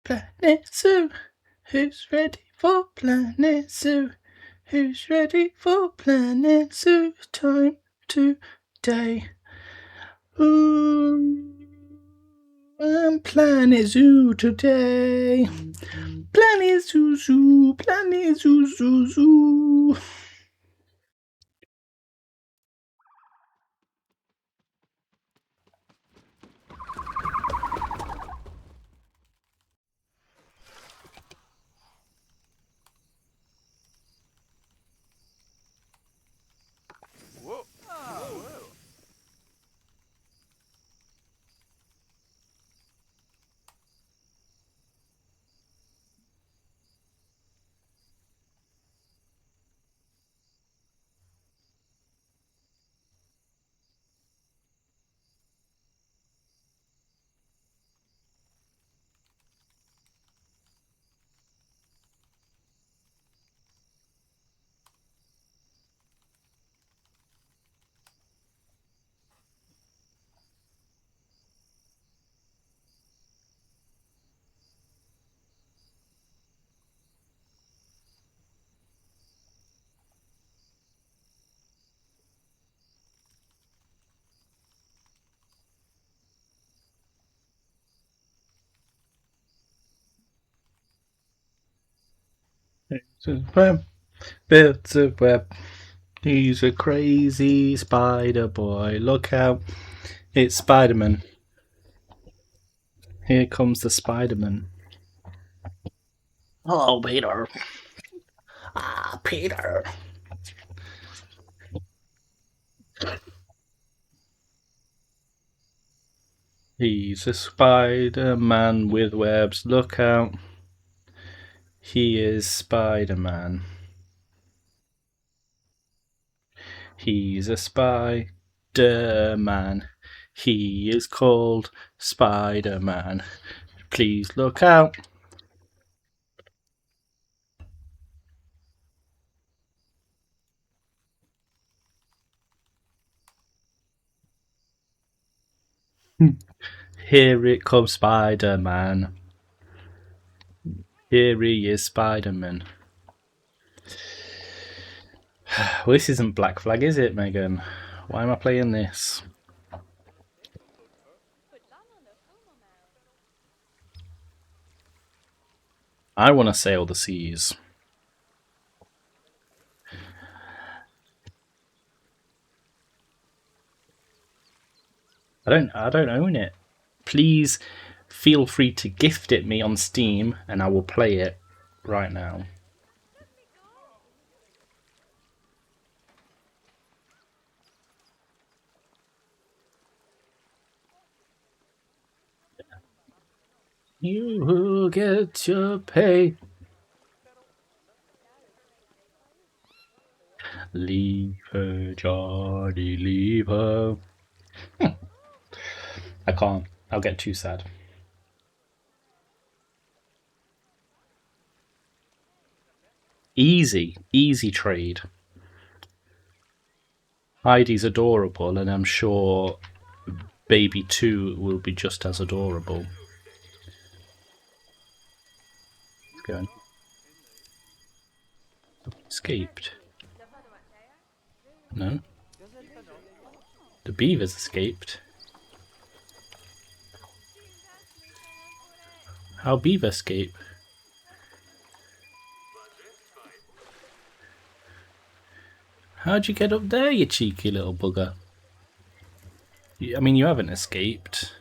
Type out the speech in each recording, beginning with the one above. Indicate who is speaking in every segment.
Speaker 1: Planet Zoo. Who's ready for Planet Zoo? Who's ready for Planet Zoo? Time today. Ooh, Planet Zoo today. Planet Zoo Zoo. Planet Zoo Zoo Zoo.
Speaker 2: Whoa. Whoa.
Speaker 1: Builds a web. He's a crazy spider boy. Look out. It's Spider-Man. Here comes the Spider-Man. Hello, Peter. Peter. He's a Spider-Man with webs. Look out. He is Spider-Man. He's a Spider-Man. He is called Spider-Man. Please look out. Here it comes Spider-Man. Here he is, Spider-Man. Well, this isn't Black Flag, is it, Megan? Why am I playing this? I want to sail the seas. I don't own it. Please feel free to gift it me on Steam and I will play it right now. You will get your pay. Leave her, Johnny, leave her. I can't. I'll get too sad. Easy trade. Heidi's adorable, and I'm sure Baby 2 will be just as adorable. Let's go. Escaped. No. The beavers escaped. How beaver escape? How'd you get up there, you cheeky little bugger? I mean, you haven't escaped.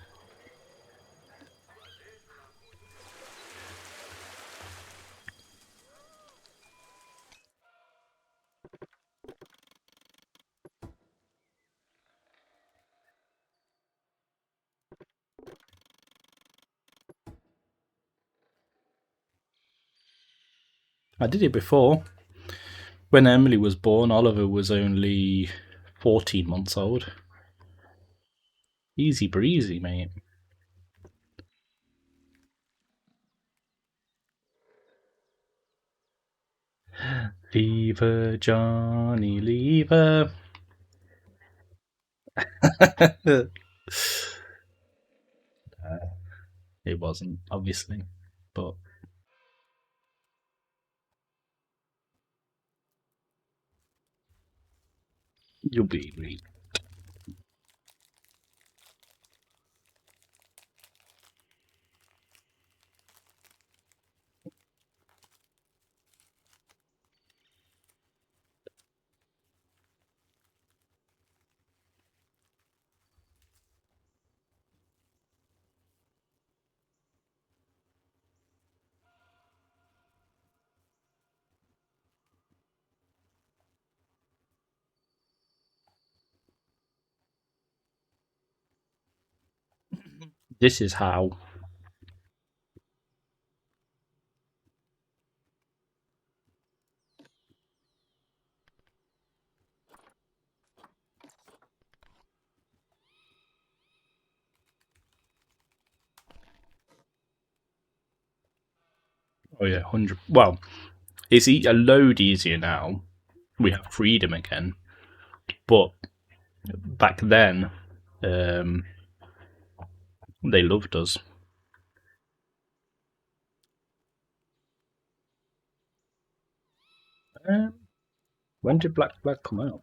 Speaker 1: I did it before. When Emily was born, Oliver was only 14 months old. Easy breezy, mate. Leave her, Johnny, leave her. It wasn't, obviously. You'll be great. This is how. Oh yeah, 100. Well, it's a load easier now. We have freedom again, but back then, they loved us. When did Black Flag come out?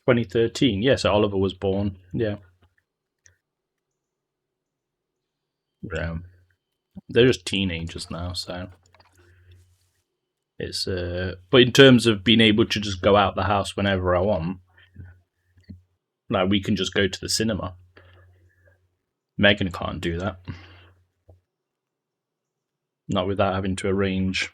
Speaker 1: 2013. Yes, Oliver was born. Yeah. Yeah. They're just teenagers now, so it's but in terms of being able to just go out the house whenever I want, like we can just go to the cinema. Megan can't do that. Not without having to arrange.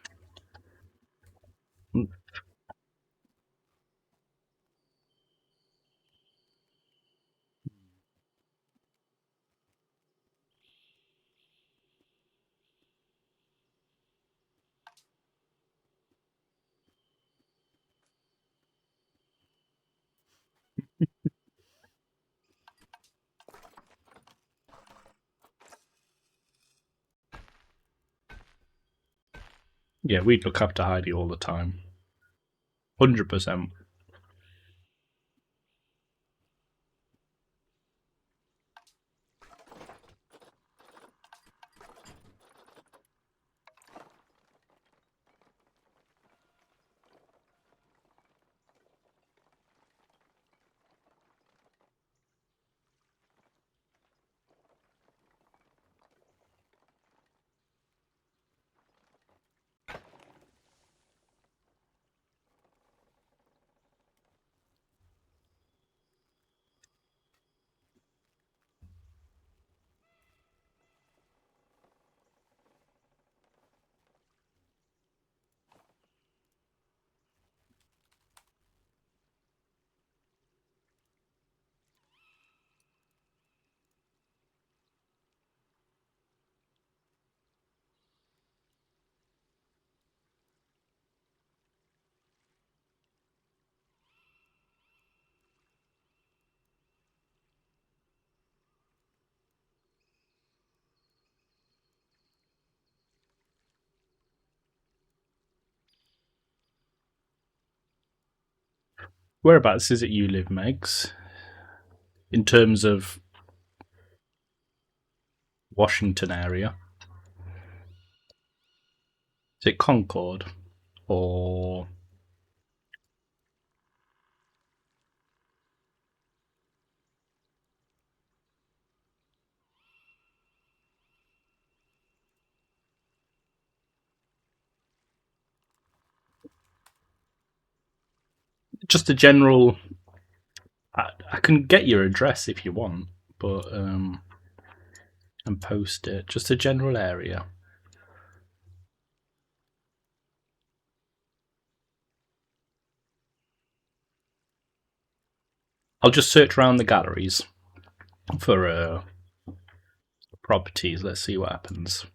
Speaker 1: Yeah, we look after Heidi all the time. 100%. Whereabouts is it you live, Megs? In terms of Washington area? Is it Concord? Or just a general. I can get your address if you want, but and post it. Just a general area. I'll just search around the galleries for properties. Let's see what happens.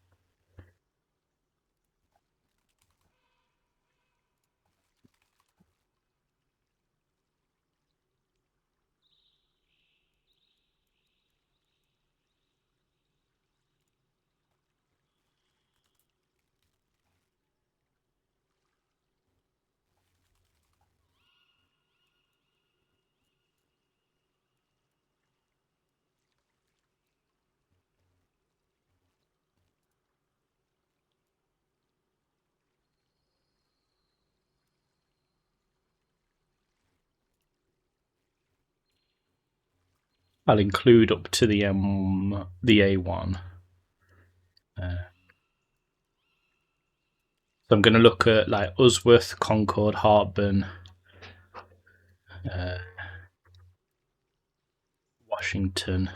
Speaker 1: I'll include up to the A1. So I'm going to look at like Usworth, Concord, Hartburn, Washington.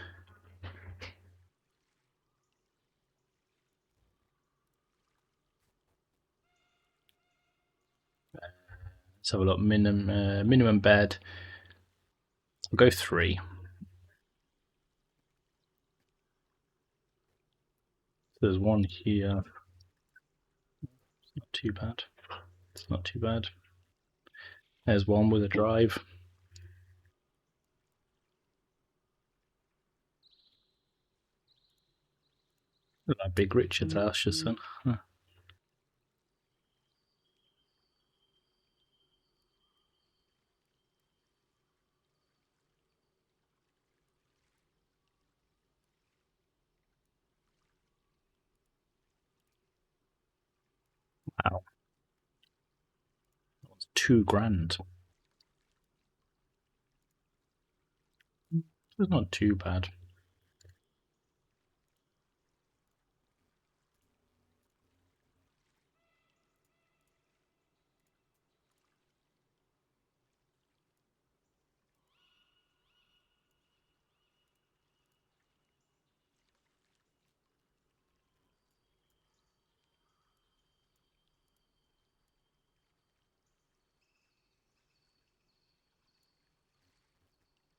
Speaker 1: Let's have a look. Minimum bed. I'll go 3. There's one here. It's not too bad. It's not too bad. There's one with a drive. Like Big Richard's house, just then. Huh. Wow. That was £2,000. It's not too bad.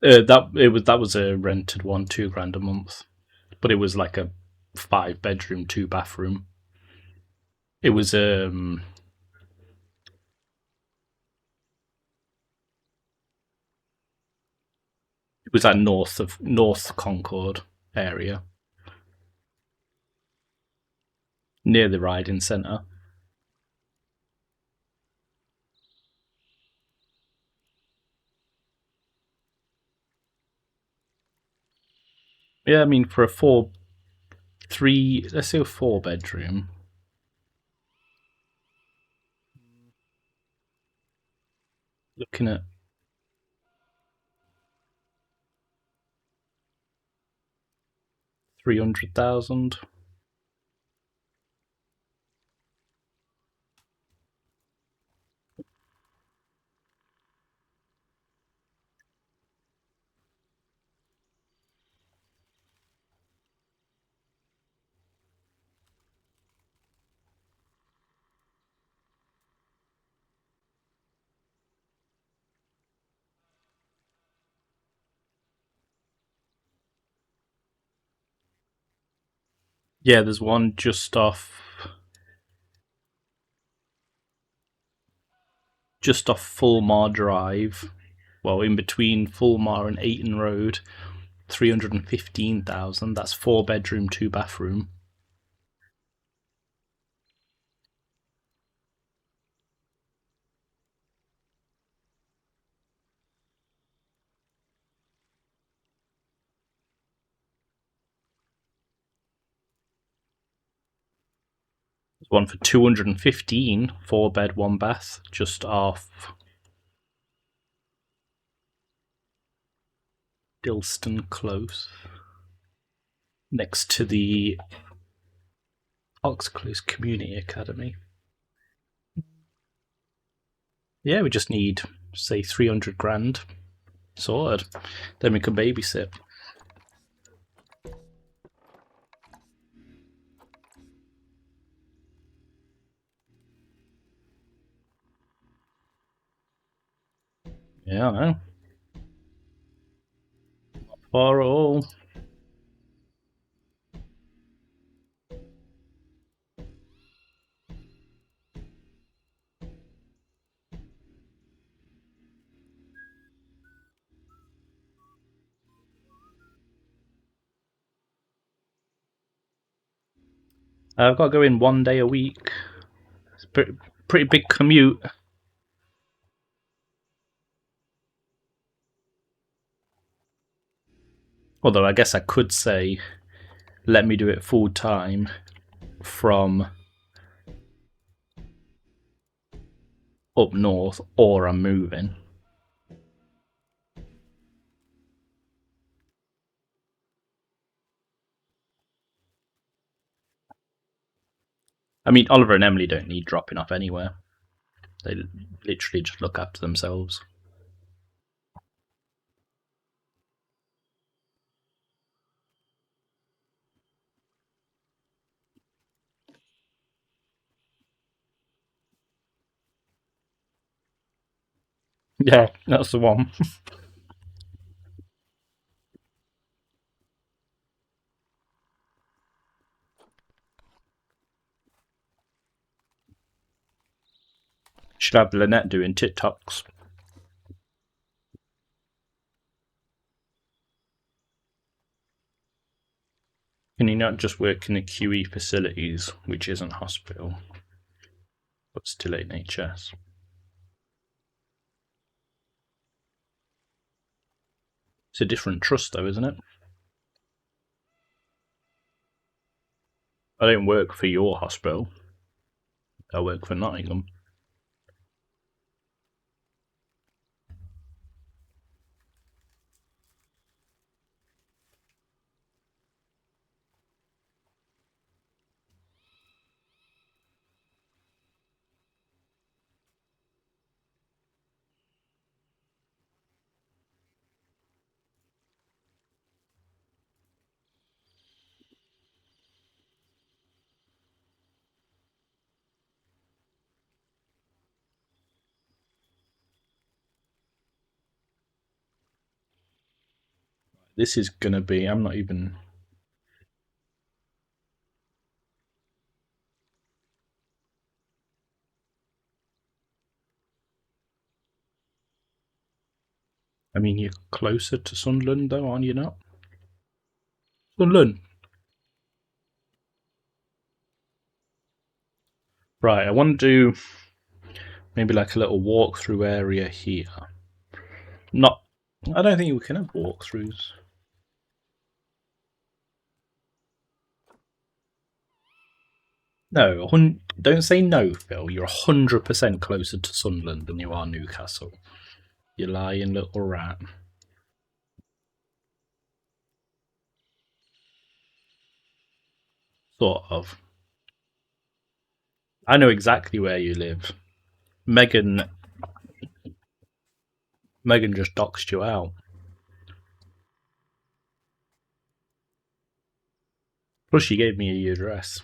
Speaker 1: That was a rented one, £2,000 a month, but it was like a 5-bedroom, 2-bathroom. It was like North Concord area, near the riding centre. Yeah, I mean for a let's say a 4-bedroom. Looking at 300,000. Yeah, there's one just off Fulmar Drive. Well, in between Fulmar and Ayton Road, 315,000. That's 4-bedroom, 2-bathroom. There's one for 215, 4-bed, 1-bath, just off Dilston Close, next to the Oxclose Community Academy. Yeah, we just need, say, 300,000 sorted. Then we can babysit. Yeah, I know. Not far at all. I've got to go in 1 day a week. It's a pretty big commute. Although I guess I could say, let me do it full time from up north, or I'm moving. I mean, Oliver and Emily don't need dropping off anywhere. They literally just look after themselves. Yeah, that's the one. Should have Lynette doing TikToks. Can you not just work in the QE facilities, which isn't hospital, but still NHS? It's a different trust, though, isn't it? I don't work for your hospital. I work for Nottingham. This is gonna be. I'm not even. I mean, you're closer to Sunderland, though, aren't you not? Sunderland. Right, I want to do maybe like a little walkthrough area here. Not. I don't think we can have walkthroughs. No, don't say no, Phil. You're 100% closer to Sunderland than you are Newcastle. You lying little rat. Sort of. I know exactly where you live. Megan just doxed you out. Plus, she gave me your address.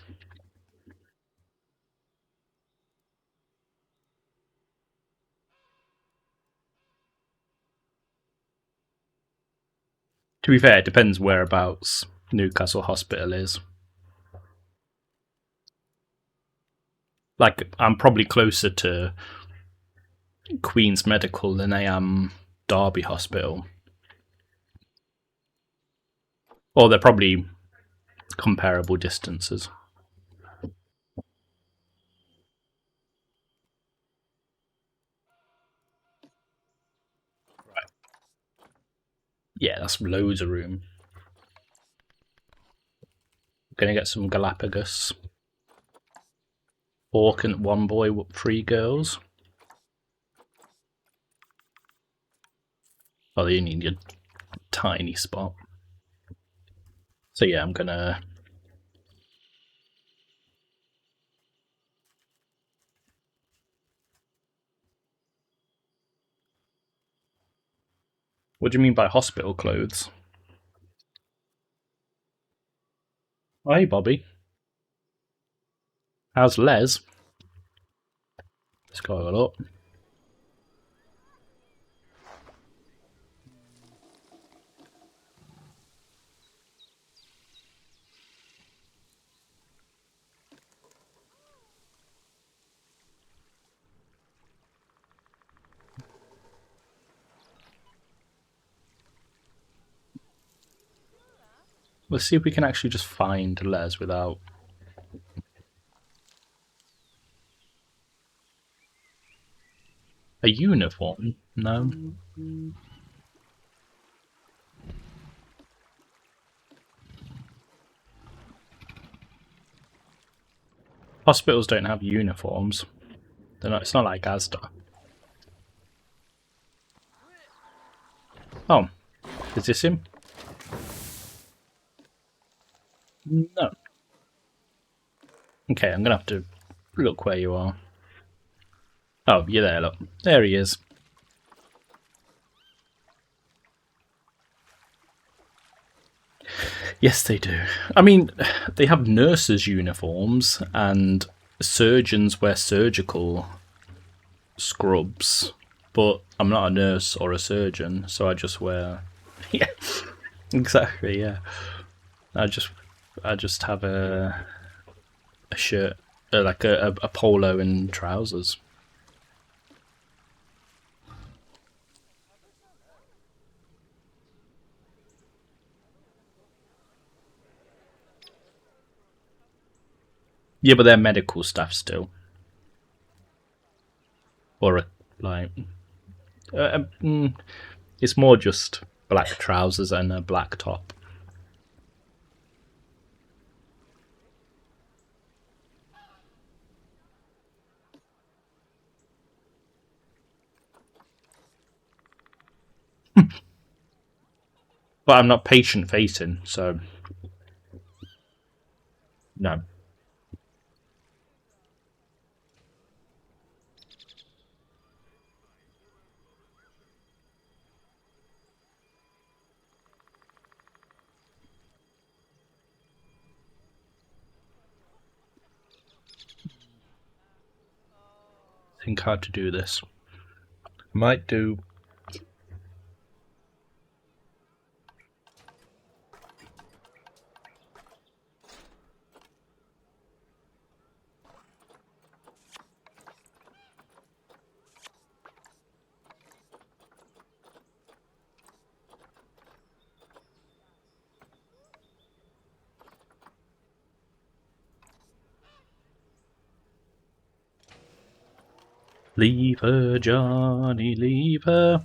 Speaker 1: To be fair, it depends whereabouts Newcastle Hospital is. Like, I'm probably closer to Queen's Medical than I am Derby Hospital. Or they're probably comparable distances. Right. Yeah, that's loads of room. Gonna get some Galapagos. Orc and one boy, 3 girls. Oh, you need a tiny spot. So yeah, I'm gonna. What do you mean by hospital clothes? Oh, hey, Bobby. How's Les? Let's go up. Let's see if we can actually just find Les without. A uniform? No. Hospitals don't have uniforms. It's not like Asda. Oh, is this him? No. Okay, I'm gonna have to look where you are. Oh, you're there, look. There he is. Yes, they do. I mean, they have nurses' uniforms, and surgeons wear surgical scrubs, but I'm not a nurse or a surgeon, so I just wear... Yeah, exactly, yeah. I just have a shirt, like a polo and trousers. Yeah, but they're medical staff still. Or, like... it's more just black trousers and a black top. But I'm not patient facing, so no. Think how to do this. I might do... Leave her, Johnny, leave her.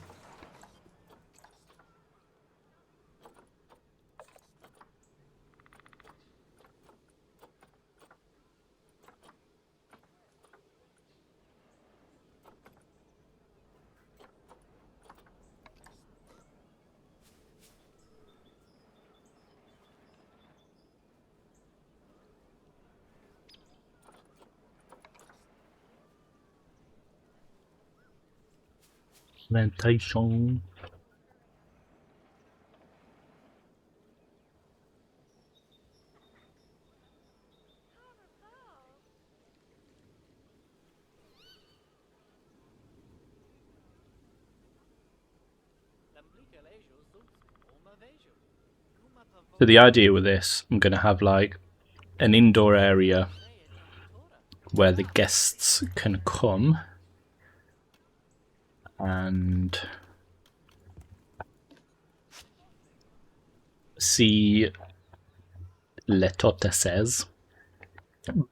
Speaker 1: Plantation. So the idea with this, I'm going to have like an indoor area where the guests can come and see Les Tortoises,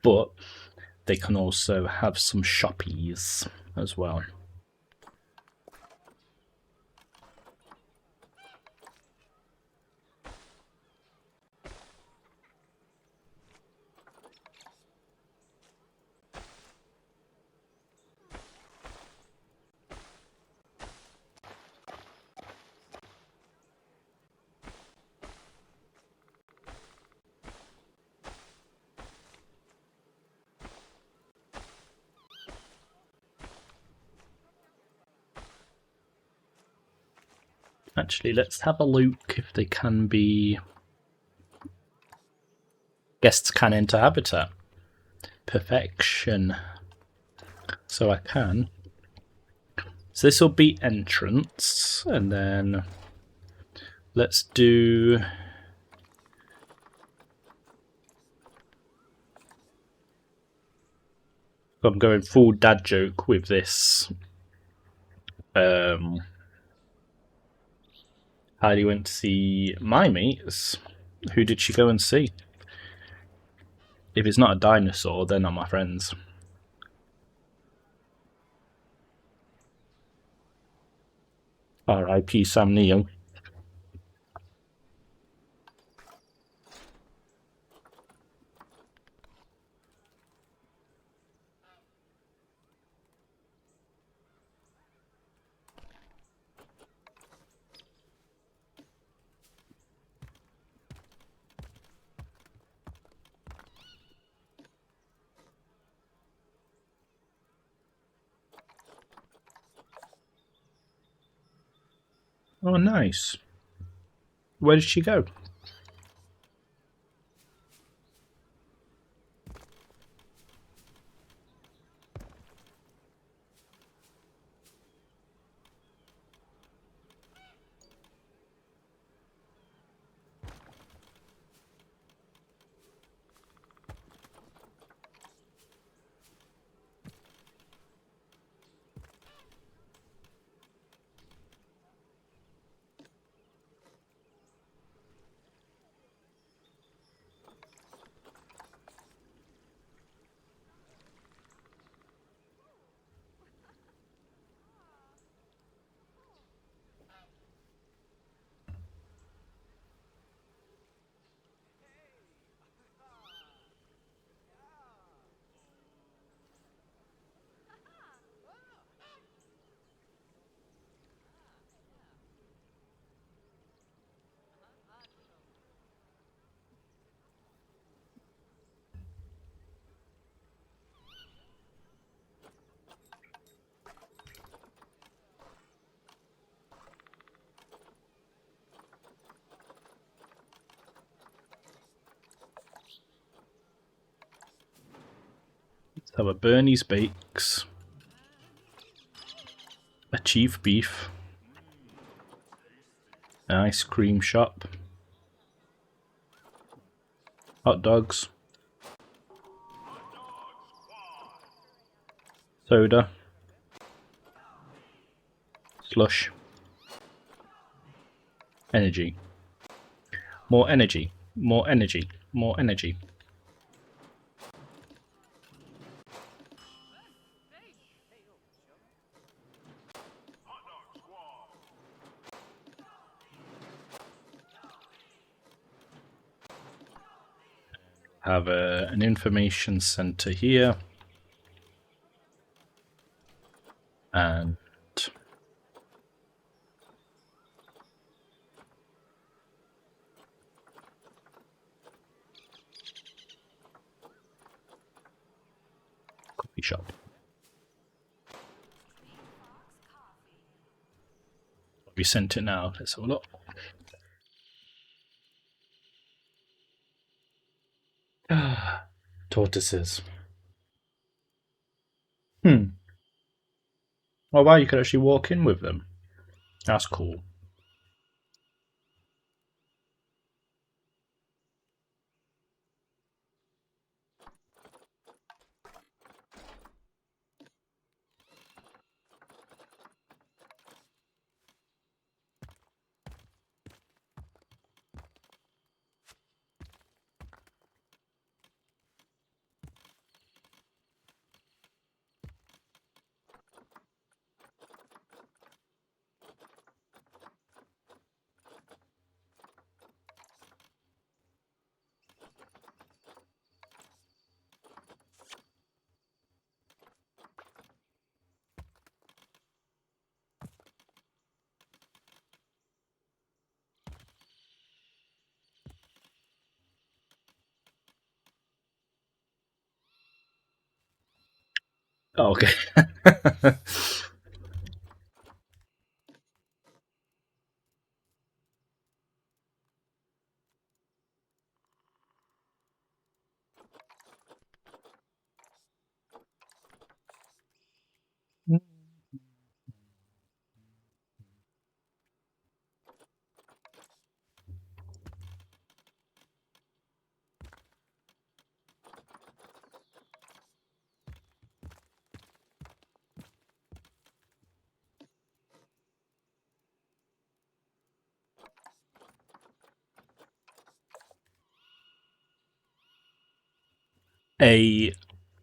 Speaker 1: but they can also have some shoppies as well. Actually, let's have a look if they can be... Guests can enter habitat. Perfection. So I can. So this will be entrance, and then let's do... I'm going full dad joke with this. Heidi went to see my mates. Who did she go and see? If it's not a dinosaur, they're not my friends. R.I.P. Sam Neill. Oh, nice. Where did she go? Let's have a Bernie's Bakes. A Chief Beef. An ice cream shop. Hot dogs. Soda. Slush. Energy. More energy. More energy. More energy. Have an information center here. And coffee shop. We sent it now. Let's have a look. Tortoises. Oh wow, you could actually walk in with them. That's cool. Oh, okay.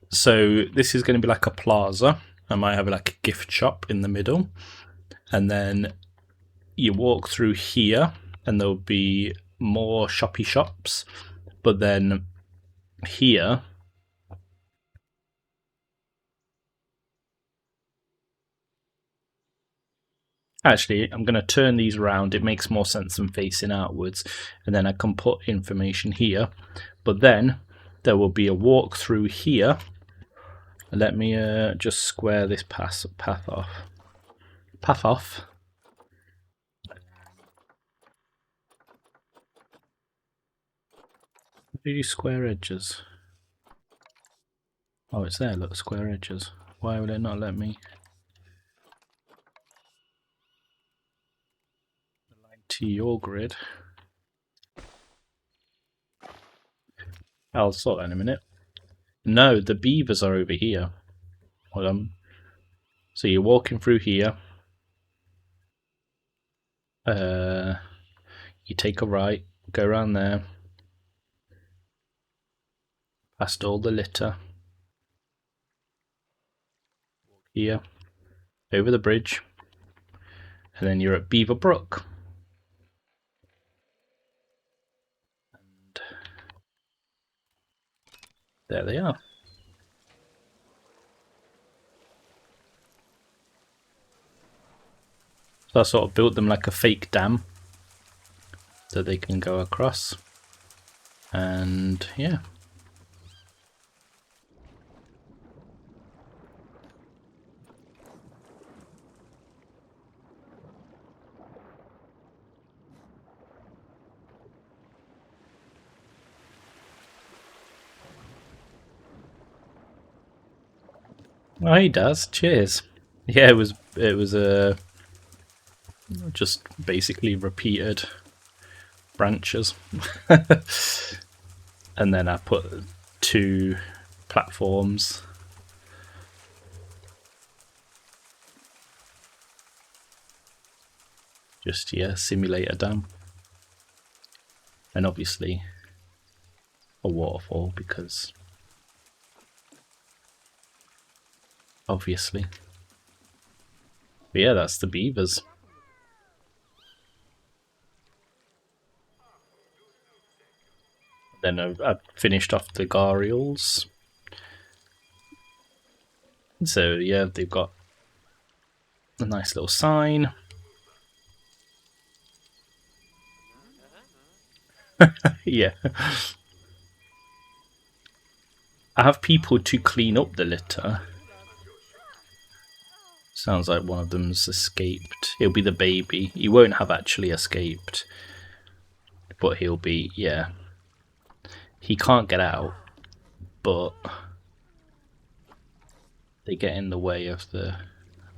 Speaker 1: So this is going to be like a plaza. I might have like a gift shop in the middle, and then you walk through here, and there'll be more shoppy shops. But then here, actually, I'm going to turn these around. It makes more sense than facing outwards, and then I can put information here. But then there will be a walk through here. Let me just square this path off. do square edges? Oh, it's there, look, square edges. Why would it not let me? Align to your grid. I'll sort that in a minute. No, the beavers are over here. Hold on. So you're walking through here. You take a right, go around there, past all the litter. Here, over the bridge, and then you're at Beaver Brook. And there they are. So I sort of built them like a fake dam so they can go across. And yeah. Oh, he does. Cheers. Yeah, it was just basically repeated branches. And then I put 2 platforms. Just, yeah, simulate a dam. And obviously a waterfall because obviously. But yeah, that's the beavers. Then I finished off the gharials. So yeah, they've got a nice little sign. Yeah. I have people to clean up the litter. Sounds like one of them's escaped. He'll be the baby. He won't have actually escaped. But he'll be, yeah. He can't get out, but they get in the way of the...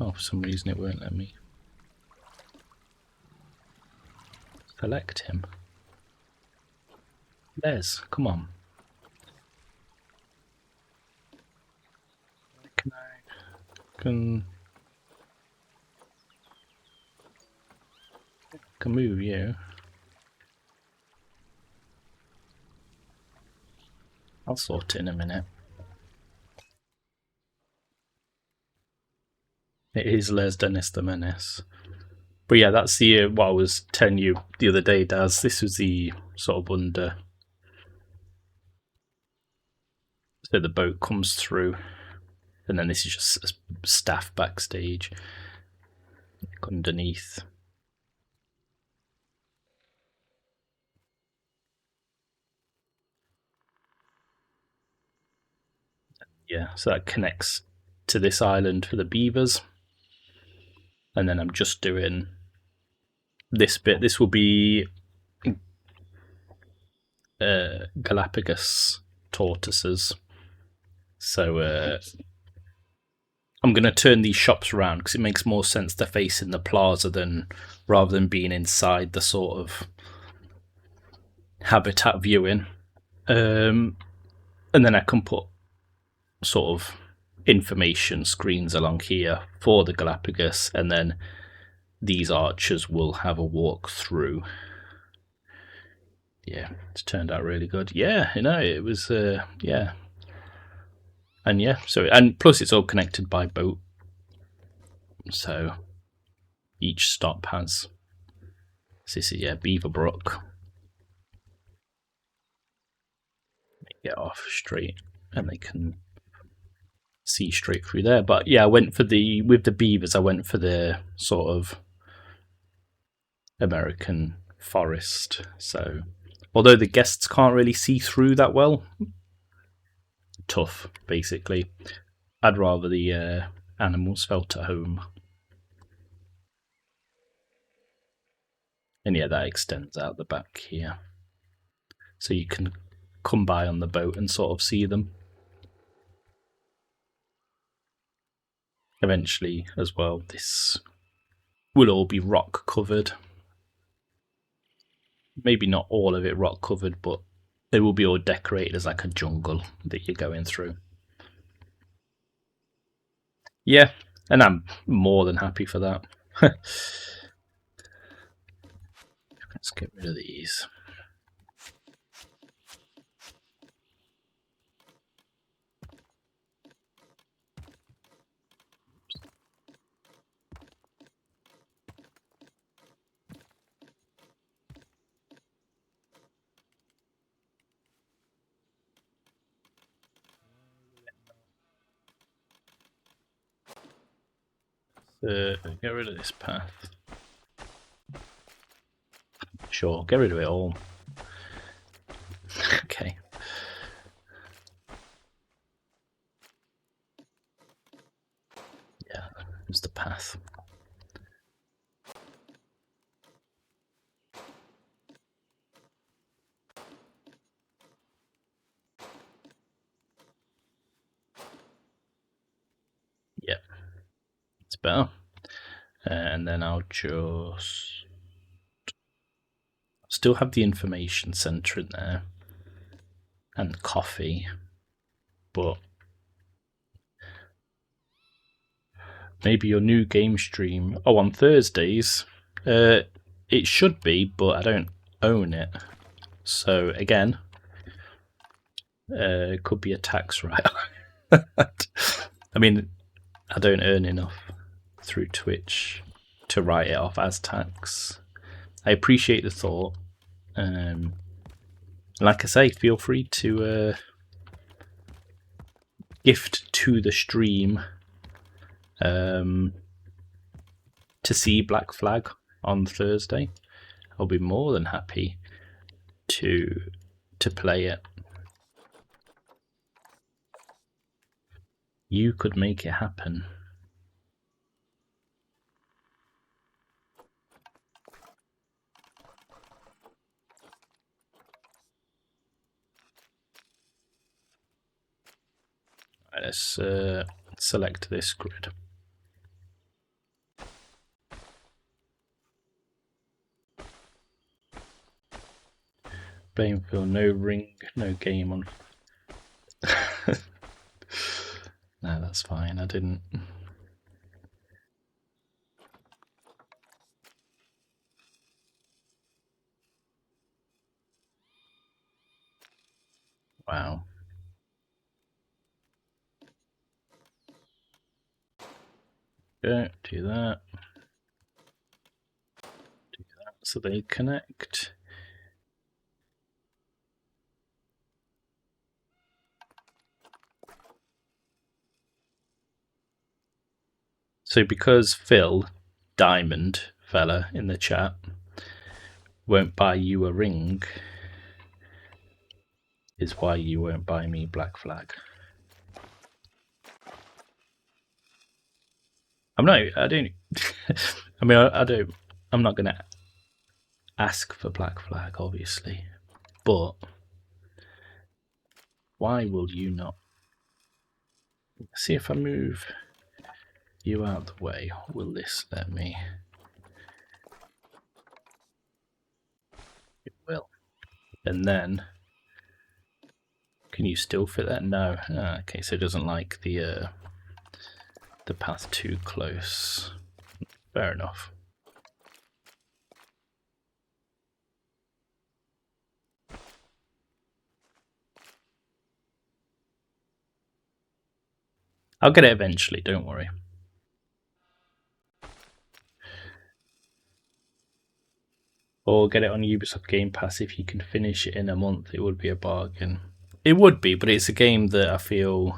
Speaker 1: Oh, for some reason it won't let me select him. Les, come on. Can move you. I'll sort it in a minute. It is Les Dennis the Menace. But yeah, that's the what I was telling you the other day, Daz. This was the sort of under. So the boat comes through, and then this is just staff backstage underneath. Yeah, so that connects to this island for the beavers. And then I'm just doing this bit. This will be Galapagos tortoises. So I'm going to turn these shops around because it makes more sense to face in the plaza rather than being inside the sort of habitat viewing. And then I can put sort of information screens along here for the Galapagos, and then these archers will have a walk through. Yeah, it's turned out really good. Yeah, you know, it was yeah. And yeah, so and plus it's all connected by boat. So each stop has this is Beaver Brook. They get off straight and they can see straight through there. But yeah, I went for with the beavers, I went for the sort of American forest. So although the guests can't really see through that well, tough basically. I'd rather the animals felt at home. And yeah, that extends out the back here. So you can come by on the boat and sort of see them. Eventually, as well, this will all be rock covered. Maybe not all of it rock covered, but it will be all decorated as like a jungle that you're going through. Yeah, and I'm more than happy for that. Let's get rid of these. Get rid of this path. Sure, get rid of it all. Okay. Yeah, there's the path. Yep, it's better. And then I'll just still have the information center in there and coffee, but maybe your new game stream. Oh, on Thursdays. It should be, but I don't own it. So again, it could be a tax write-off. I mean, I don't earn enough through Twitch to write it off as tax. I appreciate the thought. Like I say, feel free to gift to the stream to see Black Flag on Thursday. I'll be more than happy to play it. You could make it happen. Right, let's select this grid. Bainfield, no ring, no game on. No, that's fine. I didn't. Wow. Okay, do that. Do that so they connect. So because Phil, Diamond fella in the chat, won't buy you a ring, is why you won't buy me Black Flag. I'm not. I don't. I mean, I don't. I'm not gonna ask for Black Flag, obviously, but why will you not? See if I move you out the way. Will this let me? It will. And then, can you still fit that? No. Okay, so it doesn't like the path too close. Fair enough. I'll get it eventually, don't worry. Or get it on Ubisoft Game Pass if you can finish it in a month. It would be a bargain. It would be, but it's a game that I feel...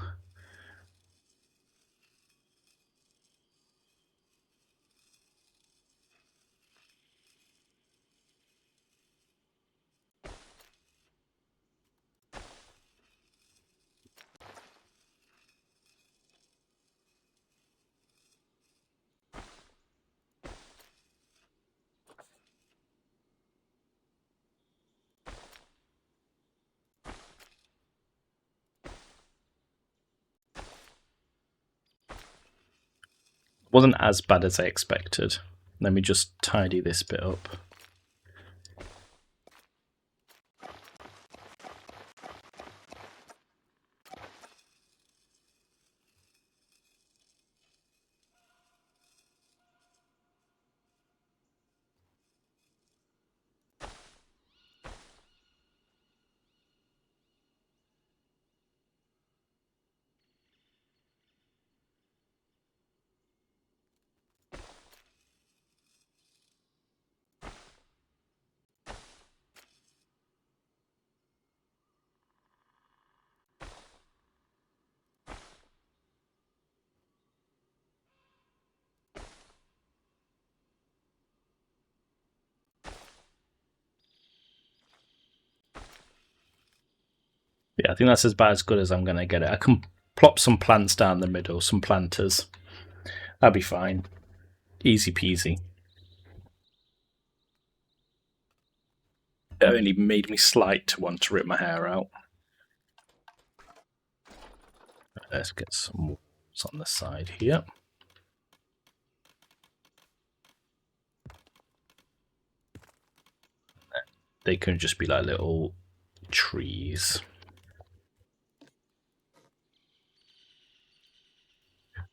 Speaker 1: Wasn't as bad as I expected. Let me just tidy this bit up. Yeah, I think that's about as good as I'm going to get it. I can plop some plants down the middle, some planters. That'll be fine. Easy peasy. It only made me slight to want to rip my hair out. Let's get some walls on the side here. They can just be like little trees.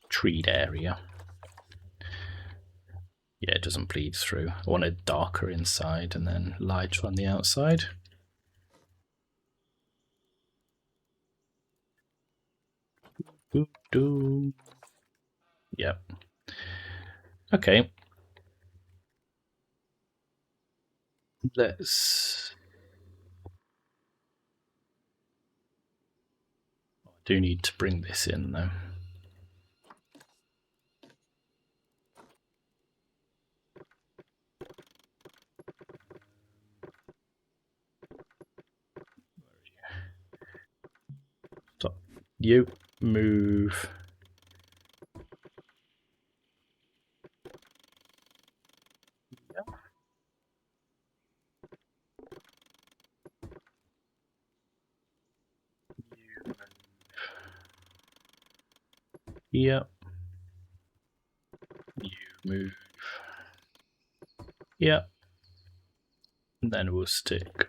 Speaker 1: Treed area. Yeah, it doesn't bleed through. I want it darker inside and then lighter on the outside. Yep. Okay. Let's... I do need to bring this in though. Stop. You move. Yep. You move. Yep. And then we'll stick.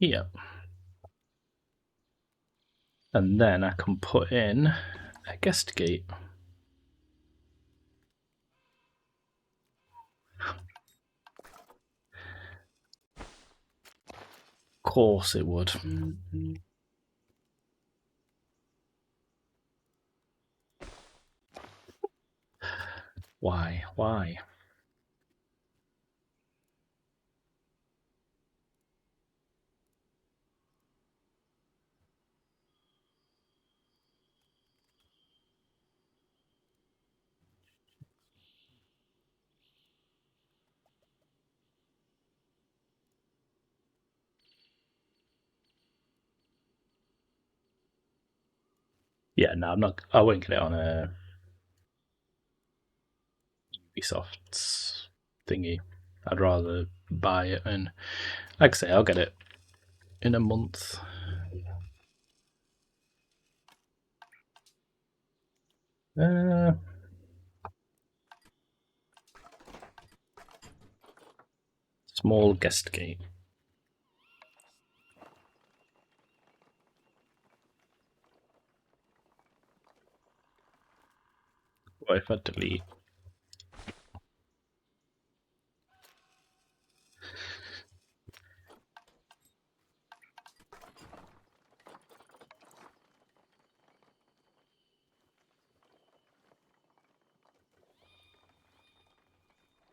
Speaker 1: Yep. And then I can put in a guest gate. Of course it would. Why? Why? Yeah, no, I'm not. I won't get it on a Ubisoft's thingy. I'd rather buy it, and like I say, I'll get it in a month. Small guest gate. What if I delete?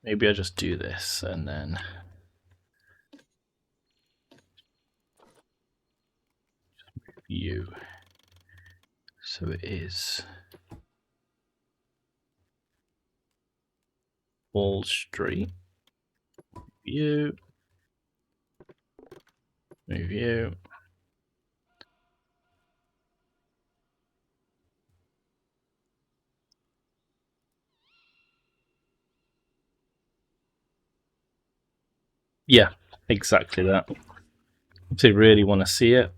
Speaker 1: Maybe I just do this and then you. So it is Wall Street. You. Move you. Yeah, exactly that. If they really want to see it,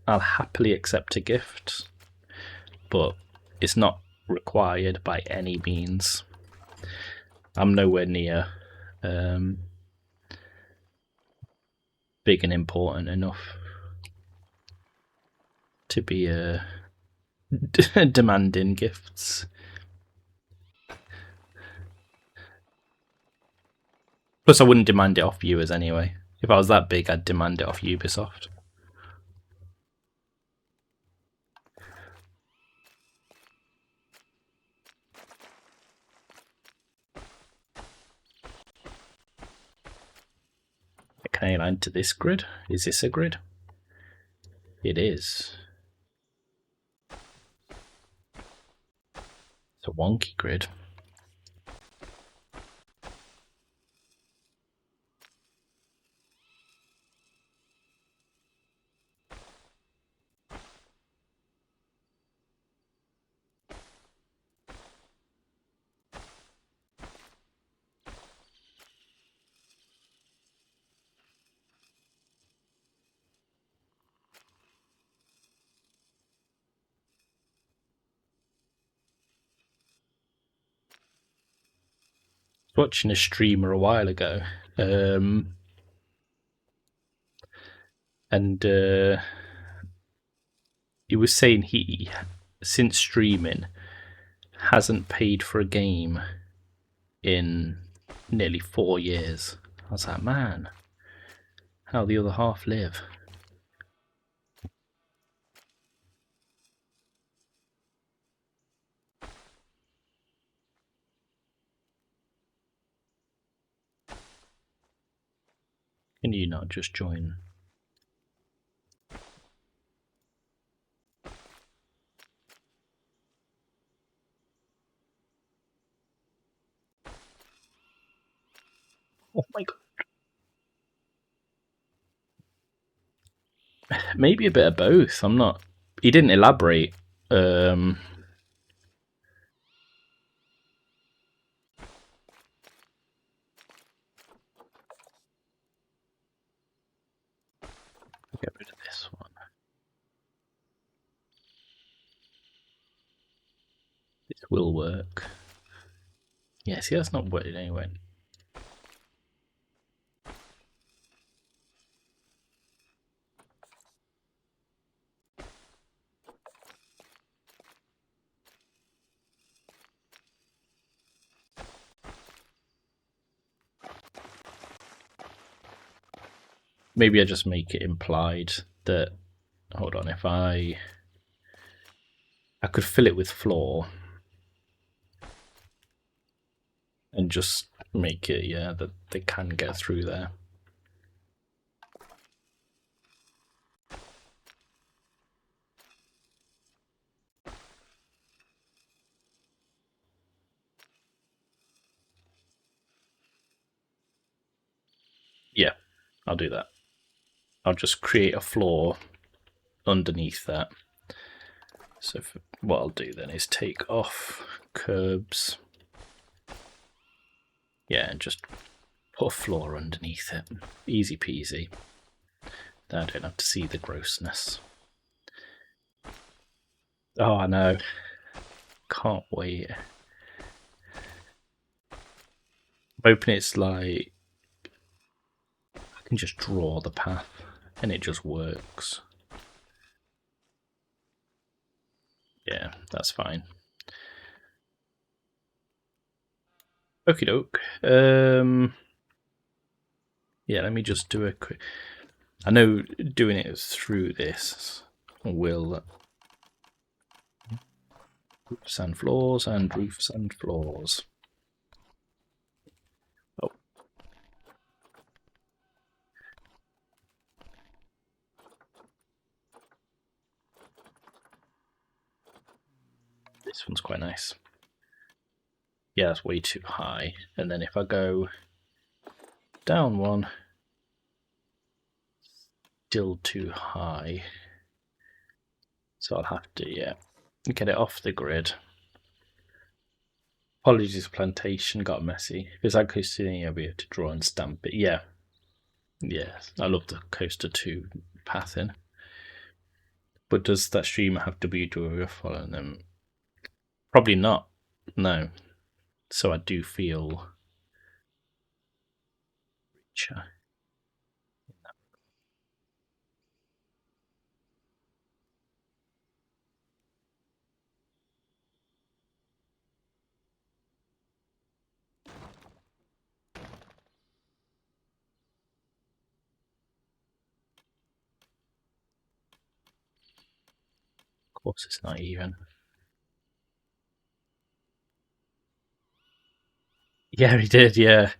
Speaker 1: I'll happily accept a gift. but it's not required by any means. I'm nowhere near big and important enough to be demanding gifts. Plus, I wouldn't demand it off viewers anyway. If I was that big, I'd demand it off Ubisoft. Can I align to this grid? Is this a grid? It is. It's a wonky grid. Watching a streamer a while ago, and he was saying he, since streaming, hasn't paid for a game in nearly 4 years. I was like, man, how the other half live. Can you not just join? Oh my god. Maybe a bit of both. I'm not. He didn't elaborate. Get rid of this one. This will work. Yeah, see, that's not working anyway. Maybe I just make it implied that, hold on, if I could fill it with floor and just make it, yeah, that they can get through there. Yeah, I'll do that. I'll just create a floor underneath that. So what I'll do then is take off curbs. Yeah, and just put a floor underneath it. Easy peasy. Then I don't have to see the grossness. Oh, I know. Can't wait. I'm hoping it's like I can just draw the path and it just works. Yeah, that's fine. Okie doke. Yeah, let me just do a quick. I know doing it through this will roofs and floors and roofs and floors. Oh. This one's quite nice. Yeah, that's way too high. And then if I go down one, still too high. So I'll have to, yeah, get it off the grid. Apologies, plantation got messy. If it's like Coaster 2, I'll be able to draw and stamp it. Yeah. Yeah, I love the Coaster 2 pathing. But does that streamer have WWF following them? Probably not. No. So I do feel richer. Of course, it's not even. Yeah, he did. Yeah.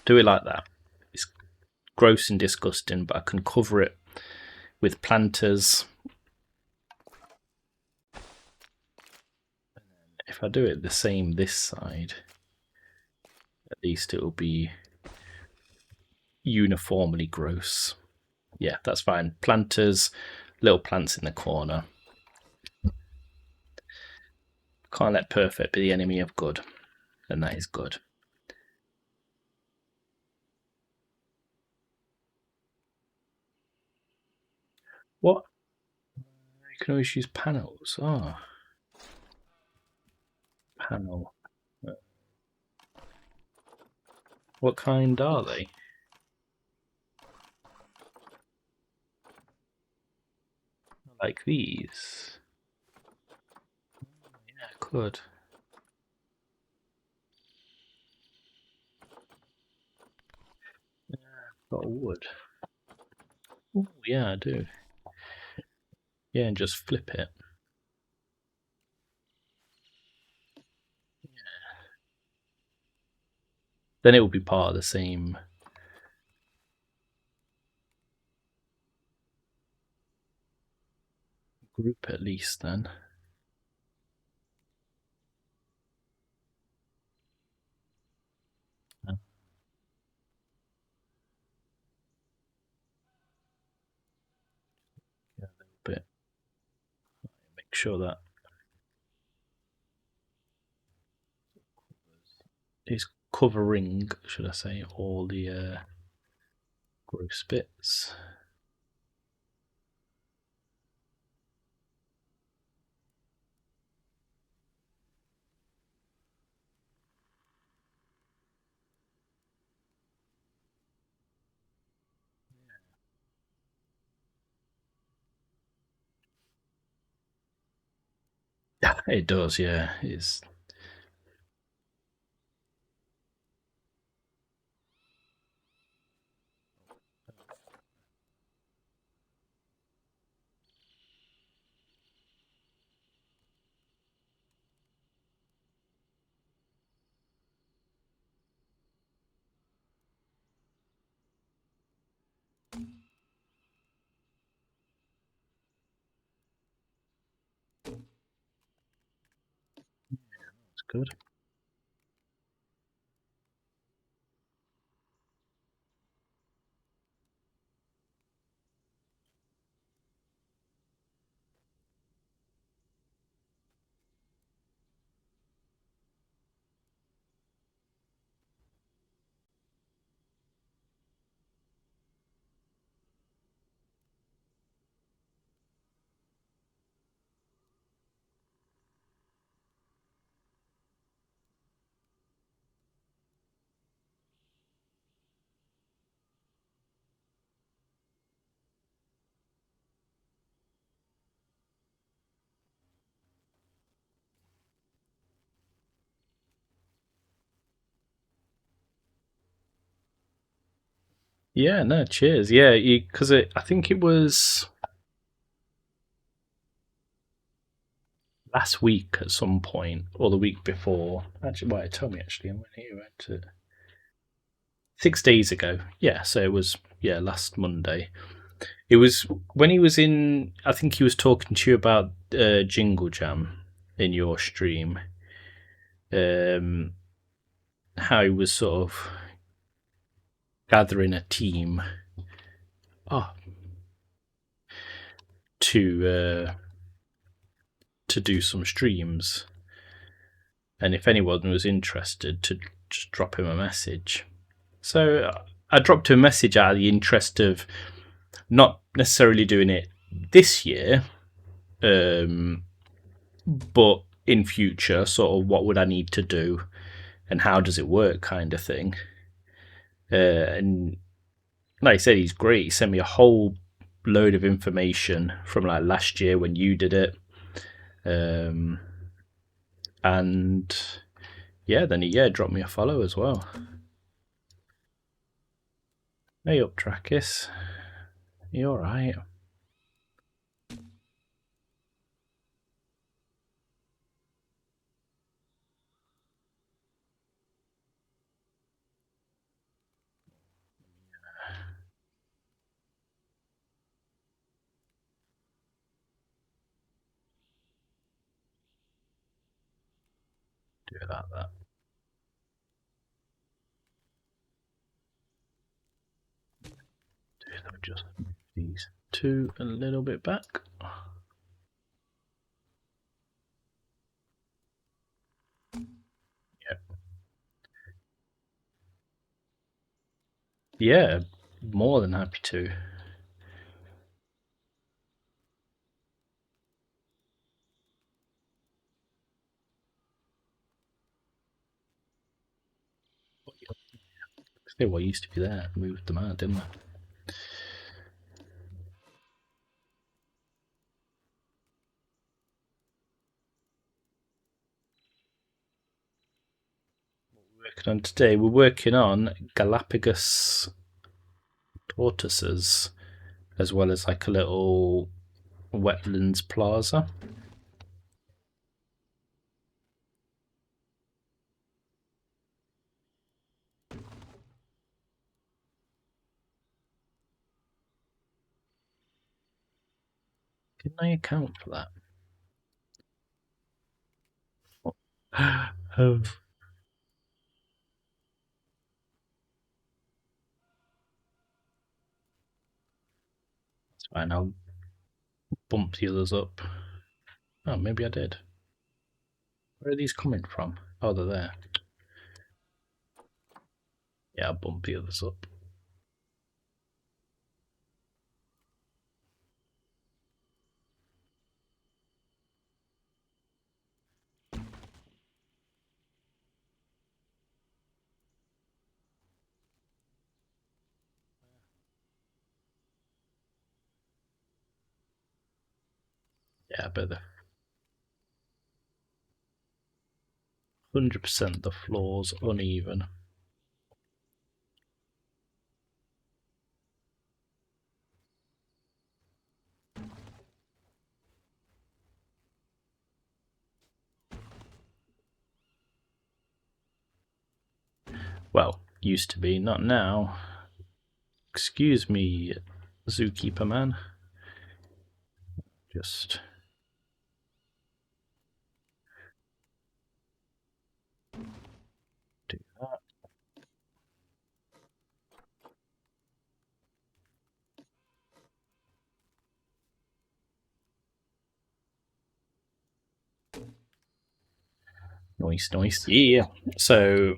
Speaker 1: Do it like that. It's gross and disgusting, but I can cover it with planters. If I do it the same this side, at least it will be uniformly gross. Yeah, that's fine. Planters, little plants in the corner. Can't let perfect be the enemy of good, and that is good. What? You can always use panels. Oh, panel. What kind are they? Like these? Yeah, could. Yeah, got wood. Oh, yeah, I do. Yeah, and just flip it. Then it will be part of the same group at least then. Yeah, a little bit. Make sure that is covering, should I say, all the gross bits. Yeah, it does, yeah. It's good. Yeah, no, cheers. Yeah, because I think it was last week at some point, or the week before. Actually, well, it told me actually. I went here, went to 6 days ago. Yeah, so it was last Monday. It was when he was in. I think he was talking to you about Jingle Jam in your stream. How he was sort of gathering a team. Oh, to do some streams. and if anyone was interested, to just drop him a message. So I dropped him a message out of the interest of not necessarily doing it this year, but in future, sort of what would I need to do and how does it work, kind of thing. And like I said, he's great. He sent me a whole load of information from like last year when you did it. And yeah, then he dropped me a follow as well. Hey up, Drakis. You alright? Do it like that. Just move these two a little bit back. Yeah, more than happy to. They were used to be there. Moved them out, didn't they? Working on today, we're working on Galapagos tortoises, as well as like a little wetlands plaza. Didn't I account for that? Oh. That's fine, I'll bump the others up. Oh, maybe I did. Where are these coming from? Oh, they're there. Yeah, I'll bump the others up. Yeah, but the 100% the floor's uneven. Well, used to be, not now. Excuse me, zookeeper man. Just do that. Nice, nice. Yeah. So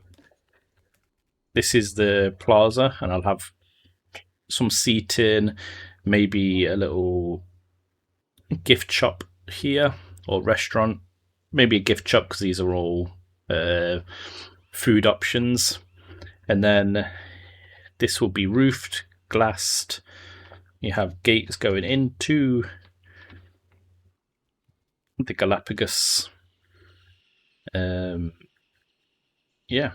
Speaker 1: this is the plaza, and I'll have some seating, maybe a little gift shop here or restaurant. Maybe a gift shop because these are all food options. And then this will be roofed, glassed. You have gates going into the Galapagos. Yeah.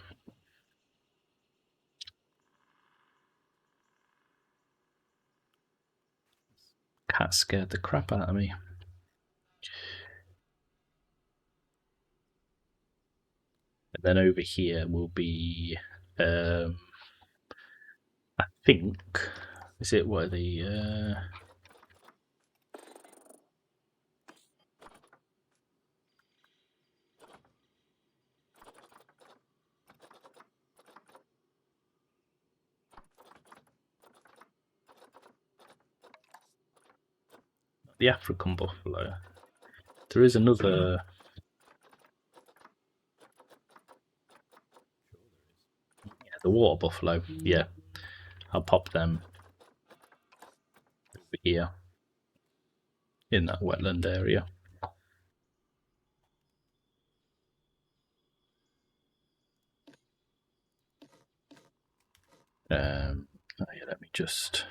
Speaker 1: Cat scared the crap out of me. And then over here will be, I think, is it what are the African buffalo? There is another. the water buffalo. Yeah, I'll pop them over here in that wetland area. Oh yeah, let me just.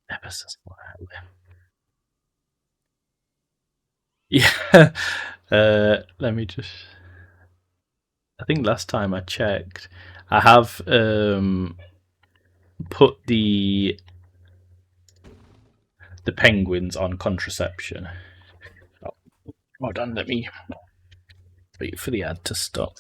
Speaker 1: Ever so slightly. Yeah. Let me just. I think last time I checked, I have put the penguins on contraception. Oh, hold on, let me wait for the ad to stop.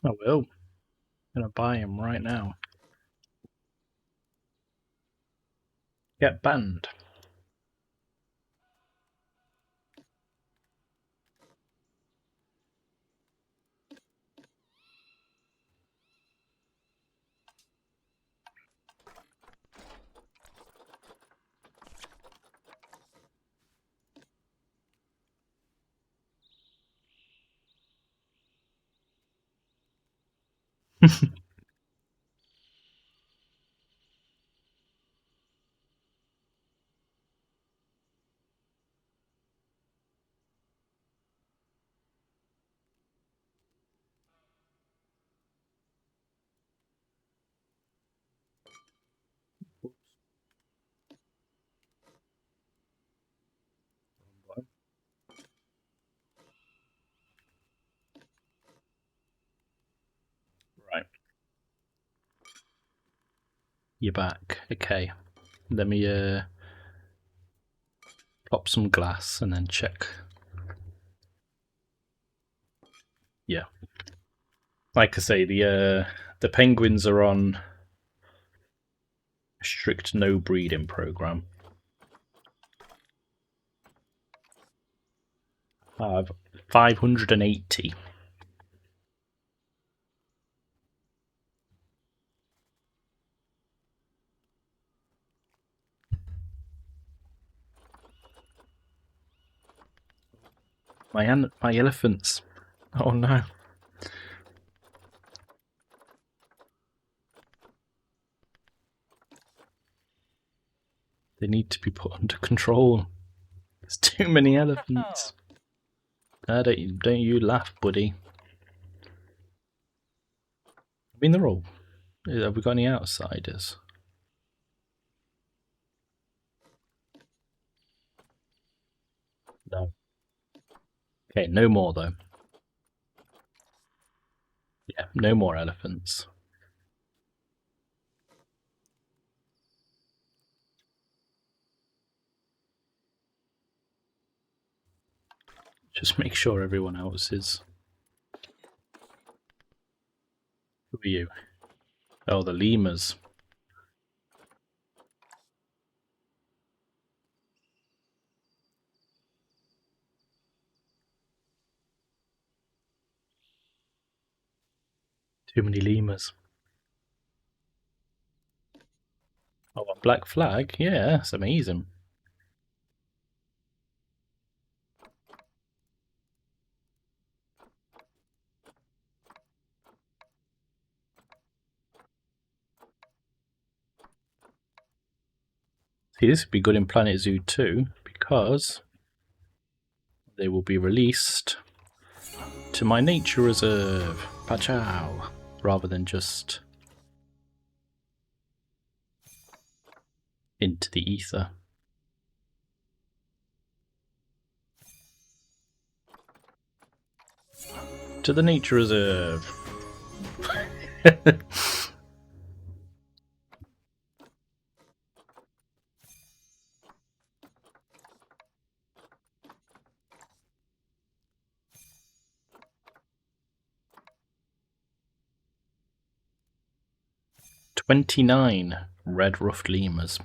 Speaker 1: I will. I'm gonna buy him right now. Get banned. Right. You're back. Okay. Let me pop some glass and then check. Yeah. Like I say, the penguins are on a strict no breeding program. I have 580. My elephants. Oh no. They need to be put under control. There's too many elephants. Don't you laugh, buddy. I mean, they're all. Have we got any outsiders? No. Okay, no more though. no more elephants. Just make sure everyone else is. Who are you? Oh, the lemurs. Too many lemurs. Oh, a black flag? Yeah, that's amazing. See, this would be good in Planet Zoo 2 because they will be released to my nature reserve, Pachow, rather than just into the ether. To the nature reserve. 29 red-ruffed lemurs.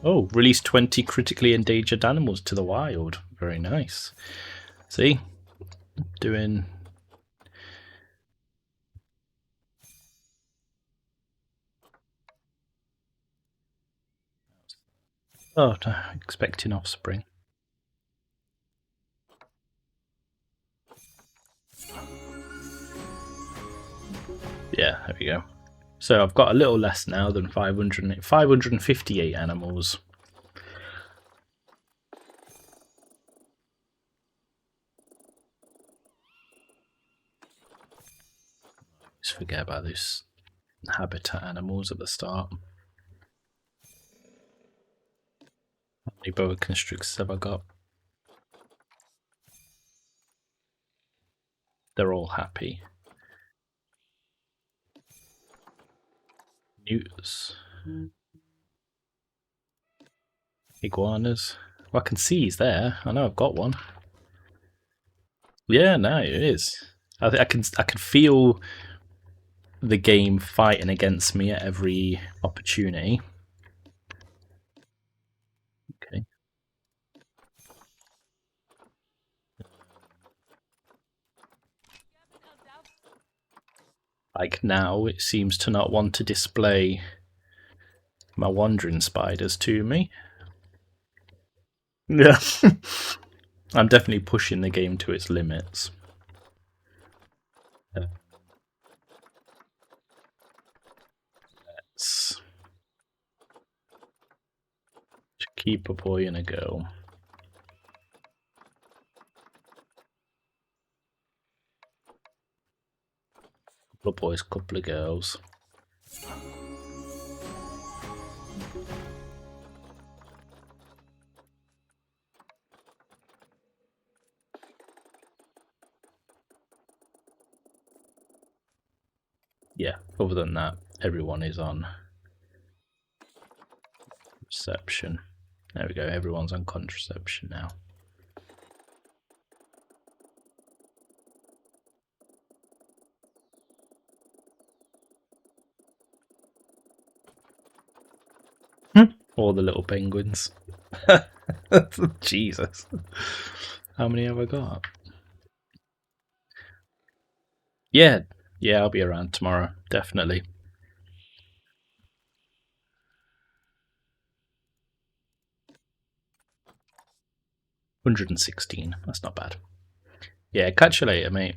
Speaker 1: Oh, release 20 critically endangered animals to the wild. Very nice. See? Doing... Oh, expecting offspring. Yeah, there we go. So I've got a little less now than 558 animals. Just forget about those habitat animals at the start. How many boa constrictors have I got? They're all happy. Newts. Iguanas. Well, I can see he's there. I know I've got one. Yeah, no, it is. I can feel the game fighting against me at every opportunity. Okay. Like now, it seems to not want to display my wandering spiders to me. Yeah. I'm definitely pushing the game to its limits. Let's keep a boy and a girl. Couple of boys, couple of girls. Yeah, other than that, everyone is on reception. There we go, everyone's on contraception now. All the little penguins. Jesus. How many have I got? Yeah, I'll be around tomorrow, definitely. 116, that's not bad. Yeah, catch you later, mate.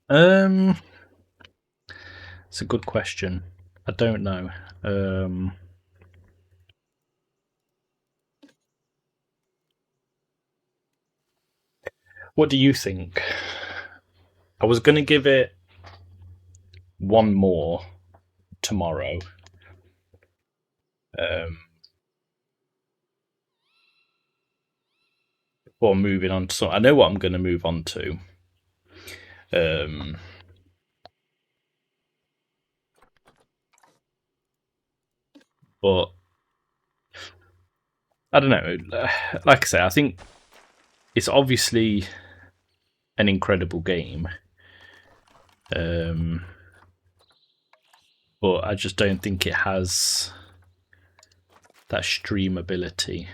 Speaker 1: Um, it's a good question. I don't know. What do you think? I was going to give it one more tomorrow. Um, Before moving on to some, I know what I'm going to move on to. Um, but I don't know. Like I say, I think it's obviously an incredible game. Um, but I just don't think it has that stream ability.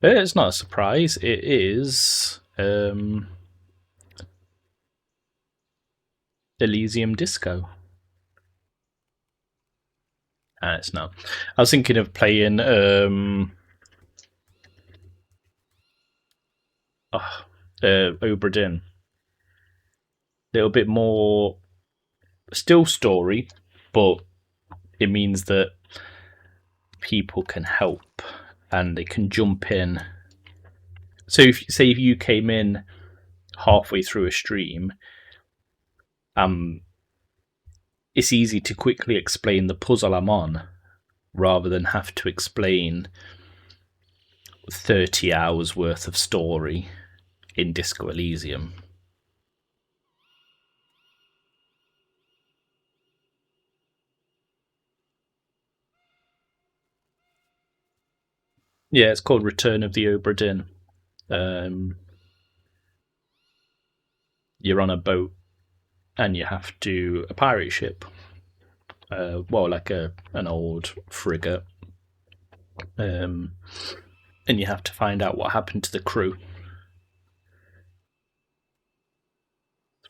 Speaker 1: It's not a surprise. It is Elysium Disco. It's not. I was thinking of playing Obra Dinn. A little bit more, still story, but it means that people can help and they can jump in. So if you came in halfway through a stream, it's easy to quickly explain the puzzle I'm on rather than have to explain 30 hours worth of story in Disco Elysium. Yeah, it's called Return of the Obra Dinn. You're on a boat and you have to a pirate ship. Like an old frigate. And you have to find out what happened to the crew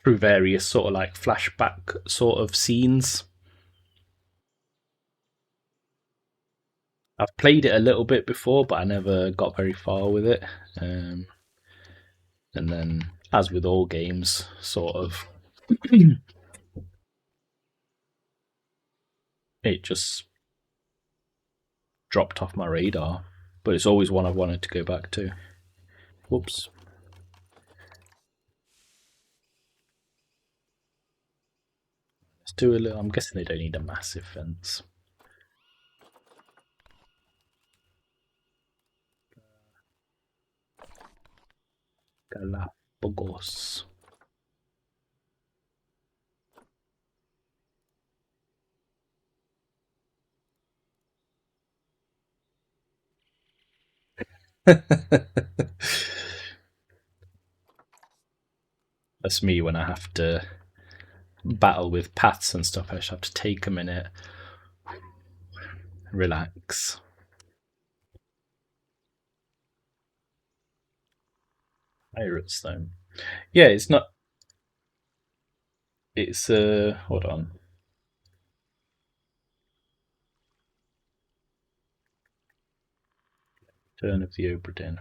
Speaker 1: through various sort of like flashback sort of scenes. I've played it a little bit before, but I never got very far with it. And then, as with all games, sort of, it just dropped off my radar. But it's always one I've wanted to go back to. Whoops. Let's do a little. I'm guessing they don't need a massive fence. Galapagos. That's me when I have to battle with paths and stuff. I just have to take a minute, relax. Pirates, though. Yeah, it's not. It's hold on. Turn of the Obra Dinn.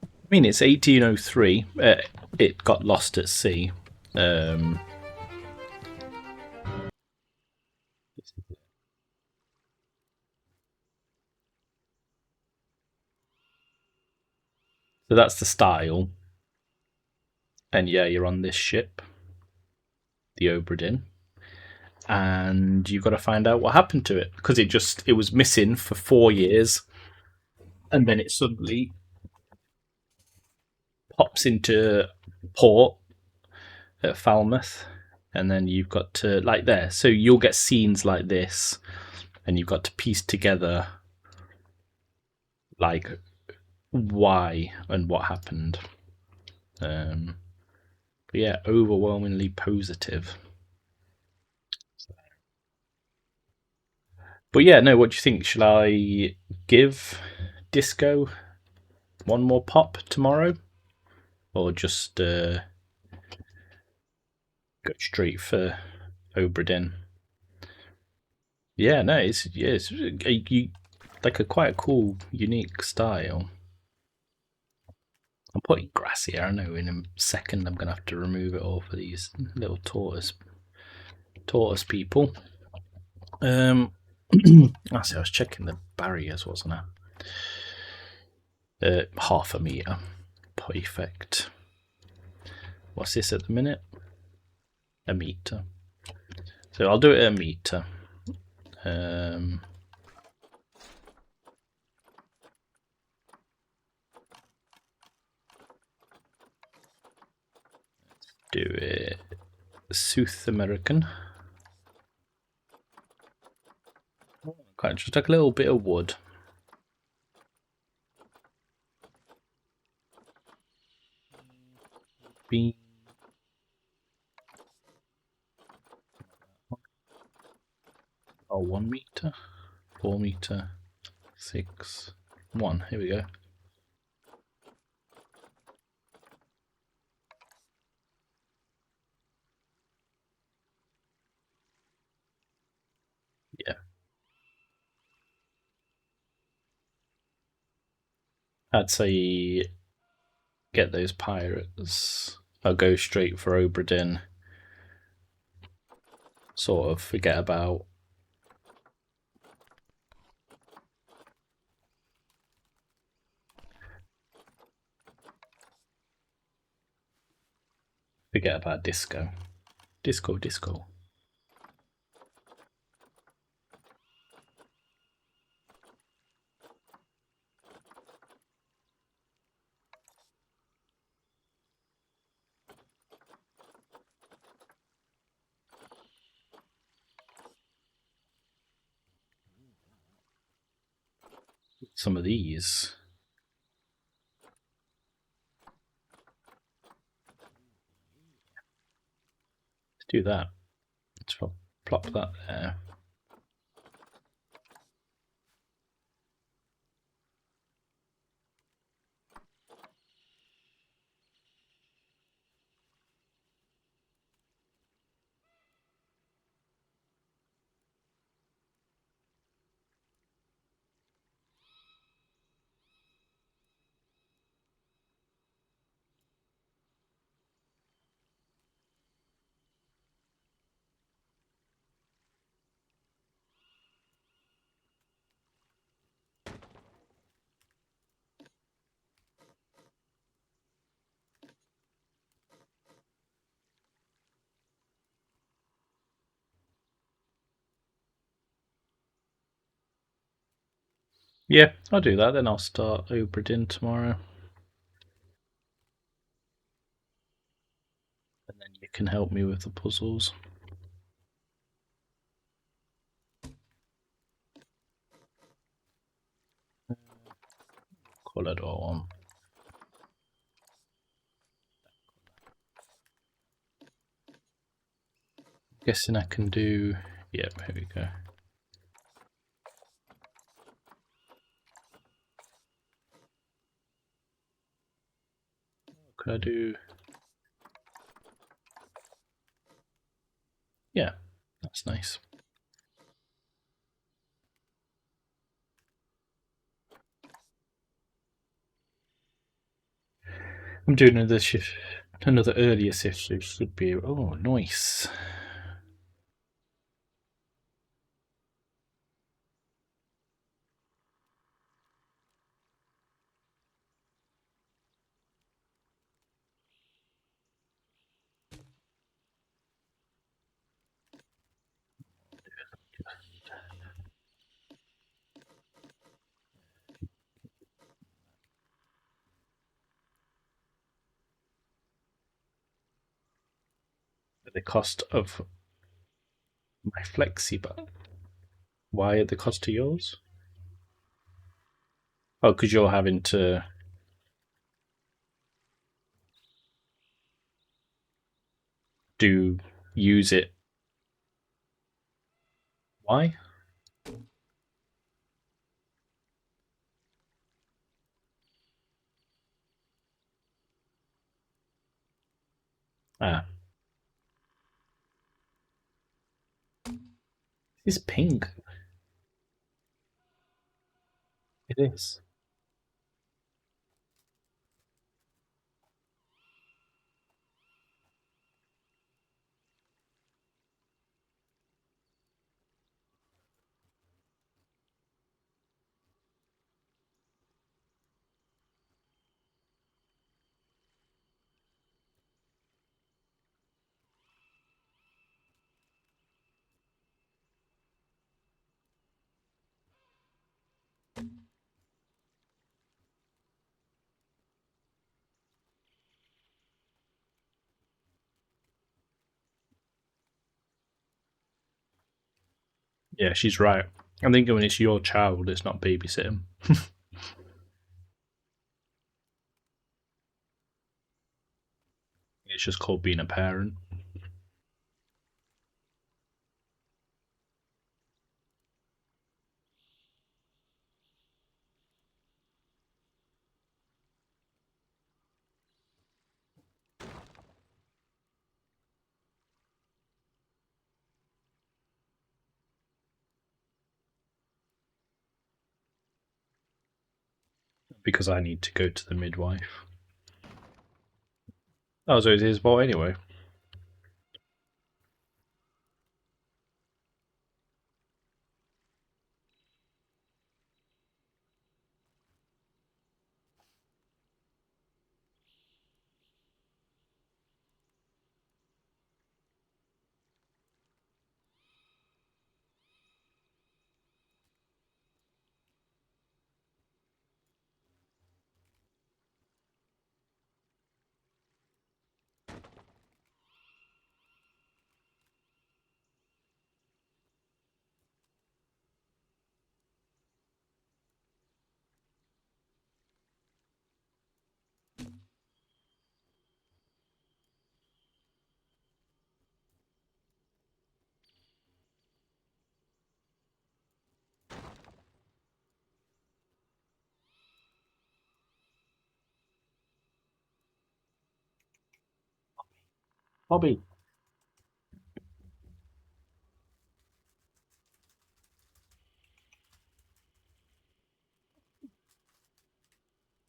Speaker 1: I mean, it's 1803. It got lost at sea. So that's the style. And yeah, you're on this ship, the Obra Dinn, and you've got to find out what happened to it because it was missing for 4 years, and then it suddenly pops into port at Falmouth, and then you've got to like there. So you'll get scenes like this, and you've got to piece together like why and what happened. But yeah, overwhelmingly positive. But yeah, no. What do you think? Shall I give Disco one more pop tomorrow, or just Go straight for Obra Dinn. Yeah, no, it's like a quite cool, unique style. I'm putting grass here. I know in a second I'm gonna have to remove it all for these little tortoise people. Actually, I was checking the barriers, wasn't I? Half a meter. Perfect. What's this at the minute? A meter. So I'll do it at a meter. Do it South American. Okay, just like a little bit of wood. Bean. Oh, 1 meter, 4 meter, 6, 1. Here we go. Yeah. I'd say get those pirates. I'll go straight for Obra Dinn. Sort of forget about disco. Disco. Some of these. Let's do that. Let's plop that there. Yeah, I'll do that. Then I'll start Obra Dinn tomorrow. And then you can help me with the puzzles. Call it all on. Guessing I can do. Yep, here we go. Could I do? Yeah, that's nice. I'm doing another shift, another earlier shift, so it should be. Oh, nice. The cost of my flexi bar. Why at the cost of yours? Oh, because you're having to use it. Why? Ah, It's pink. It is. Yeah, she's right. I think when it's your child, it's not babysitting. It's just called being a parent. Because I need to go to the midwife. Oh, so it's his fault anyway. Bobby.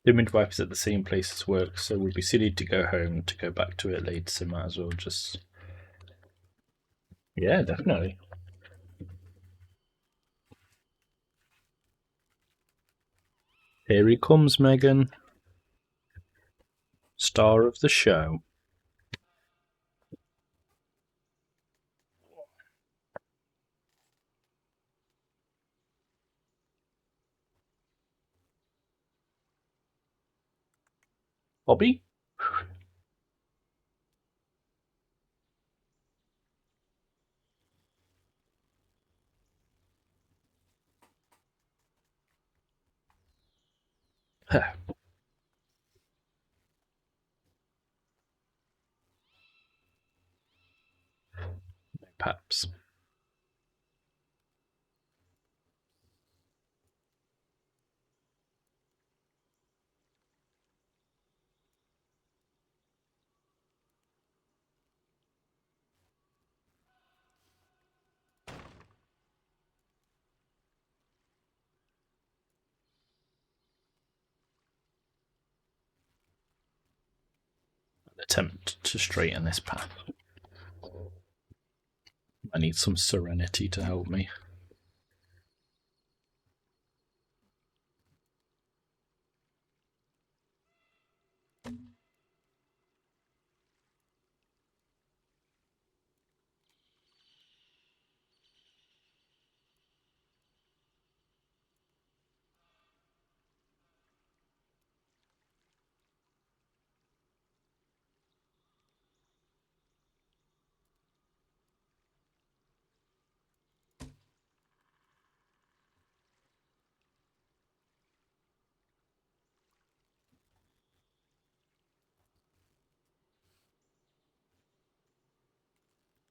Speaker 1: The midwife is at the same place as work, so it would be silly to go home to go back to it later, so might as well just. Yeah, definitely. Here he comes, Megan. Star of the show. Bobby? Perhaps. Attempt to straighten this path. I need some serenity to help me.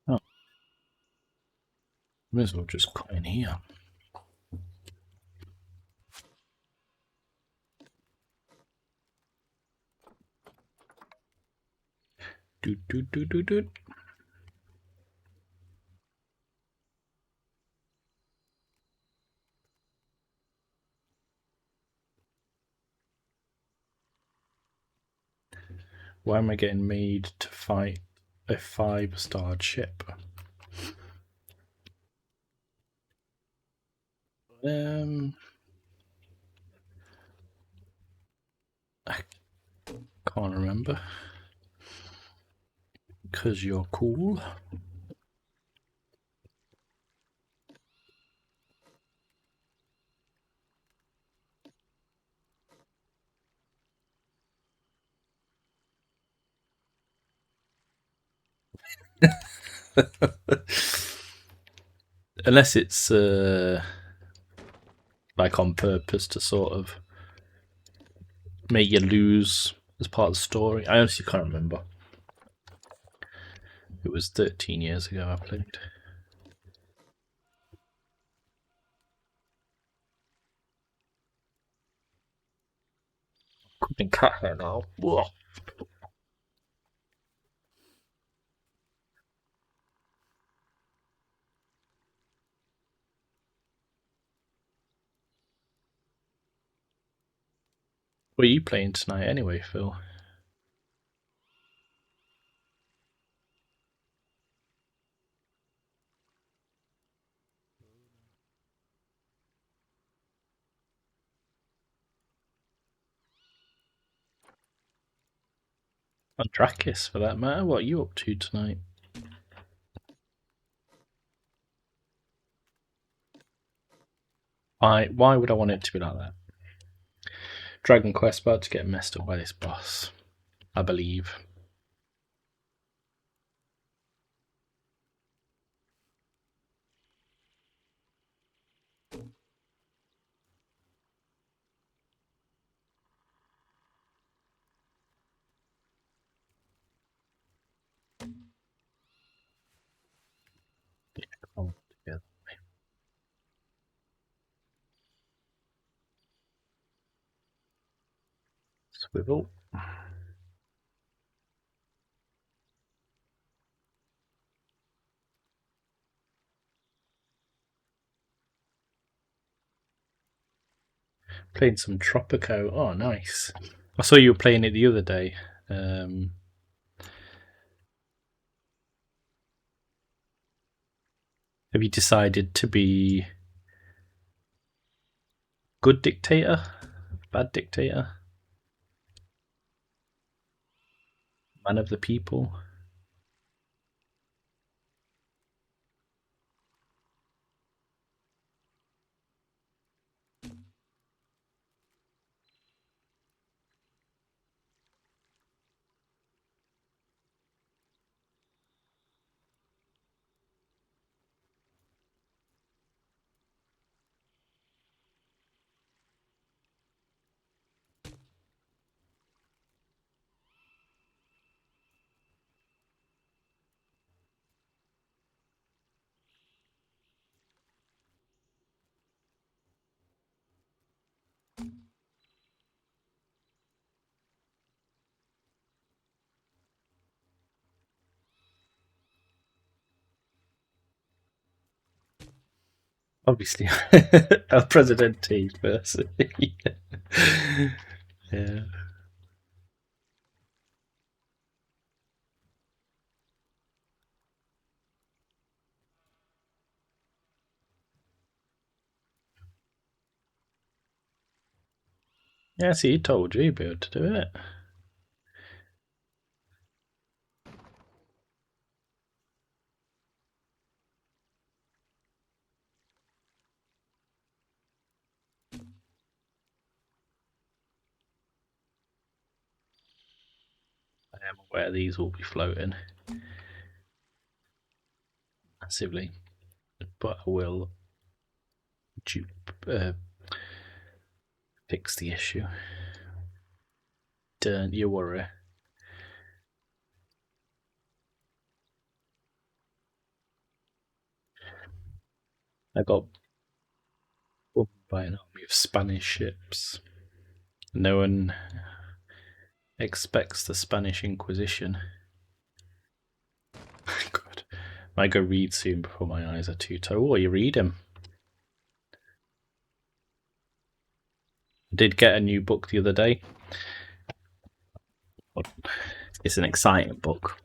Speaker 1: Oh, may as well just come in here. Do do do do do. Why am I getting made to fight a 5-starred ship? I can't remember. Because you're cool. Unless it's like on purpose to sort of make you lose as part of the story. I honestly can't remember. It was 13 years ago I played. Could cat hair now. Whoa. What are you playing tonight anyway, Phil? On Drakis, for that matter. What are you up to tonight? Why would I want it to be like that? Dragon Quest about to get messed up by this boss, I believe. Oh, together. Swivel. Playing some Tropico. Oh, nice. I saw you were playing it the other day. Have you decided to be good dictator? Bad dictator? Man of the people? Obviously, El Presidente first. Yeah. Yeah, see, he told you you'd be able to do it. I am aware these will be floating massively, but I will fix the issue. Don't you worry. I got bombed by an army of Spanish ships. No one expects the Spanish Inquisition. God. I might go read soon before my eyes are too tired. Oh, you read him. I did get a new book the other day. It's an exciting book.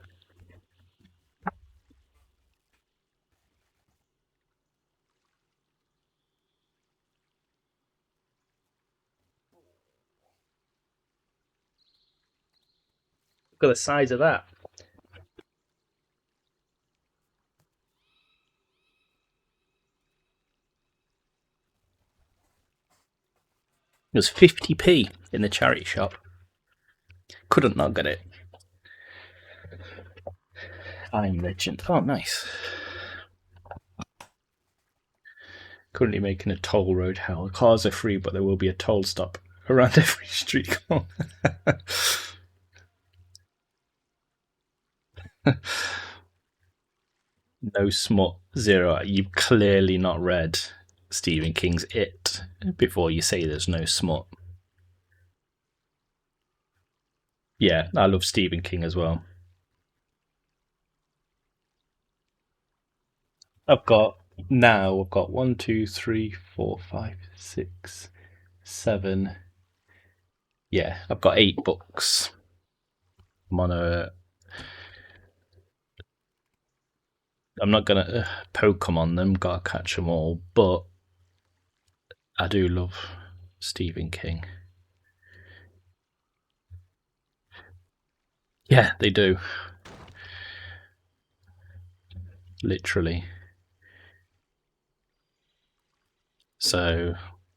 Speaker 1: Look at the size of that. It was 50p in the charity shop. Couldn't not get it. I'm Legend. Oh, nice. Currently making a toll road hell. Cars are free, but there will be a toll stop around every street corner. No smut. Zero. You've clearly not read Stephen King's It before you say there's no smut. Yeah, I love Stephen King as well. I've got 1, 2, 3, 4, 5, 6, 7. Yeah, I've got 8 books. I'm on a. I'm not gonna poke 'em on them. Gotta catch them all, but I do love Stephen King. Yeah, they do. Literally. So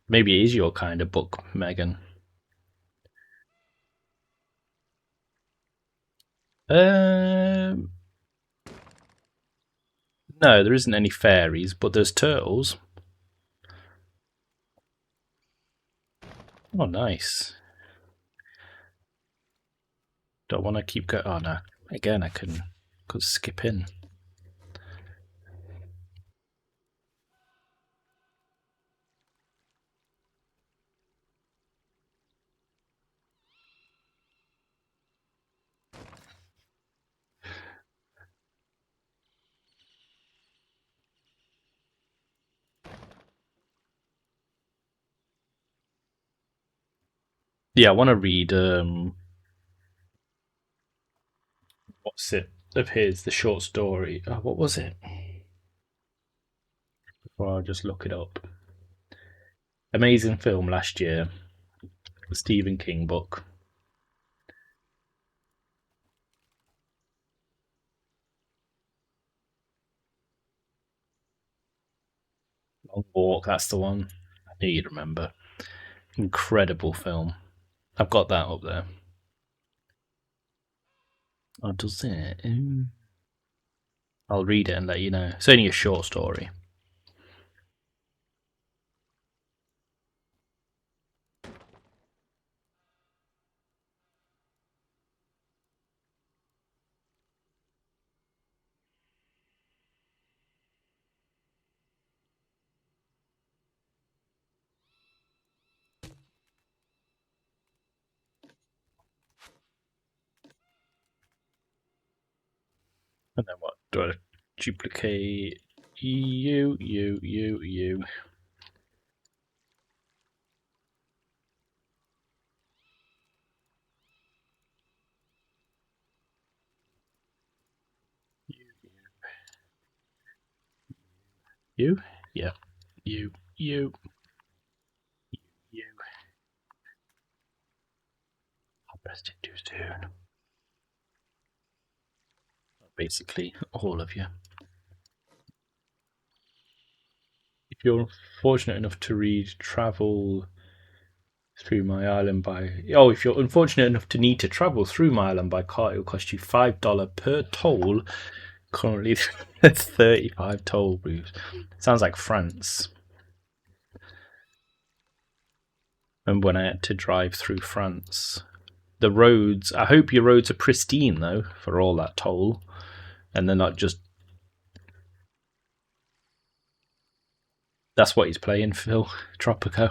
Speaker 1: maybe it is your kind of book, Megan. Um, no, there isn't any fairies, but there's turtles. Oh, nice. Don't want to keep going. Oh no! Again, I could skip in. Yeah, I want to read. What's it of his? The short story. Oh, what was it? Before I just look it up. Amazing film last year. The Stephen King book. Long Walk. That's the one. I knew you'd remember. Incredible film. I've got that up there. Oh, does it? I'll read it and let you know. It's only a short story. And then what? Do I duplicate you? You. You? Yeah. You. You. I pressed it too soon. Basically, all of you. If you're fortunate enough to read Travel Through My Island by. Oh, if you're unfortunate enough to need to travel through my island by car, it will cost you $5 per toll. Currently, 35 toll booths. Sounds like France. Remember when I had to drive through France? The roads. I hope your roads are pristine though, for all that toll, and they're not just. That's what he's playing, Phil. Tropico.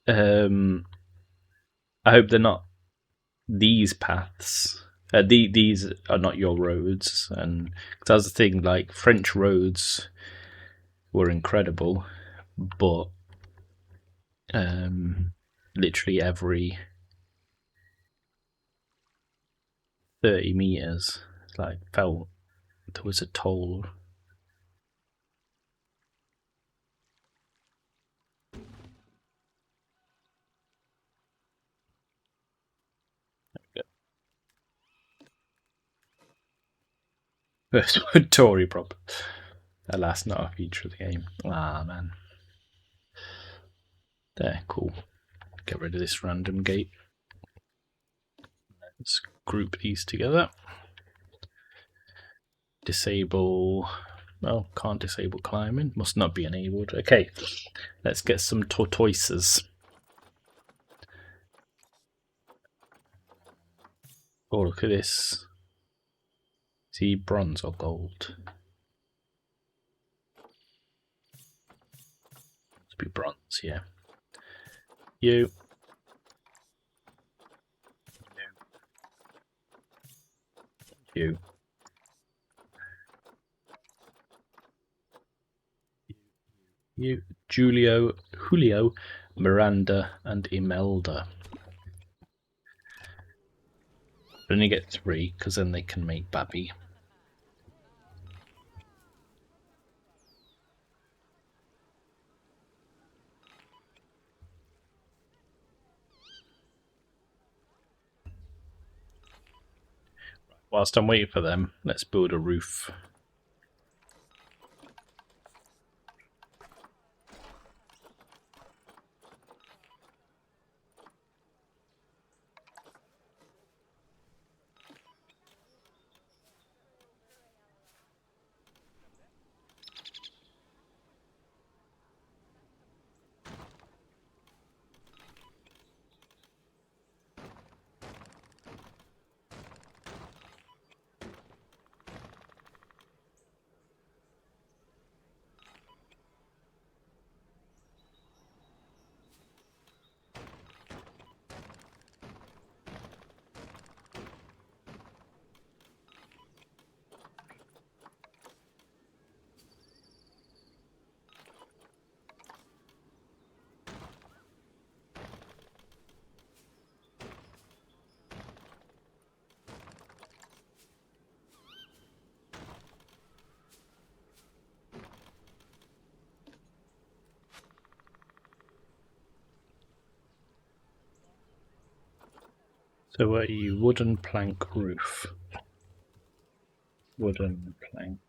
Speaker 1: I hope they're not these paths. These are not your roads, and that's the thing. Like French roads were incredible, but literally every 30 meters. It's like felt there was a toll. First word Tory prop. Alas, not a feature of the game. Ah, man. There, cool. Get rid of this random gate. Let's group these together. Disable. Well, can't disable climbing. Must not be enabled. Okay, let's get some tortoises. Oh, look at this. Is he bronze or gold? Must be bronze, yeah. You. You. You. Julio, Miranda, and Imelda. Only get 3, because then they can make Babby. Whilst I'm waiting for them, let's build a roof. So what are you? Wooden plank roof. Wooden plank.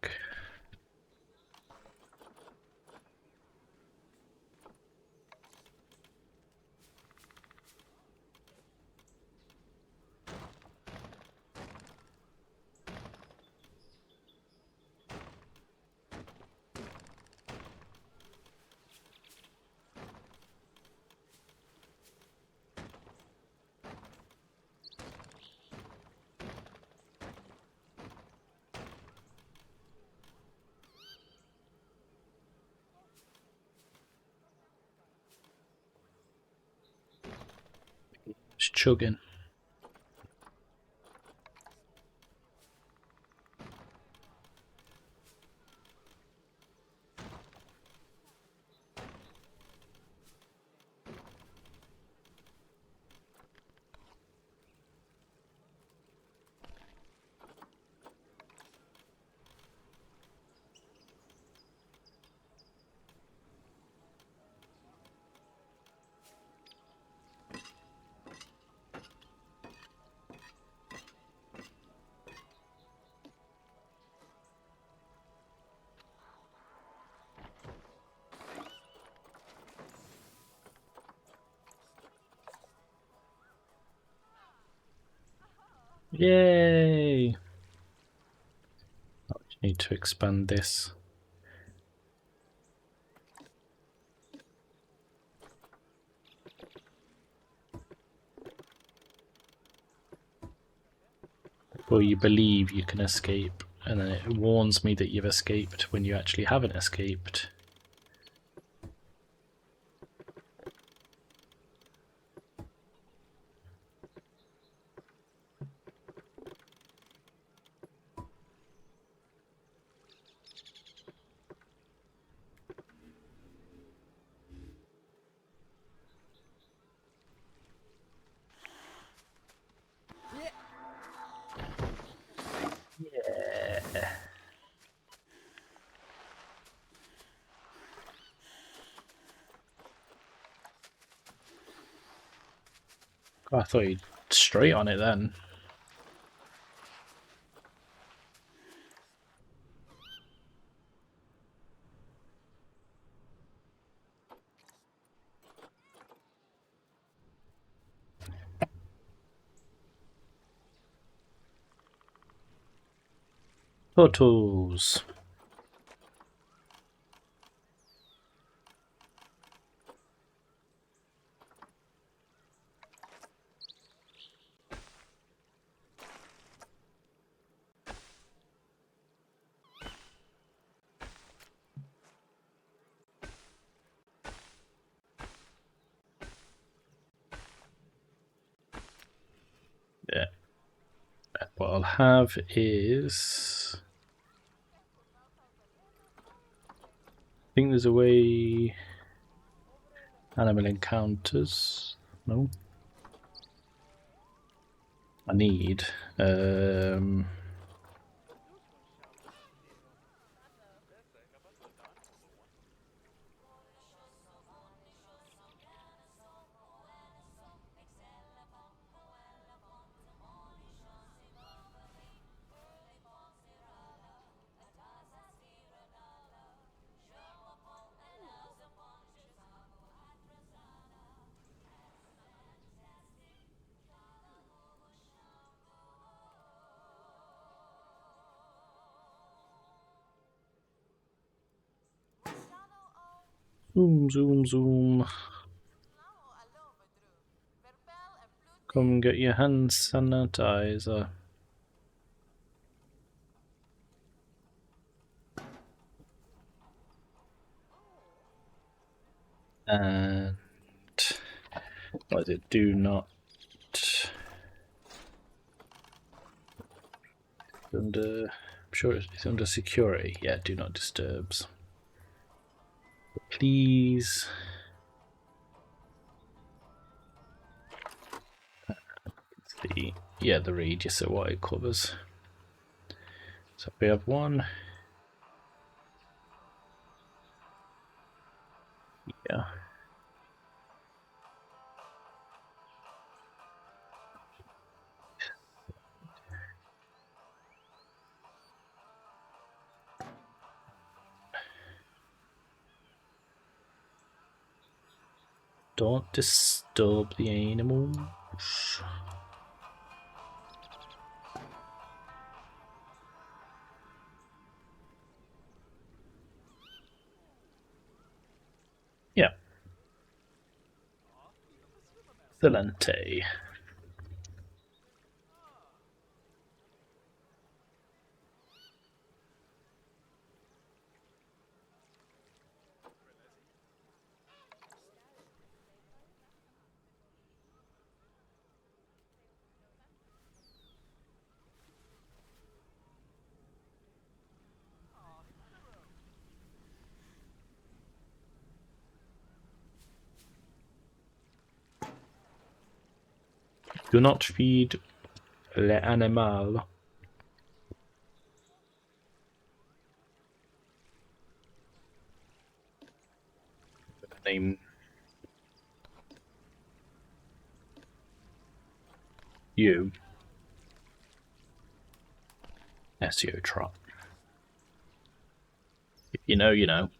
Speaker 1: Just chugging. Yay! Oh, need to expand this. Or you believe you can escape, and then it warns me that you've escaped when you actually haven't escaped. I thought you'd straight on it then. Photos. Yeah. What I'll have is... I think there's a way... Animal encounters. No. I need... zoom. Come get your hand sanitizer. And what is it? Do not under. I'm sure it's under security. Yeah, do not disturbs. Please. The radius of what it covers. So we have one. Yeah. Don't disturb the animals. Yeah. Excelente. Do not feed les animaux. Name you. SEO trot. If you know, you know.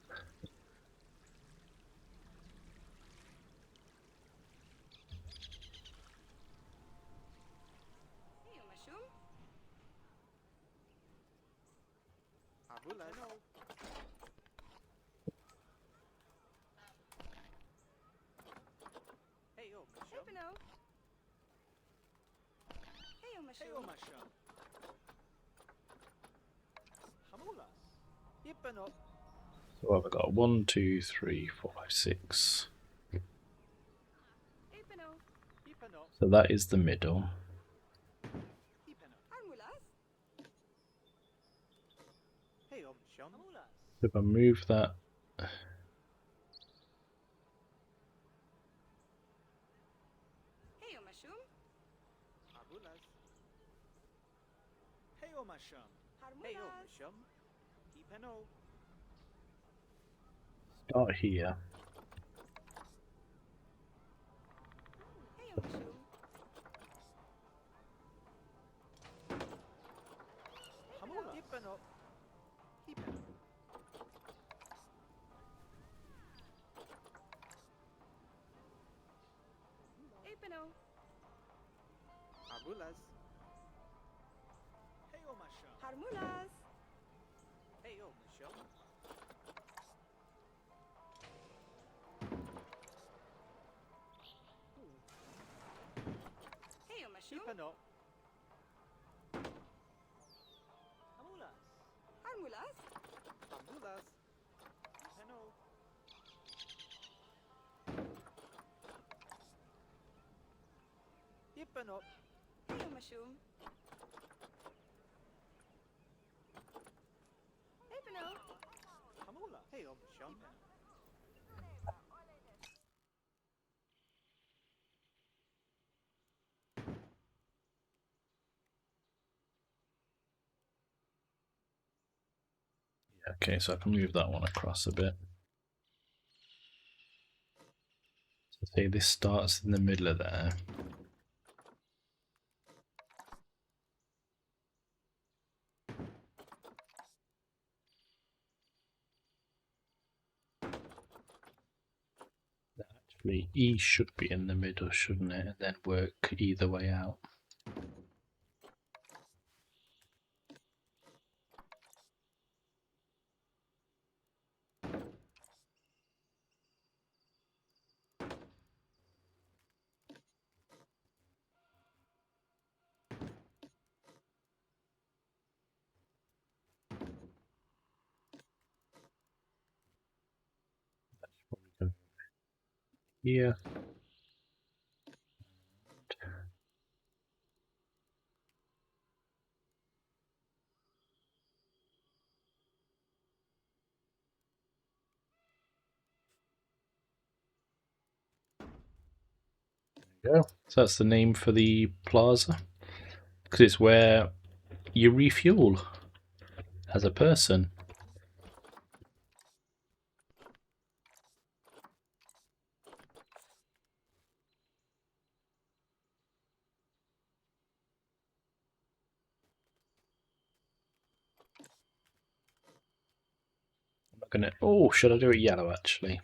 Speaker 1: So I've got 1, 2, 3, 4, 5, 6. So that is the middle. If I move that. Start here.
Speaker 2: Hippen up. Hippen.
Speaker 3: Epino.
Speaker 2: Abulas. Hey, oh, Masha.
Speaker 3: Harmulas.
Speaker 2: Hey, oh, Michelle.
Speaker 3: Hey, Omashum.
Speaker 2: Hippen up. Amulas.
Speaker 3: Harmulas.
Speaker 2: Abulas. Hippen up. Hippen up.
Speaker 3: Hey, Omashum. Epino.
Speaker 2: Amula. Hey, oh, Michelle.
Speaker 1: Okay, so I can move that one across a bit. So say this starts in the middle of there. Actually, E should be in the middle, shouldn't it? And then work either way out. Here. There we go. So that's the name for the plaza. Because it's where you refuel as a person. I'm not gonna. Oh, should I do it yellow actually?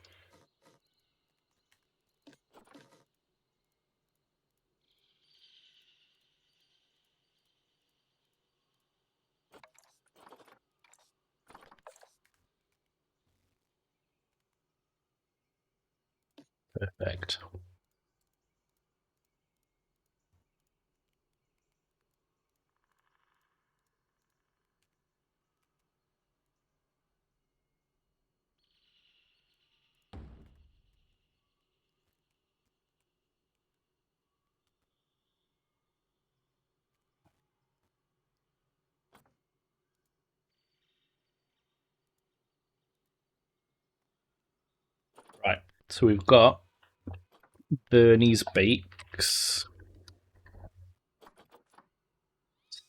Speaker 1: Perfect. Right. So we've got Bernie's Bakes.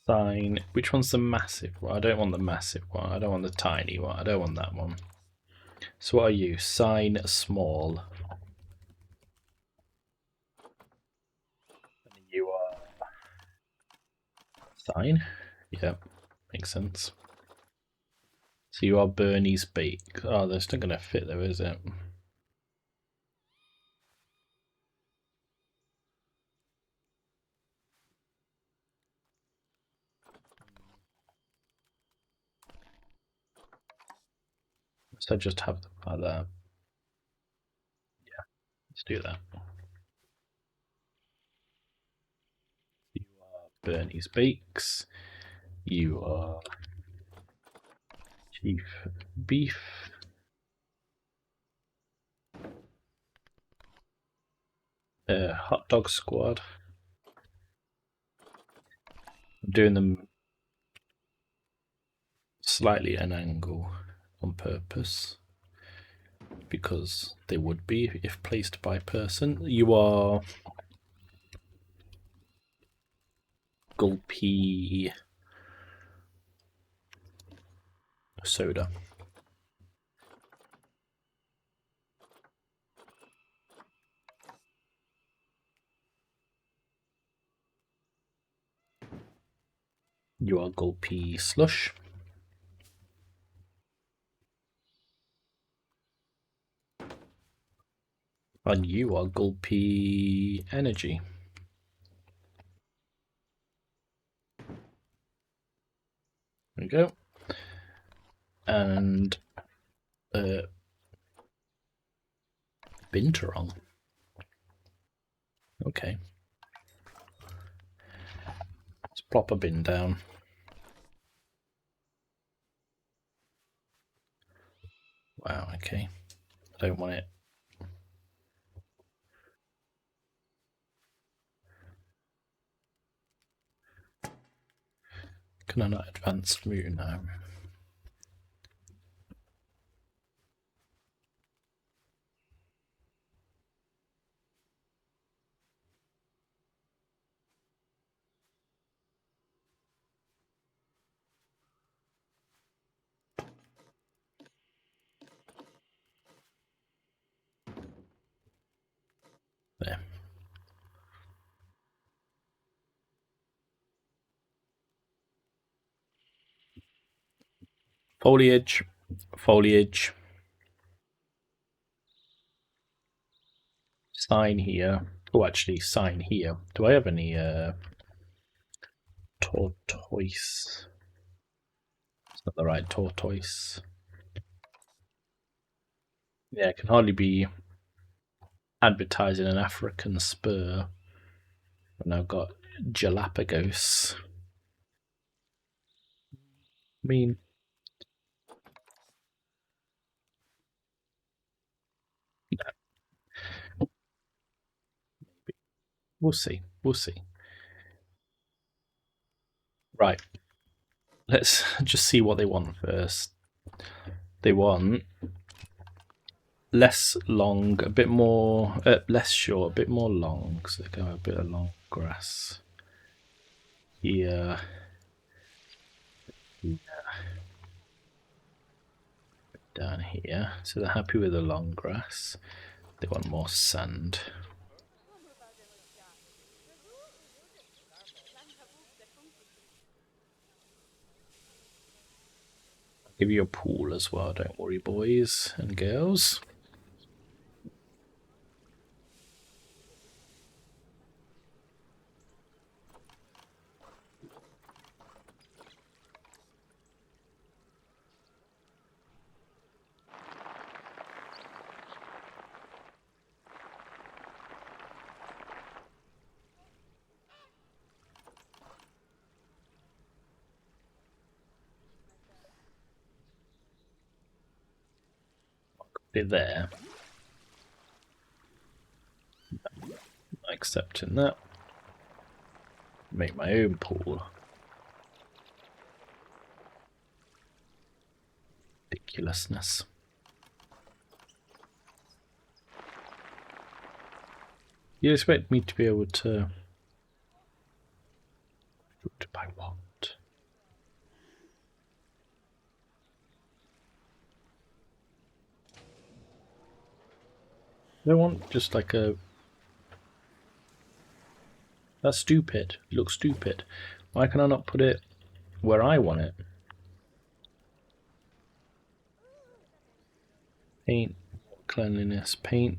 Speaker 1: Sign. Which one's the massive one? I don't want the massive one. I don't want the tiny one. I don't want that one. So what are you? Sign small. And you are sign. Yep, makes sense. So you are Bernie's Bake. Oh, that's not going to fit though, is it? So just have them like that. Yeah, let's do that. You are Bernie's Bakes. You are Chief Beef. Hot Dog Squad. I'm doing them slightly at an angle on purpose because they would be if placed by person. You are Gulpy Soda. You are Gulpy Slush. And you are Gulpy Energy. There we go. And Binturong. Okay. Let's plop a bin down. Wow, okay. I don't want it. Can I not advance route now? There. Foliage. Foliage. Sign here. Oh, actually, sign here. Do I have any tortoise? It's not the right tortoise. Yeah, it can hardly be advertising an African spur. I've now got Galapagos. I mean, we'll see. We'll see. Right. Let's just see what they want first. They want less long, a bit more, less short, a bit more long. So they go a bit of long grass here. Down here. So they're happy with the long grass. They want more sand. I'll give you a pool as well, don't worry, boys and girls. Bit there. Not accepting that. Make my own pool. Ridiculousness. You expect me to be able to buy what? I want just like a... That's stupid. It looks stupid. Why can I not put it where I want it? Paint, cleanliness, paint.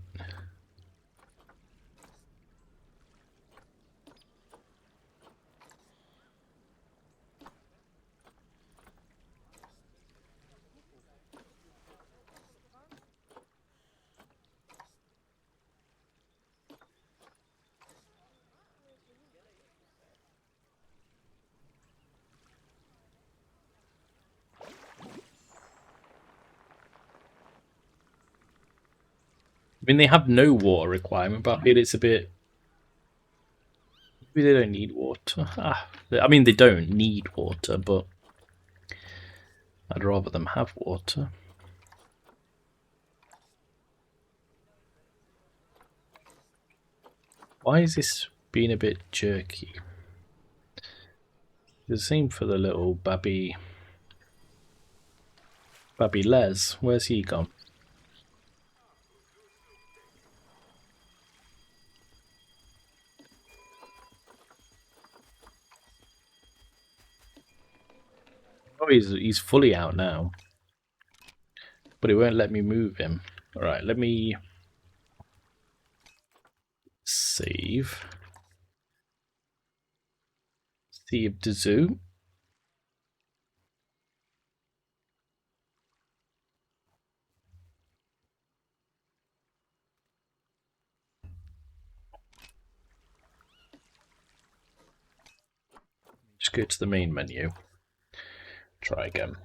Speaker 1: I mean, they have no water requirement, but I feel it's a bit... Maybe they don't need water. I mean, they don't need water, but I'd rather them have water. Why is this being a bit jerky? The same for the little Babby Les. Where's he gone? Oh, he's fully out now. But it won't let me move him. Alright, let me save. Save the zoo. Just go to the main menu. Try again.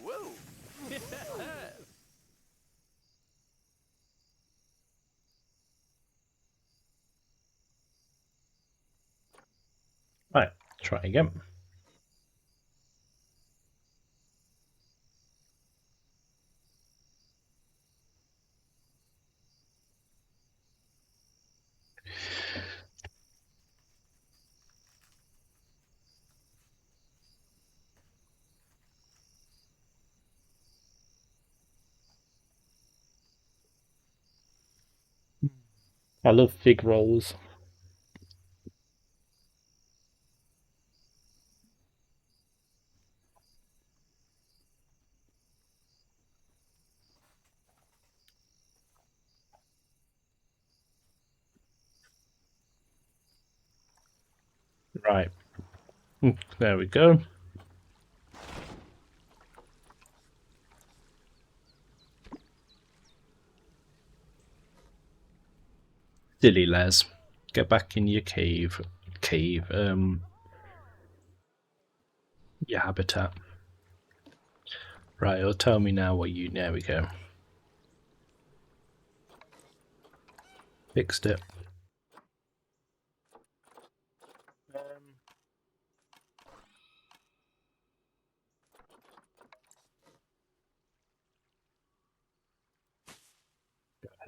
Speaker 2: Whoa!
Speaker 1: Right, try again. I love fig rolls. Right. There we go. Silly Les. Get back in your cave. Your habitat. Right, it'll tell me now what you... There we go. Fixed it.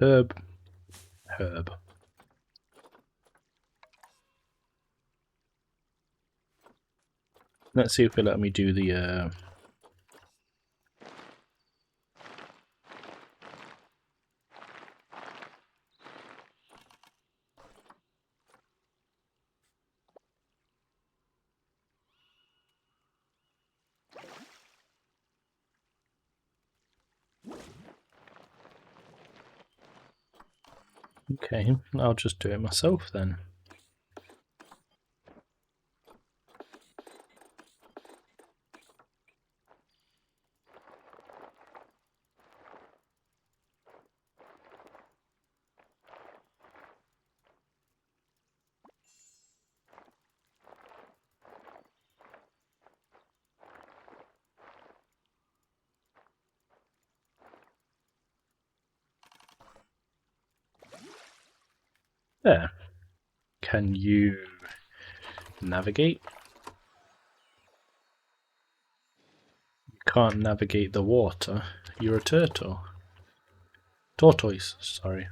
Speaker 1: Herb. Let's see if it'll let me do the... Okay, I'll just do it myself then. There. Can you navigate? You can't navigate the water. You're a turtle. Tortoise, sorry.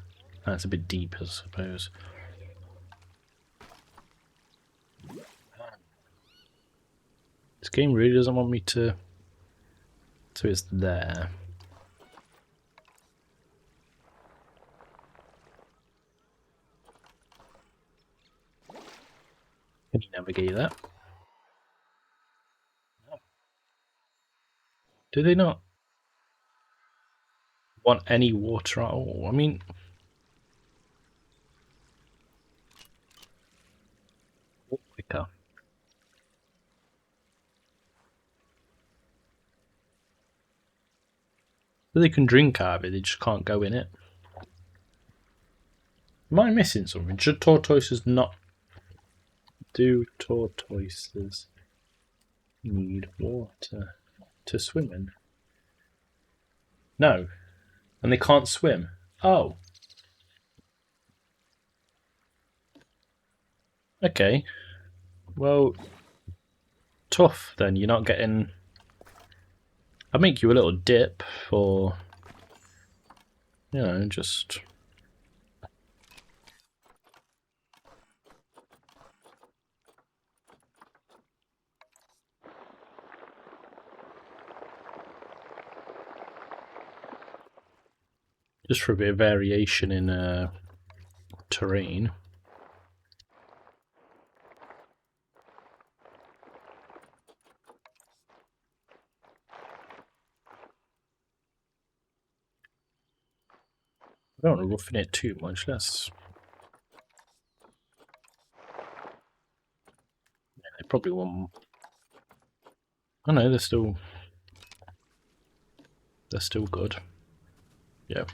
Speaker 1: That's a bit deep, I suppose. This game really doesn't want me to... So it's there. Can you navigate that? Do they not want any water at all? I mean... Quicker. So they can drink out of it, they just can't go in it. Am I missing something? Should tortoises not... Do tortoises need water to swim in? No. And they can't swim? Oh. Okay. Well, tough then. You're not getting... I'll make you a little dip for... You know, just... Just for a bit of variation in terrain. I don't want to roughen it too much. Let's. Yeah, they probably won't. I know they're still good. Yeah.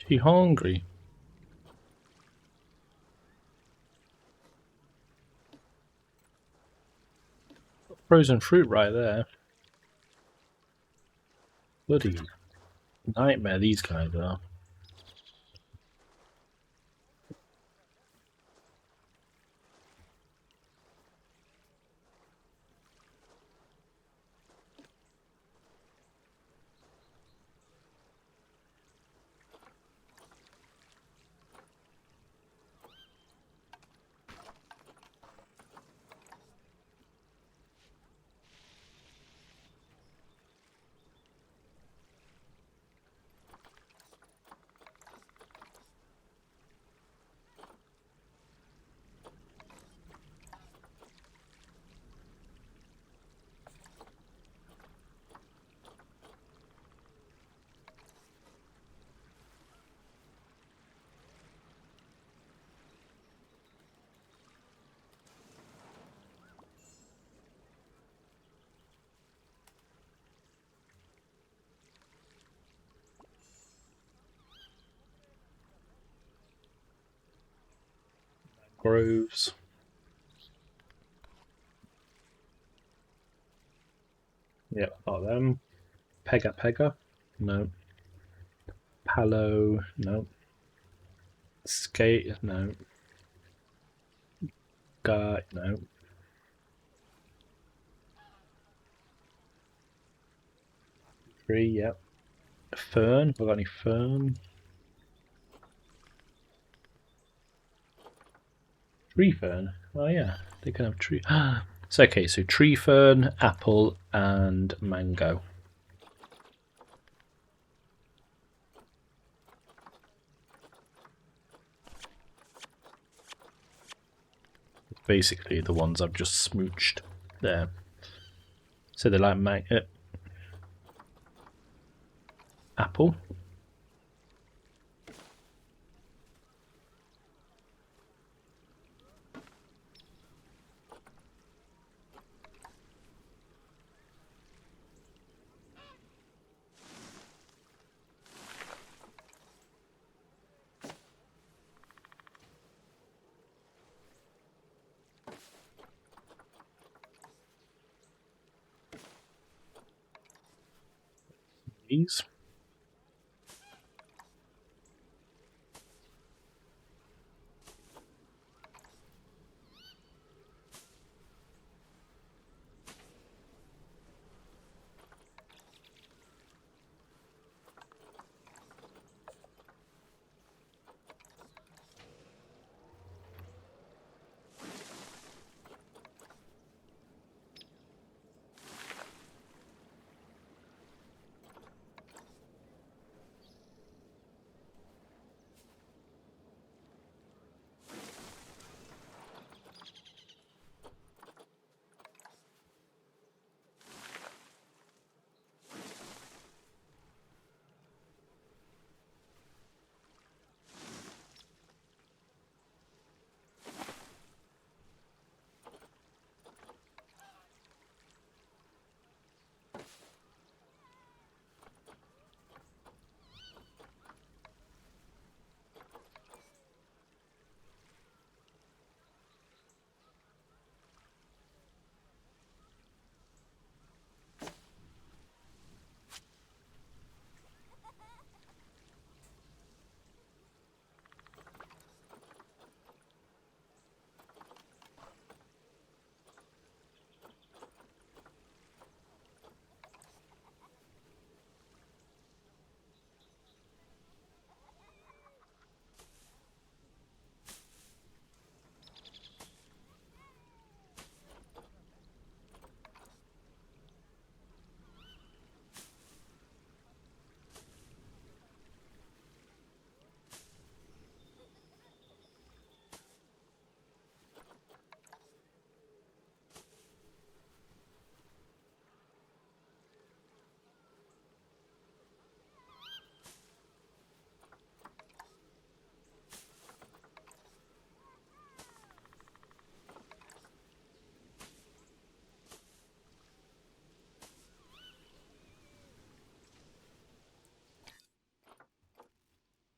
Speaker 1: She hungry. Frozen fruit right there. Bloody nightmare these guys are. Groves. Yep, got them. Pega Pega? No. Palo? No. Skate? No. Guy? No. Tree? Yep. Fern? Have I got any fern? Tree fern? Oh yeah, they can have tree. It's okay, so tree fern, apple, and mango. Basically the ones I've just smooched there. So they like apple. These.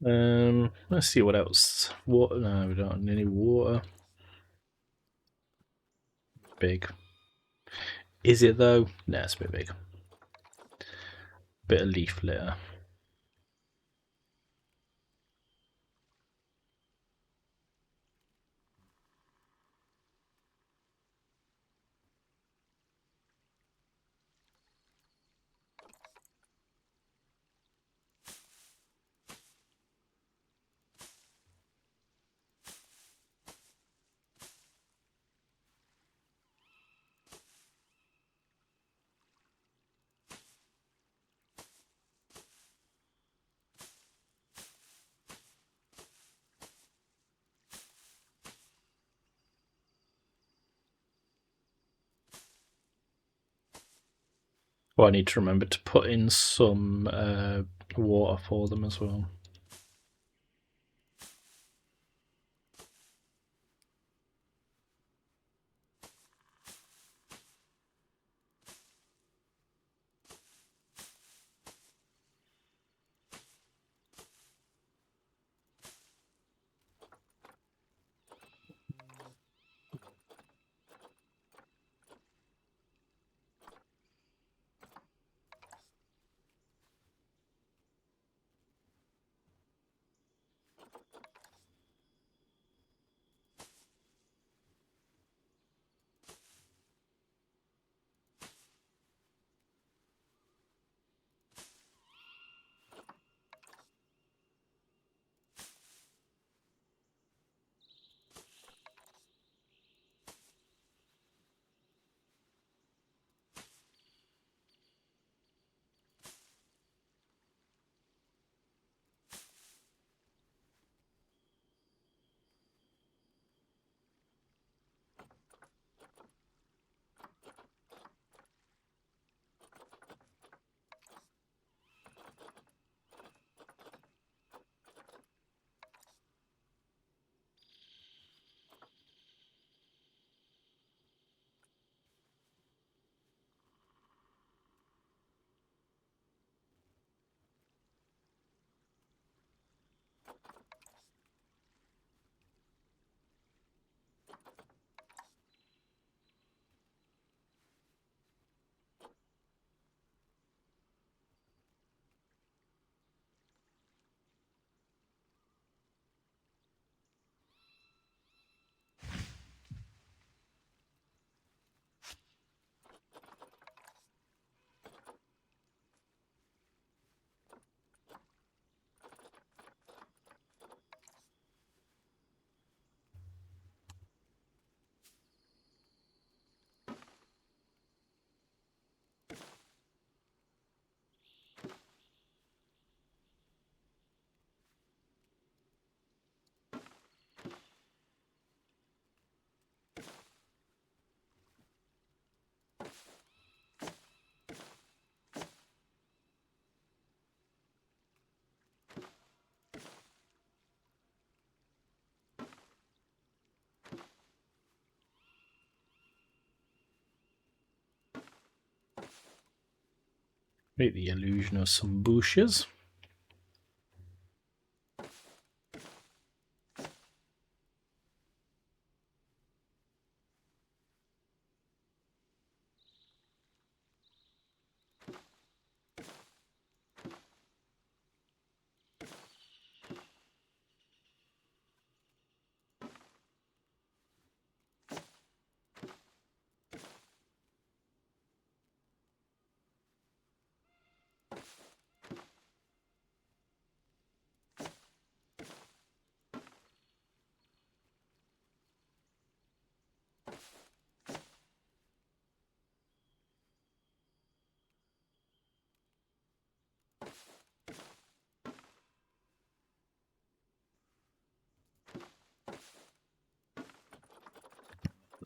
Speaker 1: Let's see what else. Water? No, we don't need any water. Big. Is it though? No, it's a bit big. Bit of leaf litter. Well, I need to remember to put in some water for them as well. Create the illusion of some bushes.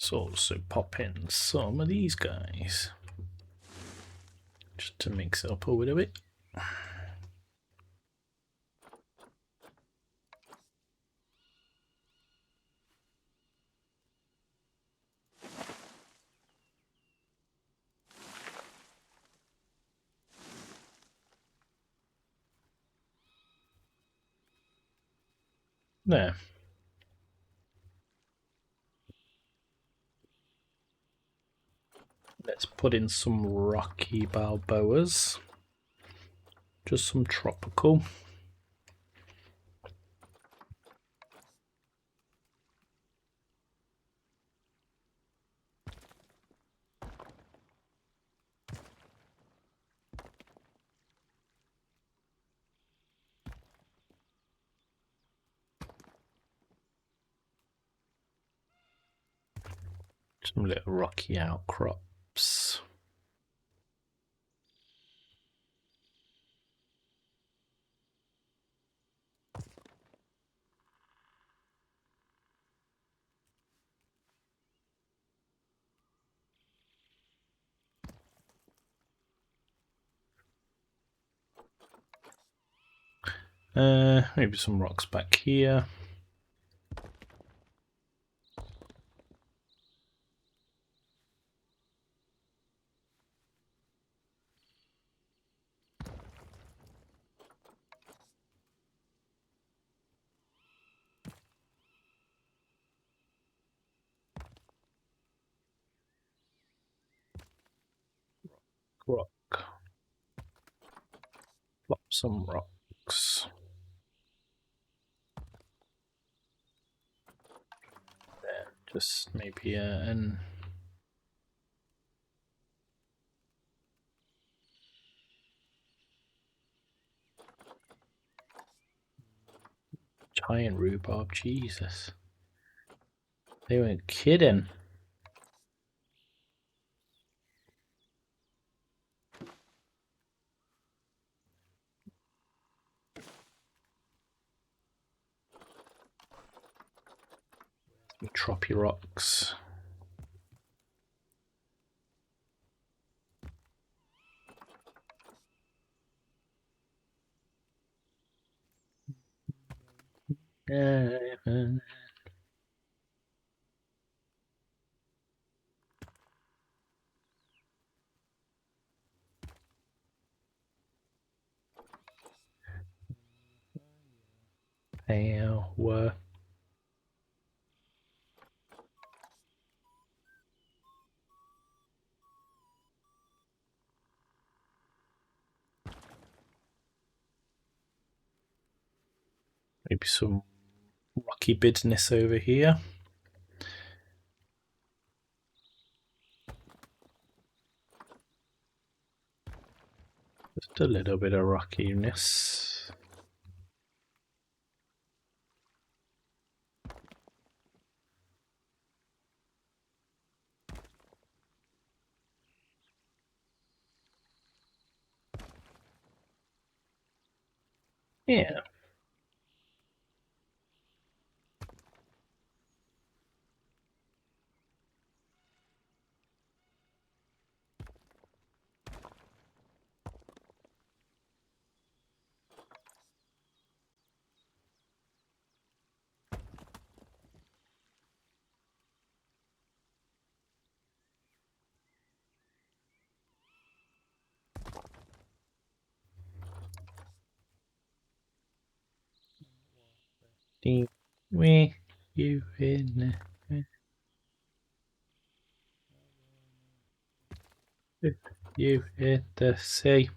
Speaker 1: Let's also pop in some of these guys just to mix it up a little bit. There. Let's put in some rocky Balboas. Just some tropical. Some little rocky outcrops. Maybe some rocks back here. Rock. Plop some rocks. There, just maybe an giant rhubarb, Jesus. They weren't kidding. Troppy rocks. Power. Maybe some rocky business over here. Just a little bit of rockiness. Yeah. We you in you in the sea.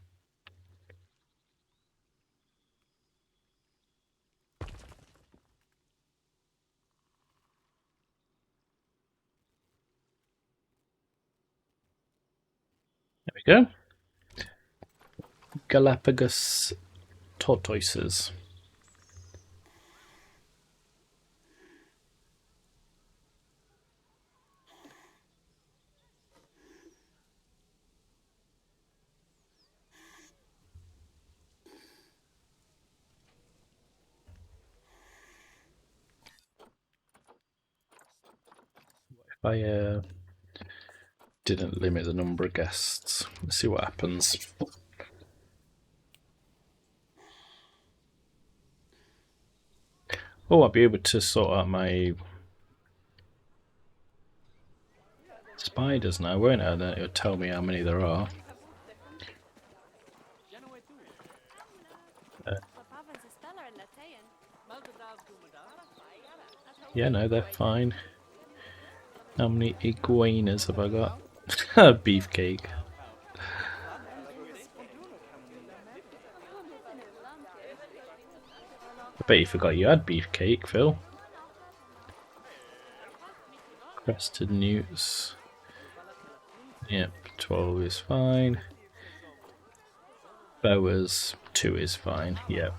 Speaker 1: There we go. Galapagos tortoises. If I didn't limit the number of guests, let's see what happens. Oh, I'll be able to sort out my spiders now, won't I? Then it'll tell me how many there are. Yeah, no, they're fine. How many iguanas have I got? Beefcake. I bet you forgot you had beefcake, Phil. Crested newts. Yep, 12 is fine. Boas, 2 is fine, yep.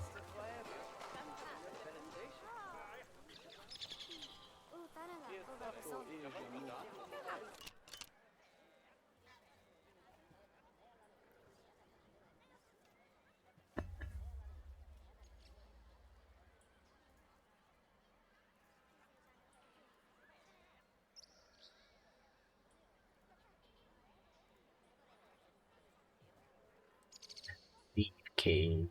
Speaker 1: Beefcake.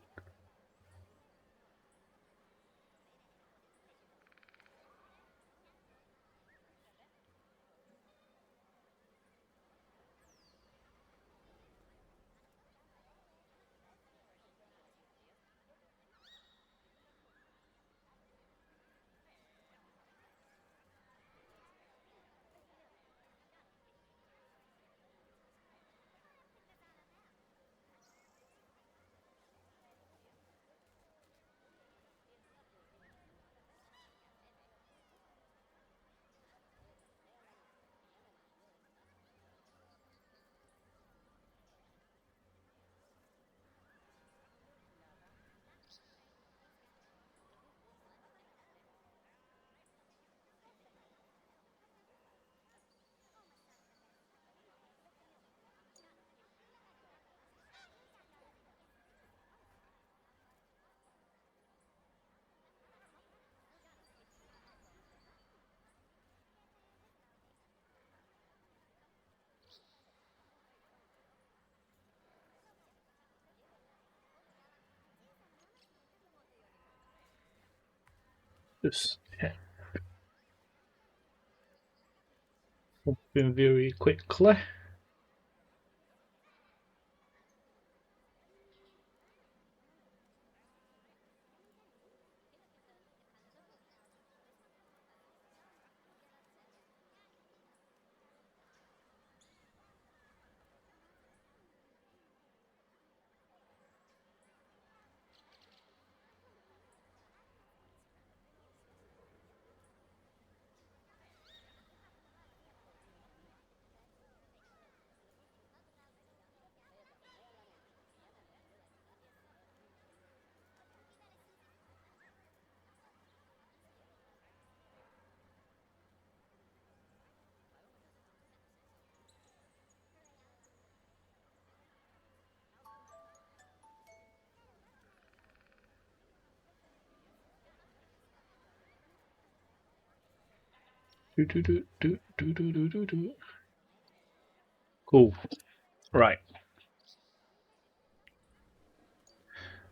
Speaker 1: Just moving very quickly. Cool. Right.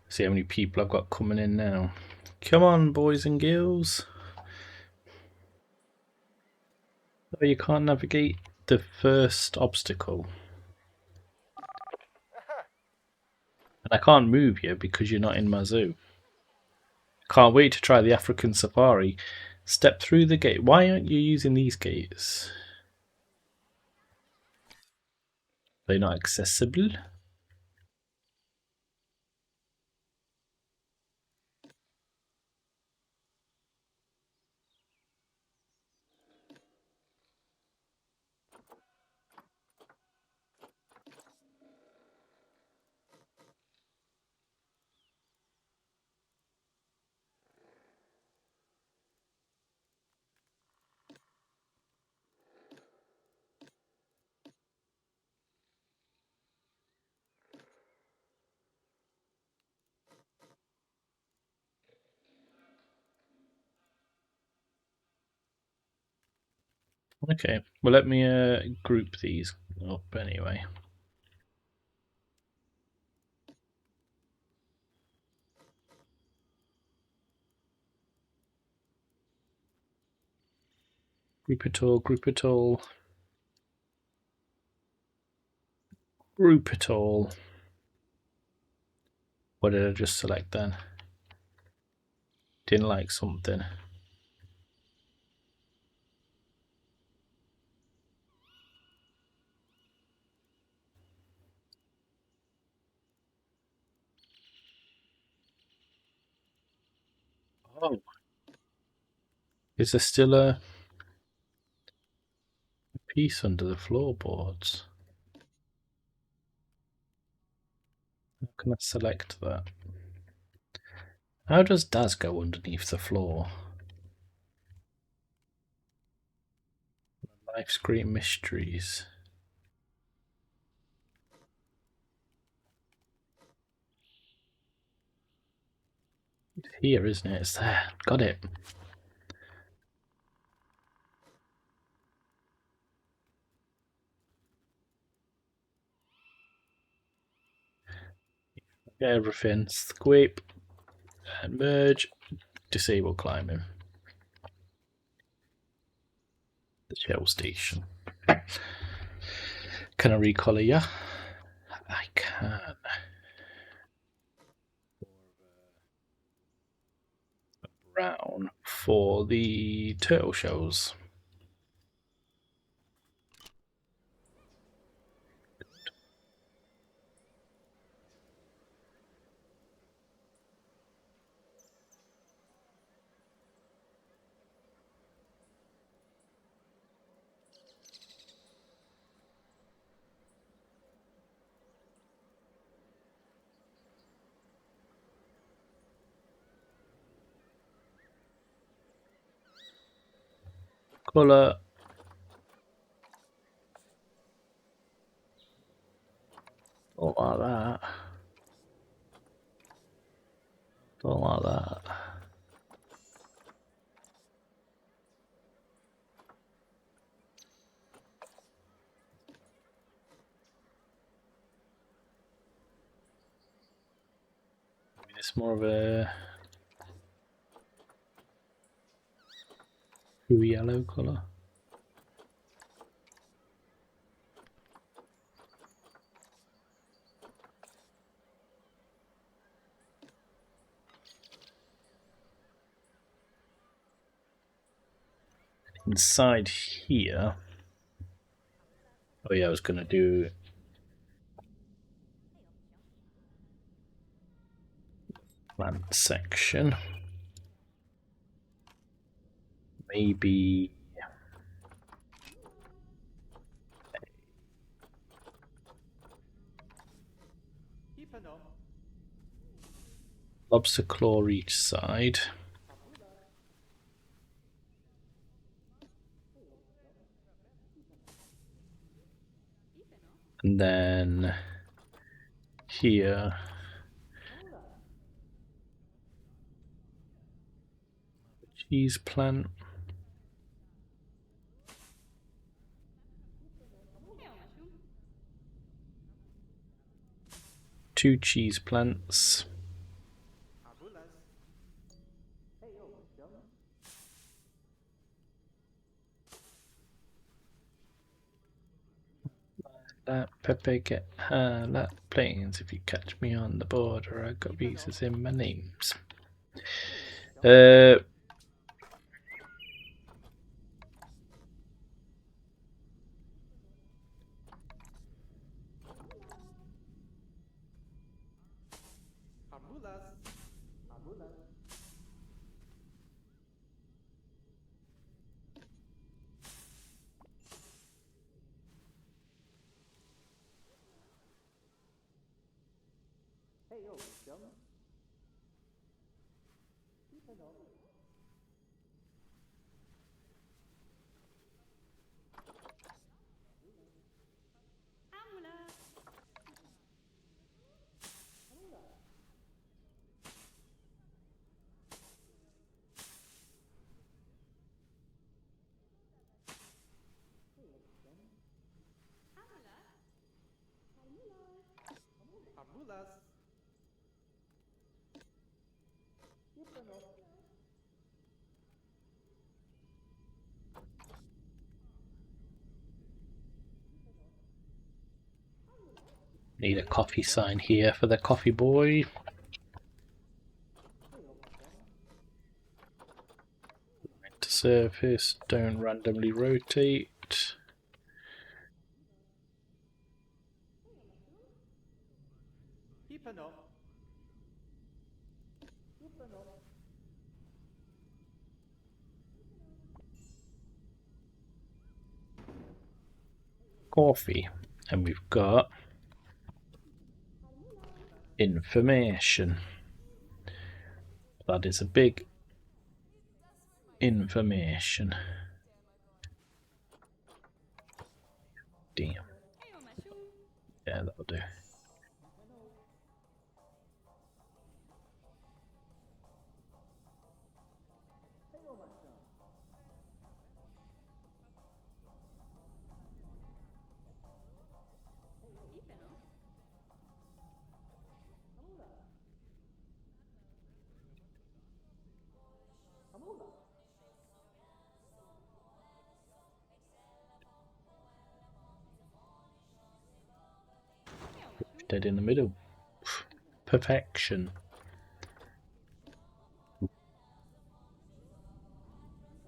Speaker 1: See how many people I've got coming in now. Come on, boys and girls. Oh, you can't navigate the first obstacle. And I can't move you because you're not in my zoo. Can't wait to try the African safari. Step through the gate. Why aren't you using these gates? They're not accessible. Okay, well let me group these up anyway. Group it all, group it all. Group it all. What did I just select then? Didn't like something. Oh. Is there still a piece under the floorboards? How can I select that? How does Daz go underneath the floor? Life's Great Mysteries. It's here, isn't it? It's there. Got it. Get everything. Squeep. And merge. Disable climbing. The shell station. Can I recolor you? I can. Brown for the turtle shells. Colour. Don't like that. Don't like that. Maybe it's more of a yellow colour. Inside here. Oh yeah, I was gonna do plant section. Maybe lobster claw each side. And then here cheese plant. Two cheese plants. That Pepe get that planes if you catch me on the border. I got visas in my names. Need a coffee sign here for the coffee boy. surface, don't randomly rotate.
Speaker 2: Hypno.
Speaker 1: Coffee. And we've got information. That is a big information. Damn.
Speaker 3: Eeuw, Mashum.
Speaker 1: Yeah, that'll do.
Speaker 3: Hypno.
Speaker 1: Dead in the middle. Perfection.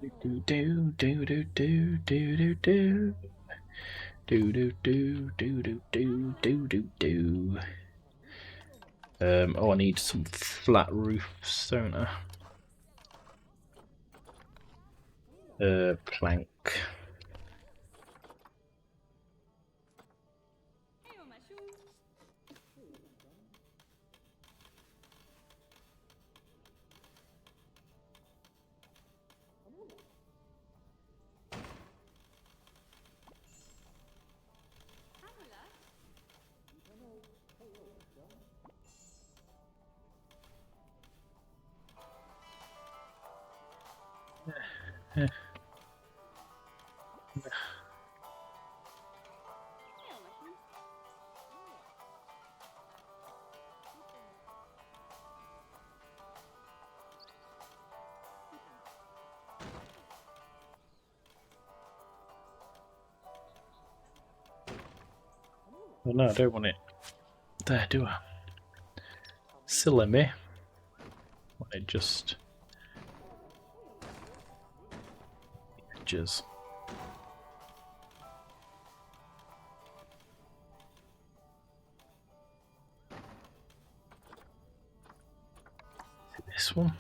Speaker 1: Do do do do do do do do. Do do do do do do do do do. Oh, I need some flat roofs, don't I? Plank.
Speaker 3: Eeuw, Mashum. Amula. Eeuw, Mashum.
Speaker 1: Oh no, I don't want it there, do I? Silly me. I want it just edges. This one.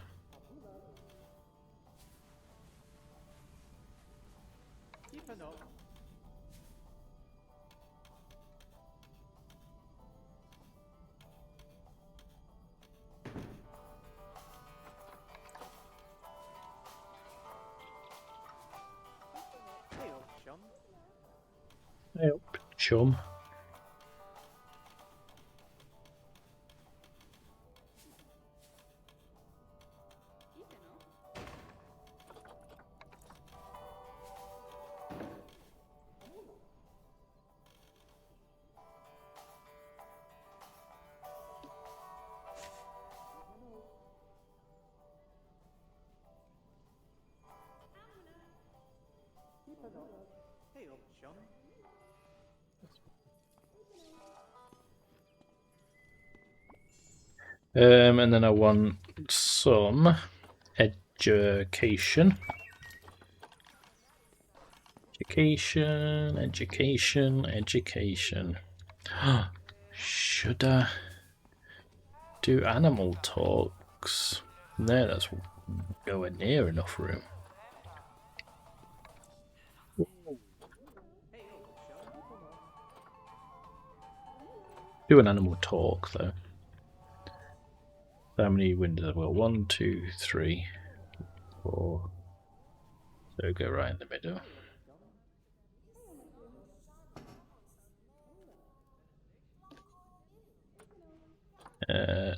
Speaker 2: Hypno. Heyo, chum.
Speaker 1: Help, chum.
Speaker 3: Hypno.
Speaker 2: Heyo, chum.
Speaker 1: And then I want some education. Education, education, education. Should I do animal talks? No, that's nowhere near enough room. Do an animal talk though. How many windows have we got? 1, 2, 3, 4. So go right in the middle.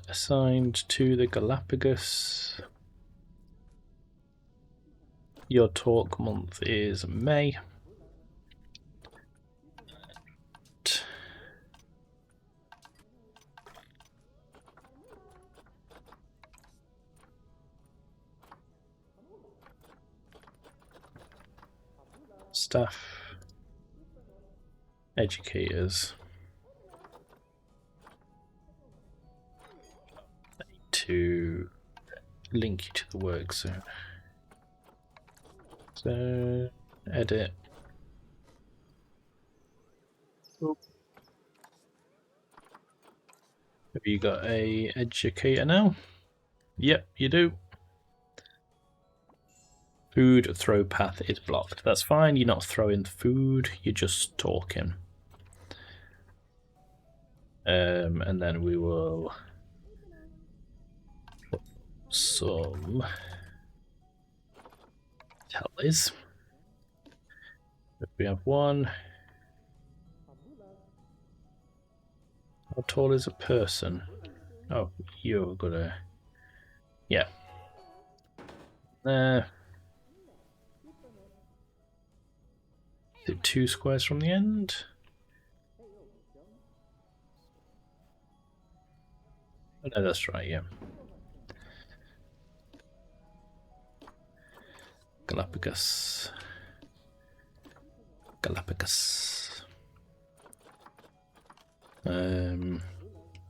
Speaker 1: Assigned to the Galapagos. Your talk month is May. Staff, educators. I need to link you to the work zone. So edit. Oop. Have you got a educator now? Yep, you do. Food throw path is blocked. That's fine, you're not throwing food, you're just talking. And then we will put some tallies. If we have one. How tall is a person? Oh, you're gonna. Yeah. There. Is it 2 squares from the end? Oh, no, that's right, yeah. Galapagos. Galapagos. Then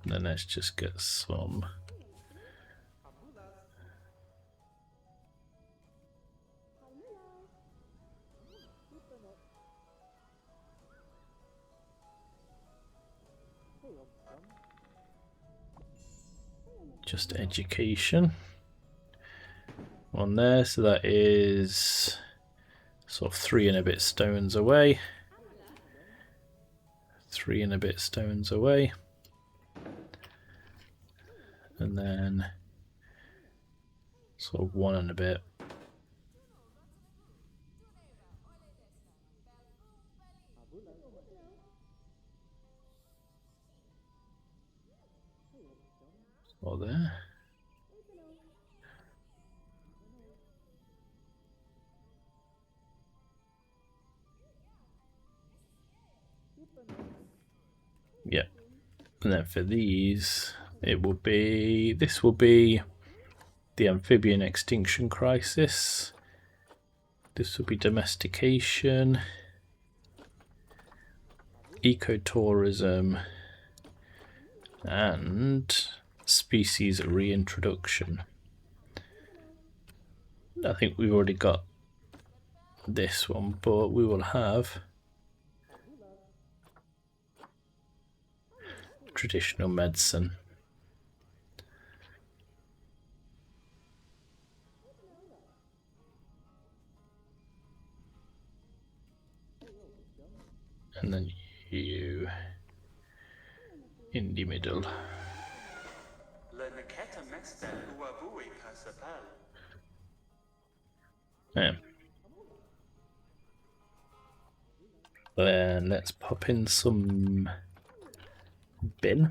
Speaker 1: let's just get some. Just education on there, so that is sort of 3 and a bit stones away. 3 and a bit stones away. And then sort of 1 and a bit. Or there. Yeah. And then for these, it will be, this will be the amphibian extinction crisis. This will be domestication, ecotourism, and species reintroduction. I think we've already got this one, but we will have traditional medicine. And then you in the middle. Yeah. Then let's pop in some bin.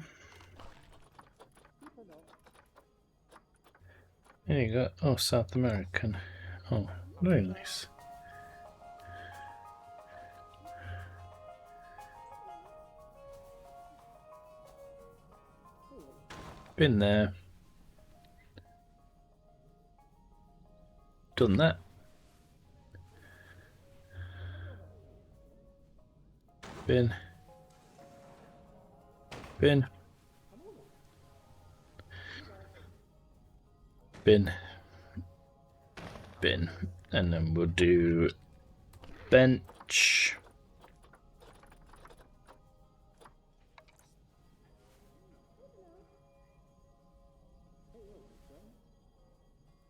Speaker 1: There you go. Oh, South American. Oh, very nice. Been there. Done that. Bin. Bin. Bin. Bin. And then we'll do bench.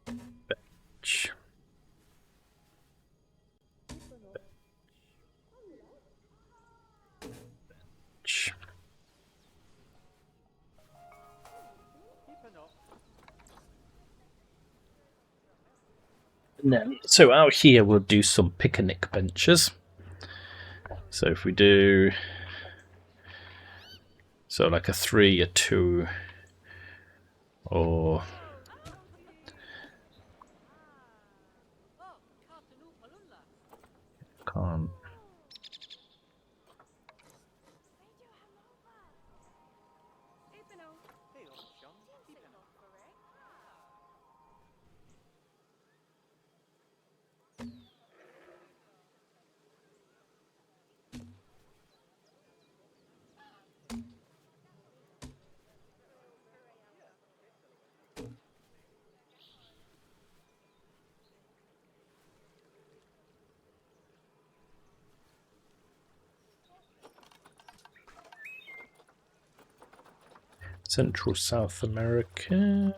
Speaker 1: Bench. Bench. And then, so out here we'll do some picnic benches. So if we do, so like a 3, a 2, or can't. Central South America.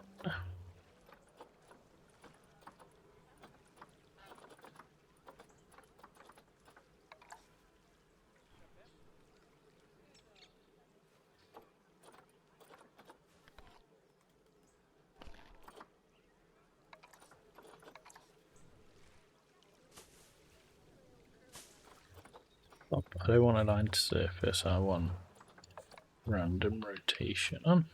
Speaker 1: I don't want a line to surface, I want random rotation on.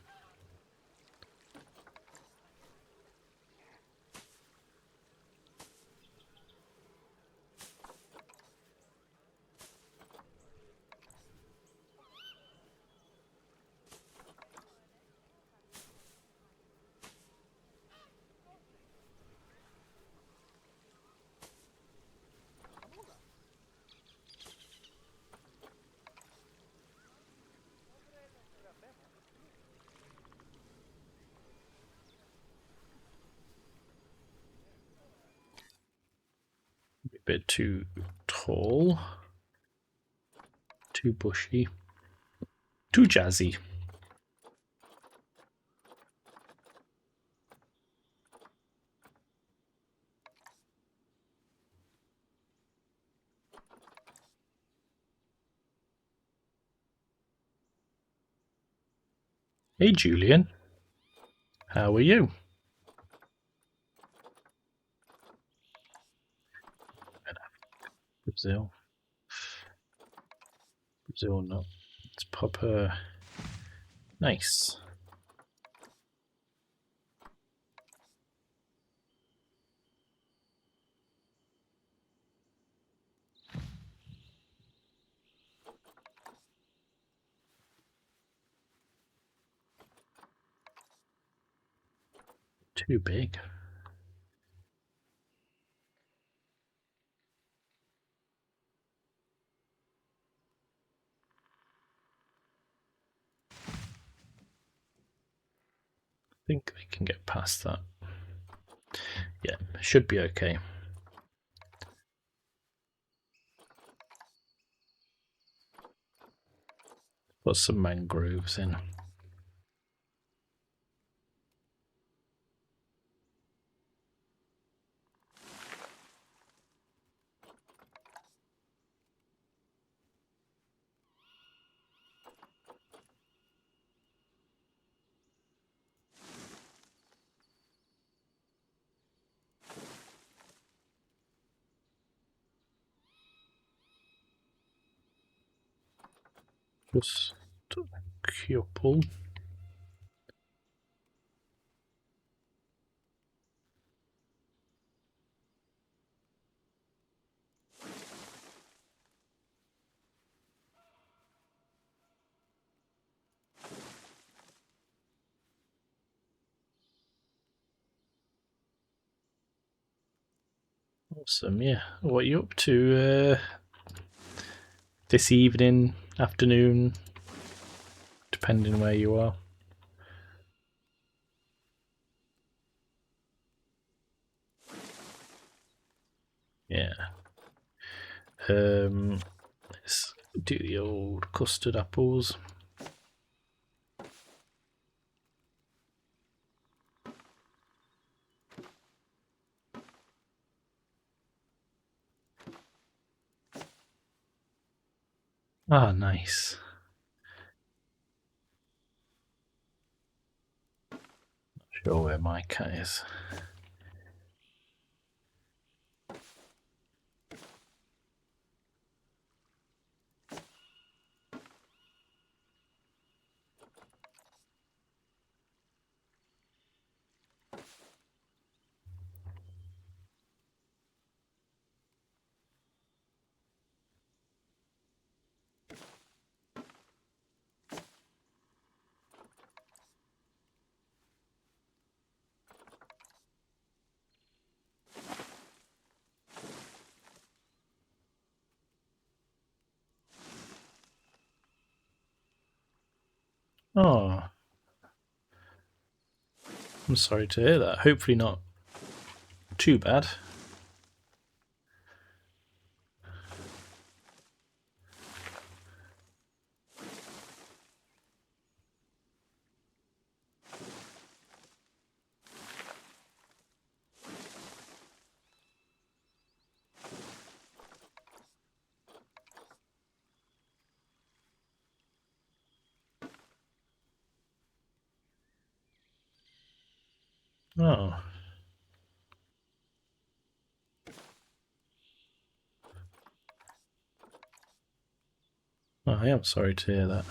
Speaker 1: A bit too tall, too bushy, too jazzy. Hey Julian, how are you? Brazil. Brazil not. Let's pop her. Nice. Too big. I think they can get past that. Yeah, should be okay. Put some mangroves in. Just couple. Awesome, yeah. What are you up to this evening, afternoon, depending where you are? Yeah. Let's do the old custard apples. Ah, nice. Not sure where my cat is. Oh, I'm sorry to hear that. Hopefully not too bad. Oh. Oh, I am sorry to hear that.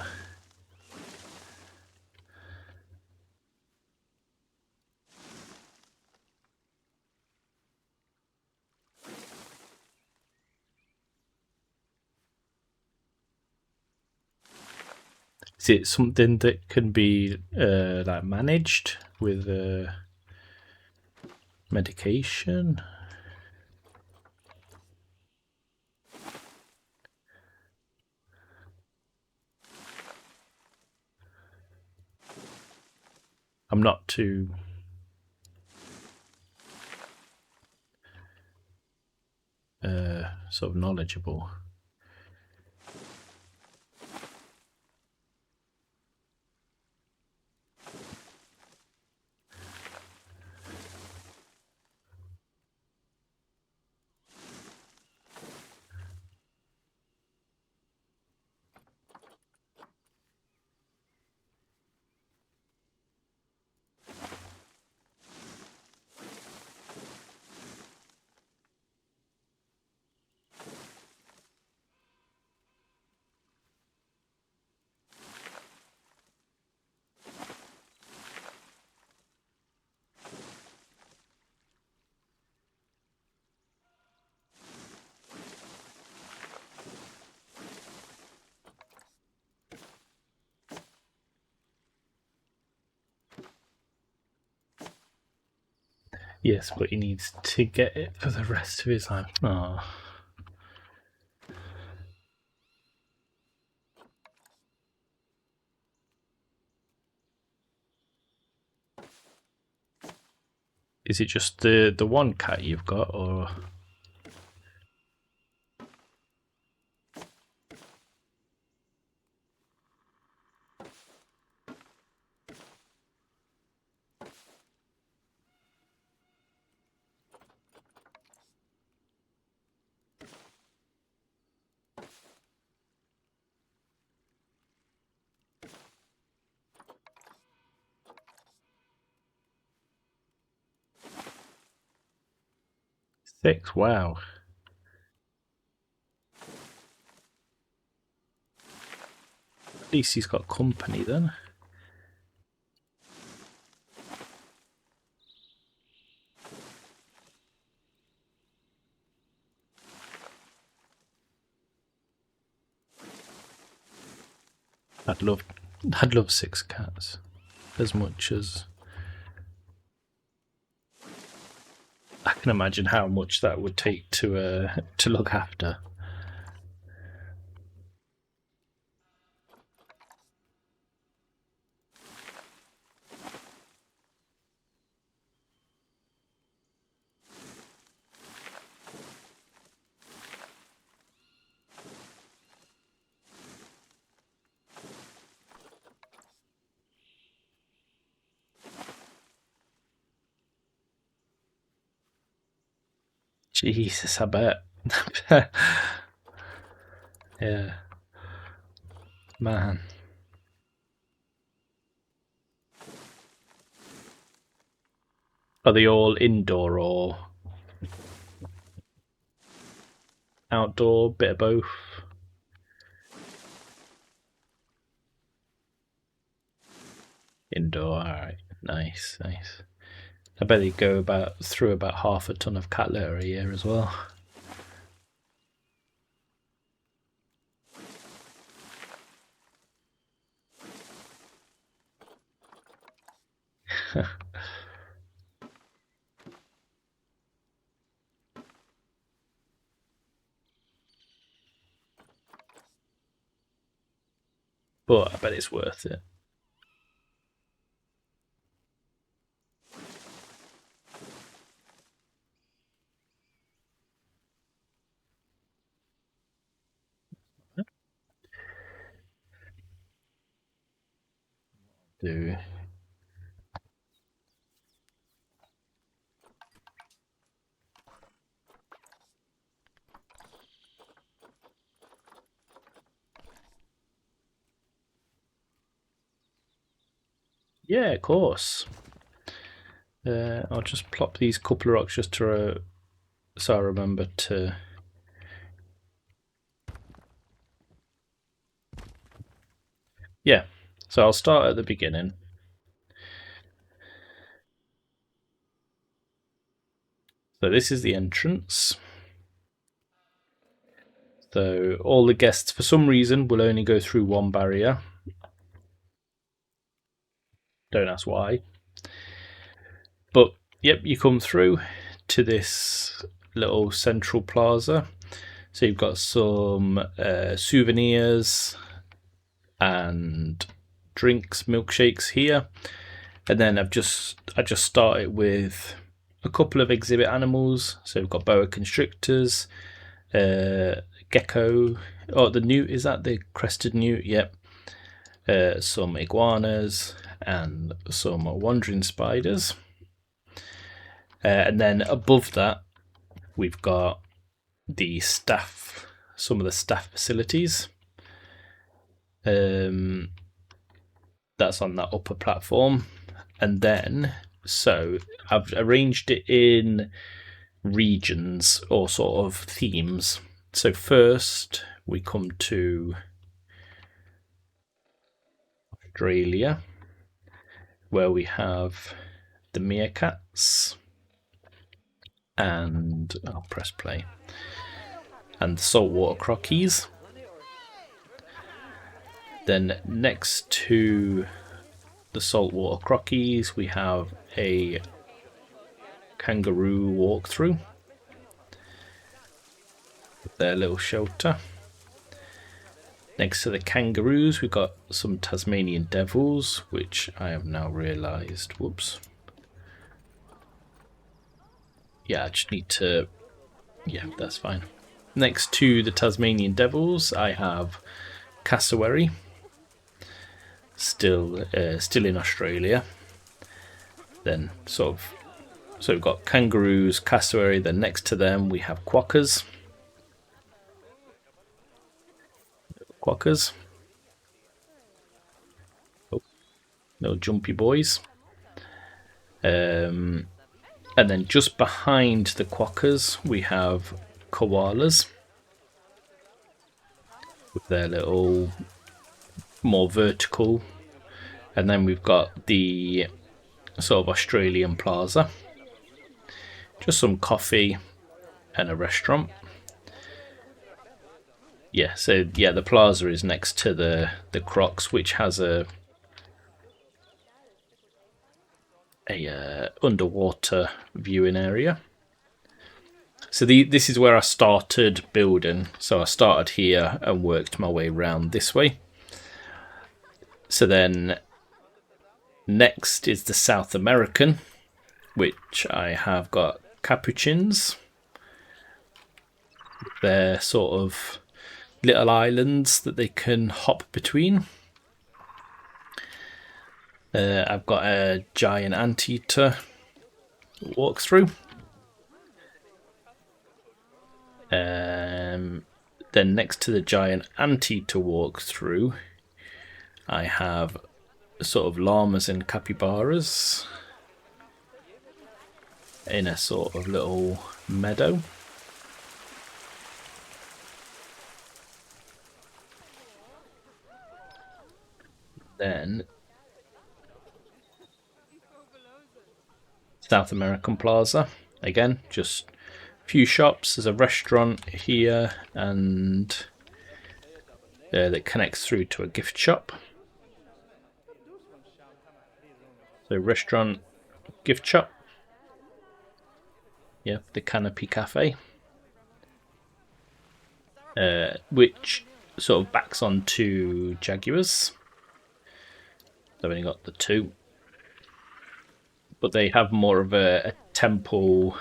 Speaker 1: Is it something that can be like managed with medication? I'm not too sort of knowledgeable. Yes, but he needs to get it for the rest of his life. Oh. Is it just the one cat you've got, or six? Wow. At least he's got company then. I'd love, I'd love six cats, as much as I can imagine how much that would take to look after. Jesus, I bet. Yeah, man. Are they all indoor or outdoor? Bit of both. Indoor. All right. Nice, nice. I bet they go about through about half a ton of cat litter a year as well. But I bet it's worth it. Do yeah, of course. I'll just plop these couple of rocks just to so I remember to. Yeah, so I'll start at the beginning. So this is the entrance. So all the guests, for some reason, will only go through one barrier. Don't ask why. But yep, you come through to this little central plaza. So you've got some souvenirs and drinks, milkshakes here, and then I just started with a couple of exhibit animals. So we've got boa constrictors, gecko. Oh, the newt, is that the crested newt? Yep. Some iguanas and some wandering spiders. And then above that, we've got the staff, some of the staff facilities. That's on that upper platform. And then, so I've arranged it in regions or sort of themes. So first we come to Australia, where we have the meerkats, and I'll press play, and the saltwater crockies. Then next to the saltwater crockies, we have a kangaroo walkthrough with their little shelter. Next to the kangaroos, we've got some Tasmanian devils, which I have now realised. Whoops. Yeah, I just need to. Yeah, that's fine. Next to the Tasmanian devils, I have cassowary. Still in Australia. Then so we've got kangaroos, cassowary. Then next to them we have quokkas. Oh, little jumpy boys. And then just behind the quokkas we have koalas with their little more vertical, and then we've got the sort of Australian plaza, just some coffee and a restaurant. Yeah, so yeah, the plaza is next to the Crocs, which has a underwater viewing area. So this is where I started building. So I started here and worked my way around this way. So then next is the South American, which I have got capuchins. They're sort of little islands that they can hop between. I've got a giant anteater walkthrough. Then next to the giant anteater walkthrough, I have sort of llamas and capybaras in a sort of little meadow. Then South American Plaza, again, just a few shops. There's a restaurant here and that connects through to a gift shop. So restaurant, gift shop. Yeah, the Canopy Cafe, which sort of backs onto Jaguars. They've only got the two, but they have more of a temple.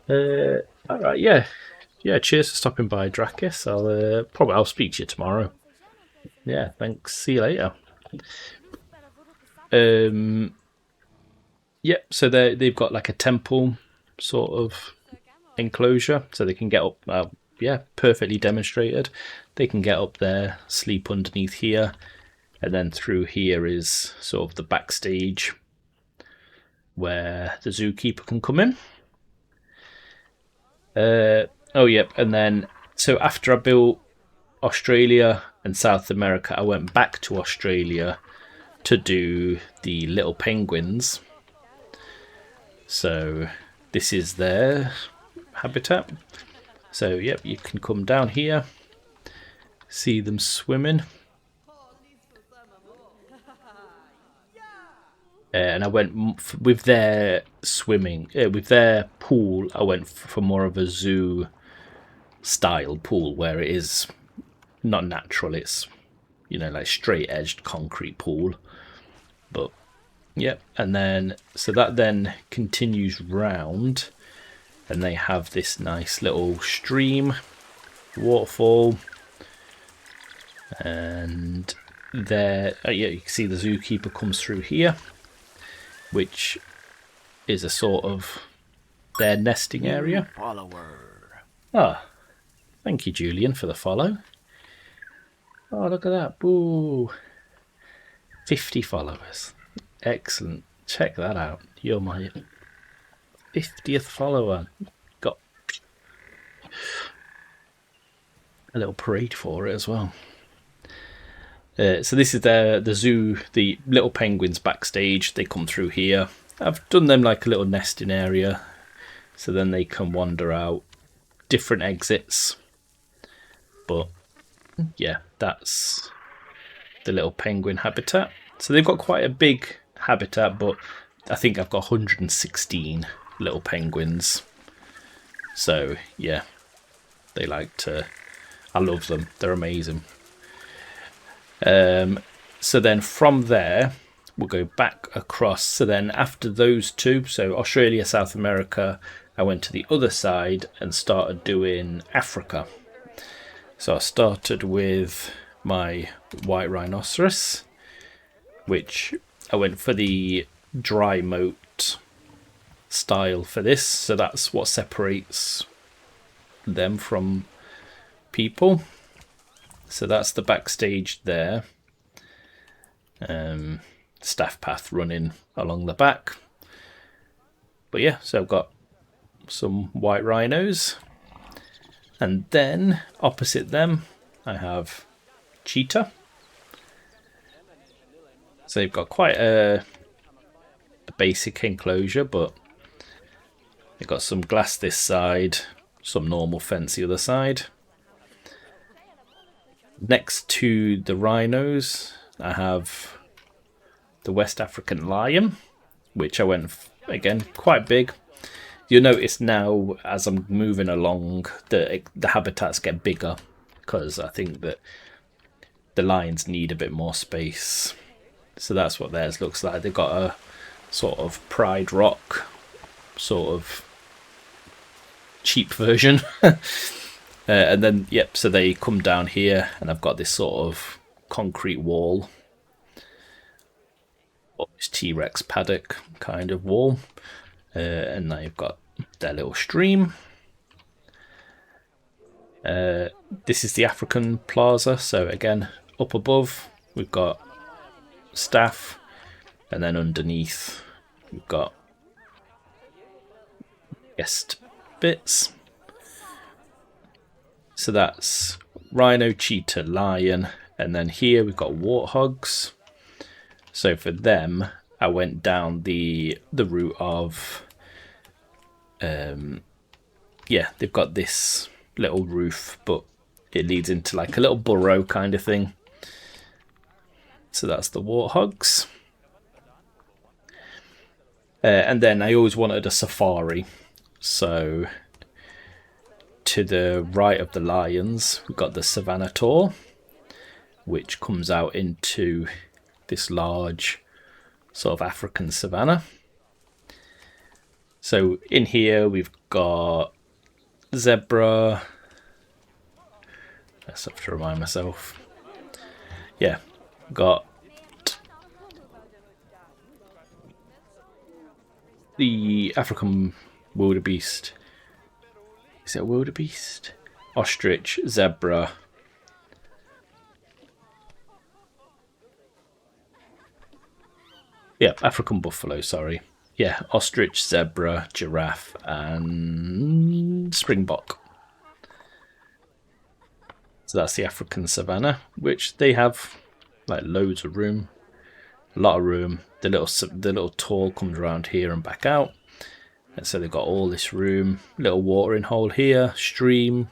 Speaker 1: All right, yeah. Cheers for stopping by, Drakis. I'll speak to you tomorrow. Yeah, thanks. See you later. Yep. So they've got like a temple sort of enclosure, so they can get up. Yeah, perfectly demonstrated. They can get up there, sleep underneath here, and then through here is sort of the backstage. where the zookeeper can come in. Oh, yep. And then, so after I built Australia and South America, I went back to Australia to do the little penguins. So this is their habitat. So, yep, you can come down here, see them swimming. And I went with their swimming, with their pool. I went for more of a zoo style pool where it is not natural. It's, you know, like straight edged concrete pool. But yep, and then so that then continues round, and they have this nice little stream, waterfall, and there, yeah, you can see the zookeeper comes through here, which is a sort of their nesting area.
Speaker 2: Follower.
Speaker 1: Ah, thank you, Julian, for the follow. Oh, look at that. Boo. 50 followers. Excellent. Check that out. You're my 50th follower. Got a little parade for it as well. So this is the zoo, the little penguins backstage. They come through here. I've done them like a little nesting area, so then they can wander out. Different exits. But yeah, that's the little penguin habitat. So they've got quite a big habitat, but I think I've got 116 little penguins. So yeah, they like to, I love them. They're amazing. So then from there, we'll go back across. So then after those two, so Australia, South America, I went to the other side and started doing Africa. So I started with my white rhinoceros, which I went for the dry moat style for this. So that's what separates them from people. So that's the backstage there. Staff path running along the back. But yeah, so I've got some white rhinos. And then opposite them, I have cheetah. So they've got quite a basic enclosure, but they've got some glass this side, some normal fence the other side. Next to the rhinos, I have the West African lion, which I went, again, quite big. You'll notice now, as I'm moving along, the habitats get bigger, because I think that the lions need a bit more space. So that's what theirs looks like. They've got a sort of Pride Rock, sort of cheap version. And then, yep, so they come down here, and I've got this sort of concrete wall. Or this T-Rex paddock kind of wall. And now you've got their little stream. This is the African Plaza. So again, up above, we've got staff. And then underneath, we've got guest bits. So that's rhino, cheetah, lion, and then here we've got warthogs. So for them, I went down the route of, yeah, they've got this little roof, but it leads into like a little burrow kind of thing. So that's the warthogs. And then I always wanted a safari, so to the right of the lions, we've got the Savannah Tour, which comes out into this large sort of African savanna. So in here we've got zebra. I just have to remind myself. Yeah, got the African wildebeest. Is it a wildebeest? Ostrich, zebra. Yeah, African buffalo, sorry. yeah, ostrich, zebra, giraffe, and springbok. So that's the African savannah, which they have like loads of room, a lot of room. The little tour comes around here and back out, and so they've got all this room. Little watering hole here, stream,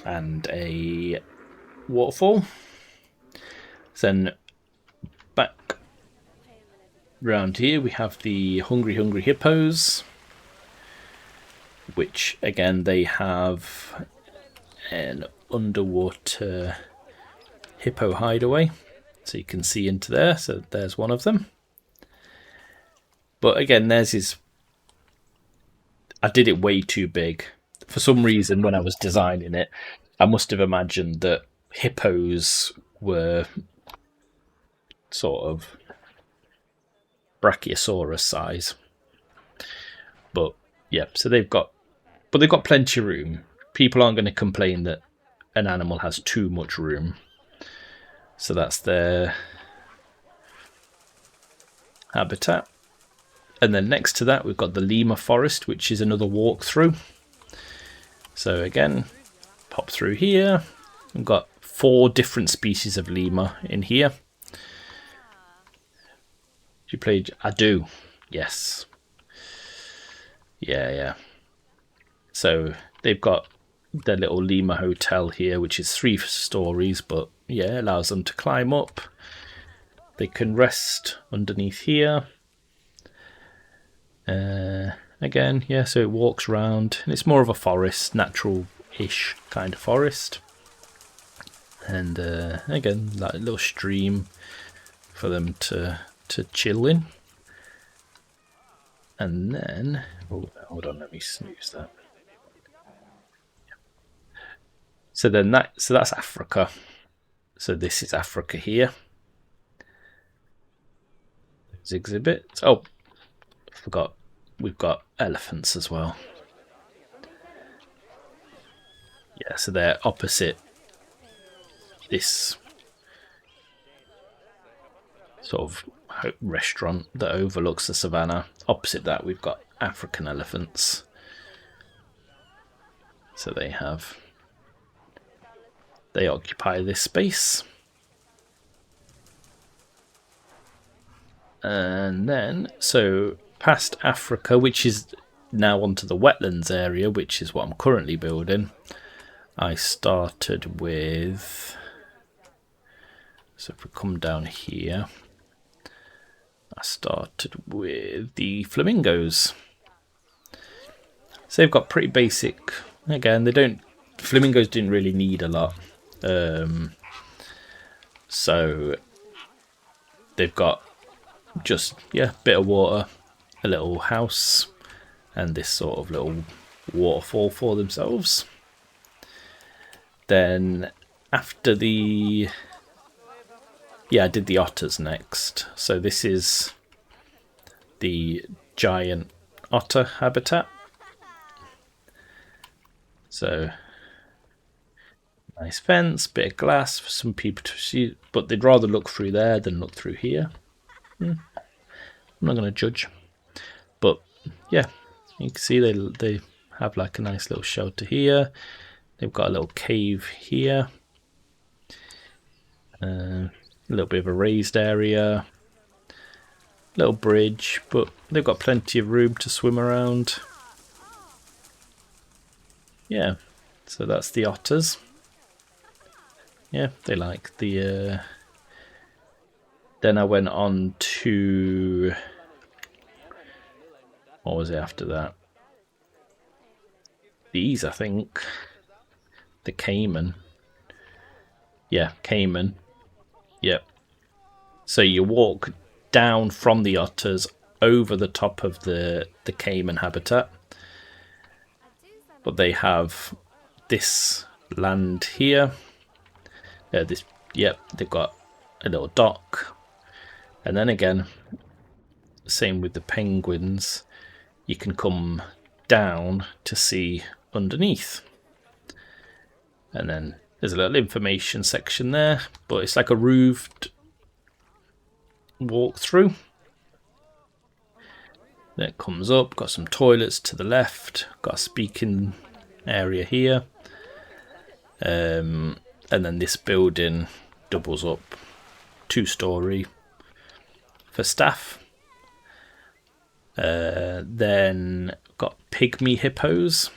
Speaker 1: and a waterfall. Then back round here we have the Hungry Hungry Hippos, which again they have an underwater hippo hideaway, so you can see into there. So there's one of them. But again, theirs is, I did it way too big. For some reason, when I was designing it, I must have imagined that hippos were sort of Brachiosaurus size. But yeah, so they've got plenty of room. People aren't going to complain that an animal has too much room. So that's their habitat. And then next to that, we've got the lemur forest, which is another walkthrough. So again, pop through here. We've got 4 different species of lemur in here. You played? I do. Yes. Yeah. So they've got their little lemur hotel here, which is 3 stories, but yeah, allows them to climb up. They can rest underneath here. Again, yeah, so it walks around, and it's more of a forest, natural-ish kind of forest. And again, like a little stream for them to chill in. And then, oh, hold on, let me snooze that. So then that's Africa. So this is Africa here. There's exhibits. Oh, forgot. We've got elephants as well. Yeah, so they're opposite this sort of restaurant that overlooks the savannah. Opposite that, we've got African elephants. So they occupy this space. And then, so past Africa, which is now onto the wetlands area, which is what I'm currently building. I started with, so if we come down here, I started with the flamingos. So they've got pretty basic, again, flamingos didn't really need a lot. So they've got just, yeah, bit of water, a little house, and this sort of little waterfall for themselves. Then after I did the otters next. So this is the giant otter habitat. So nice fence, bit of glass for some people to see, but they'd rather look through there than look through here. I'm not going to judge, but yeah, you can see they have like a nice little shelter here. They've got a little cave here, a little bit of a raised area, little bridge, but they've got plenty of room to swim around. Yeah, so that's the otters. Yeah, they like the then I went on to, what was it after that? These, I think. The caiman. Yeah, caiman. Yep. So you walk down from the otters over the top of the caiman habitat. But they have this land here. They've got a little dock. And then again, same with the penguins, you can come down to see underneath. And then there's a little information section there, but it's like a roofed walkthrough. Then it comes up, got some toilets to the left, got a speaking area here. And then this building doubles up, 2-story for staff. Then got pygmy hippos.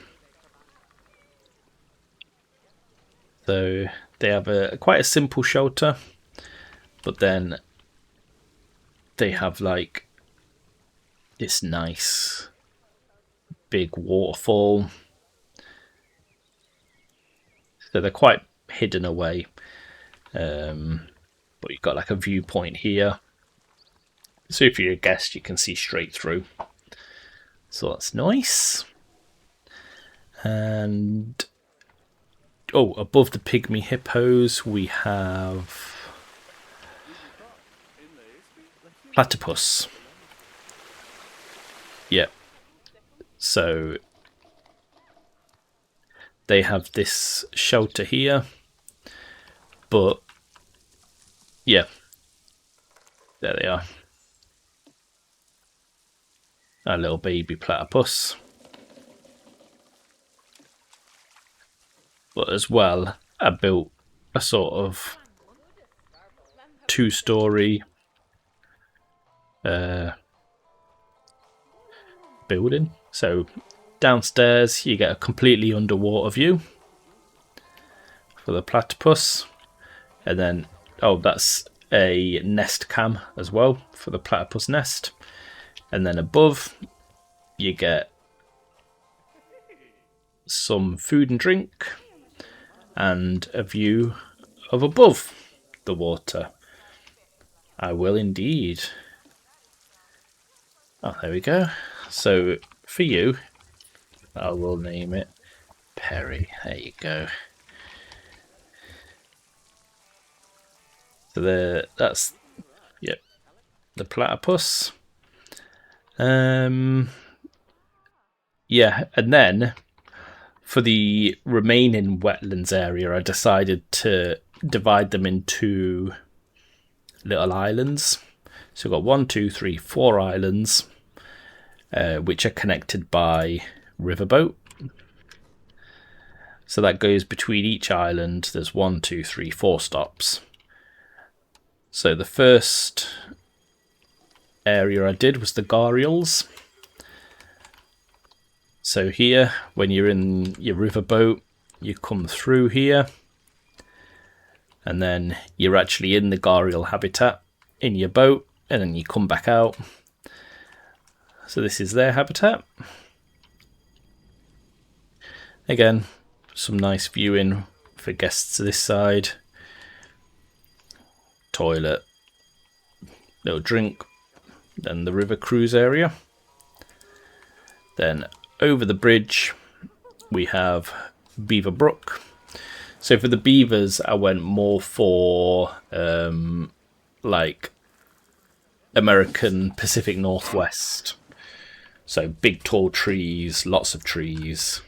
Speaker 1: So they have quite a simple shelter, but then they have like this nice big waterfall. So they're quite hidden away, but you've got like a viewpoint here. So if you're a guest, you can see straight through. So that's nice. And above the pygmy hippos, we have platypus. Yep. So they have this shelter here, but yeah, there they are. A little baby platypus. But as well, I built a sort of 2-story building. So downstairs you get a completely underwater view for the platypus, and then that's a nest cam as well for the platypus nest. And then above you get some food and drink and a view of above the water. I will indeed. Oh, there we go. So for you, I will name it Perry. There you go. So that's the platypus. Yeah, and then for the remaining wetlands area, I decided to divide them into little islands. So we've got 4 islands, which are connected by riverboat. So that goes between each island. There's 4 stops. So the first area I did was the Gharials. So here, when you're in your riverboat, you come through here, and then you're actually in the Gharial habitat in your boat, and then you come back out. So this is their habitat. Again, some nice viewing for guests this side. Toilet, little drink, then the river cruise area. Then over the bridge we have Beaver Brook. So for the beavers I went more for like American Pacific Northwest. So big tall trees, lots of trees.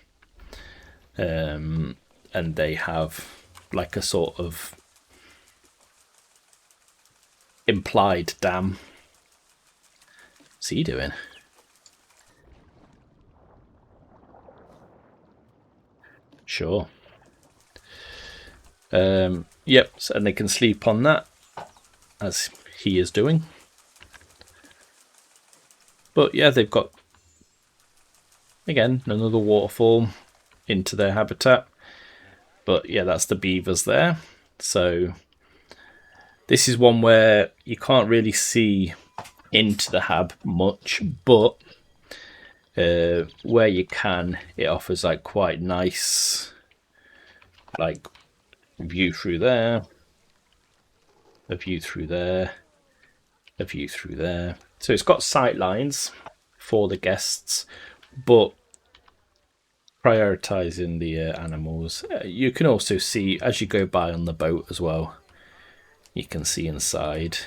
Speaker 1: And they have like a sort of implied dam. What's he doing? Sure. Yep, and they can sleep on that, as he is doing. But yeah, they've got, again, another waterfall into their habitat. But yeah, that's the beavers there. So this is one where you can't really see into the hab much, but where you can, it offers like quite nice like view through there, a view through there, a view through there. So it's got sight lines for the guests, but prioritizing the animals. You can also see as you go by on the boat as well. You can see inside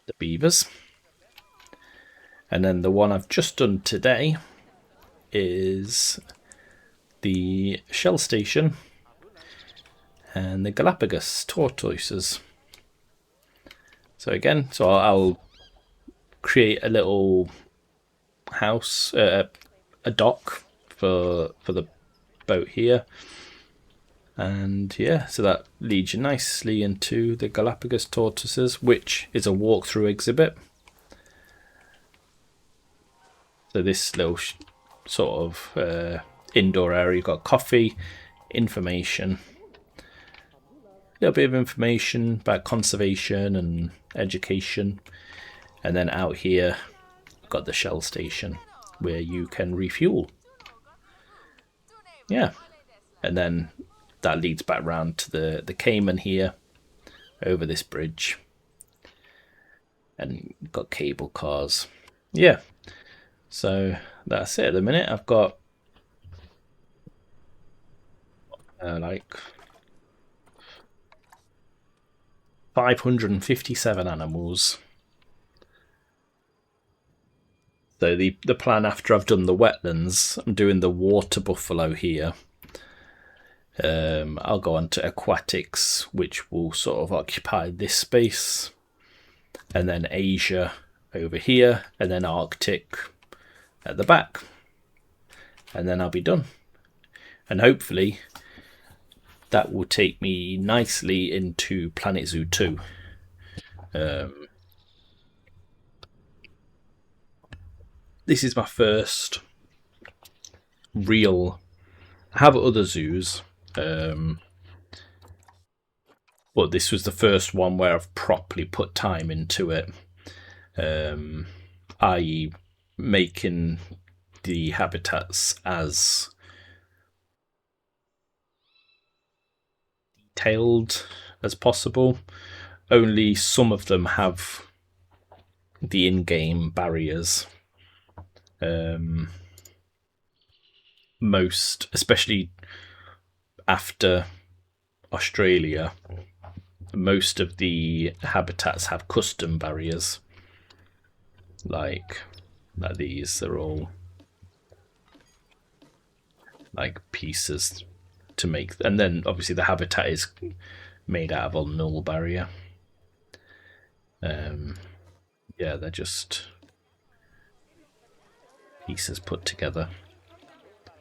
Speaker 1: the beavers. And then the one I've just done today is the Shell Station and the Galapagos tortoises. So again, I'll create a little house, a dock for the boat here. And yeah, so that leads you nicely into the Galapagos tortoises, which is a walkthrough exhibit. So this little sort of indoor area, you've got coffee, information, a little bit of information about conservation and education. And then out here, you've got the Shell station where you can refuel. Yeah, and then that leads back round to the Cayman here, over this bridge. And you've got cable cars. Yeah, so that's it at the minute. I've got like 557 animals. So the plan after I've done the wetlands, I'm doing the water buffalo here. I'll go on to aquatics, which will sort of occupy this space, and then Asia over here, and then Arctic at the back, and then I'll be done. And hopefully that will take me nicely into Planet Zoo 2. This is my first real... I have other zoos, but this was the first one where I've properly put time into it, i.e. making the habitats as detailed as possible. Only some of them have the in-game barriers. Most, especially after Australia, most of the habitats have custom barriers, like these. They're all like pieces to make, and then obviously the habitat is made out of a null barrier. Yeah, they're just pieces put together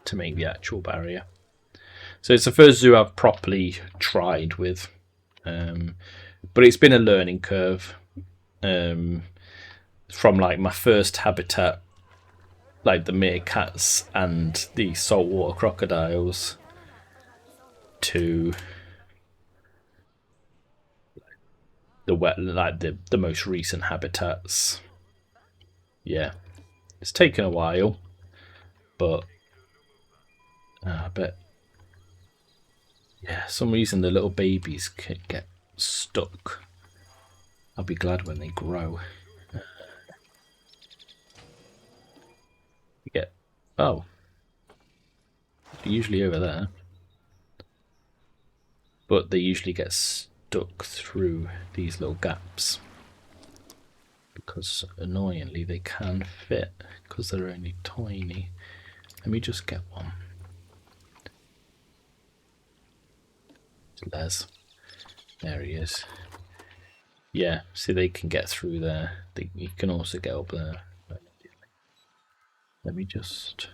Speaker 1: to make the actual barrier. So it's the first zoo I've properly tried with, but it's been a learning curve, from like my first habitat, like the meerkats and the saltwater crocodiles, to the wetland, like the most recent habitats. Yeah, it's taken a while, but I bet, yeah, some reason the little babies can get stuck. I'll be glad when they grow. You get, oh, they're usually over there, but they usually get stuck through these little gaps because annoyingly they can fit because they're only tiny. Let me just get one. Les. There he is. Yeah, see, they can get through there. You can also get up there. Let me just...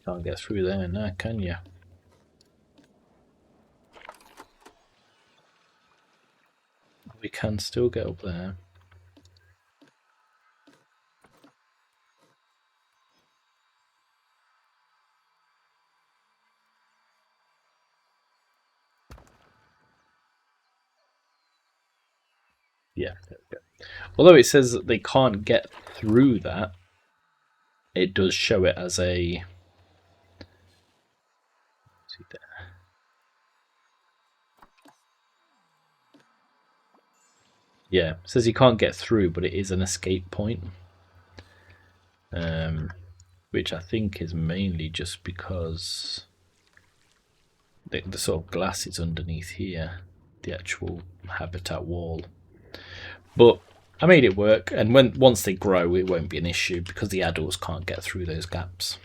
Speaker 1: Can't get through there now, can you? We can still get up there. Yeah, there we go. Although it says that they can't get through that, it does show it as a... See there. Yeah, it says you can't get through, but it is an escape point. Which I think is mainly just because the sort of glass is underneath here, the actual habitat wall. But I made it work, and once they grow, it won't be an issue because the adults can't get through those gaps.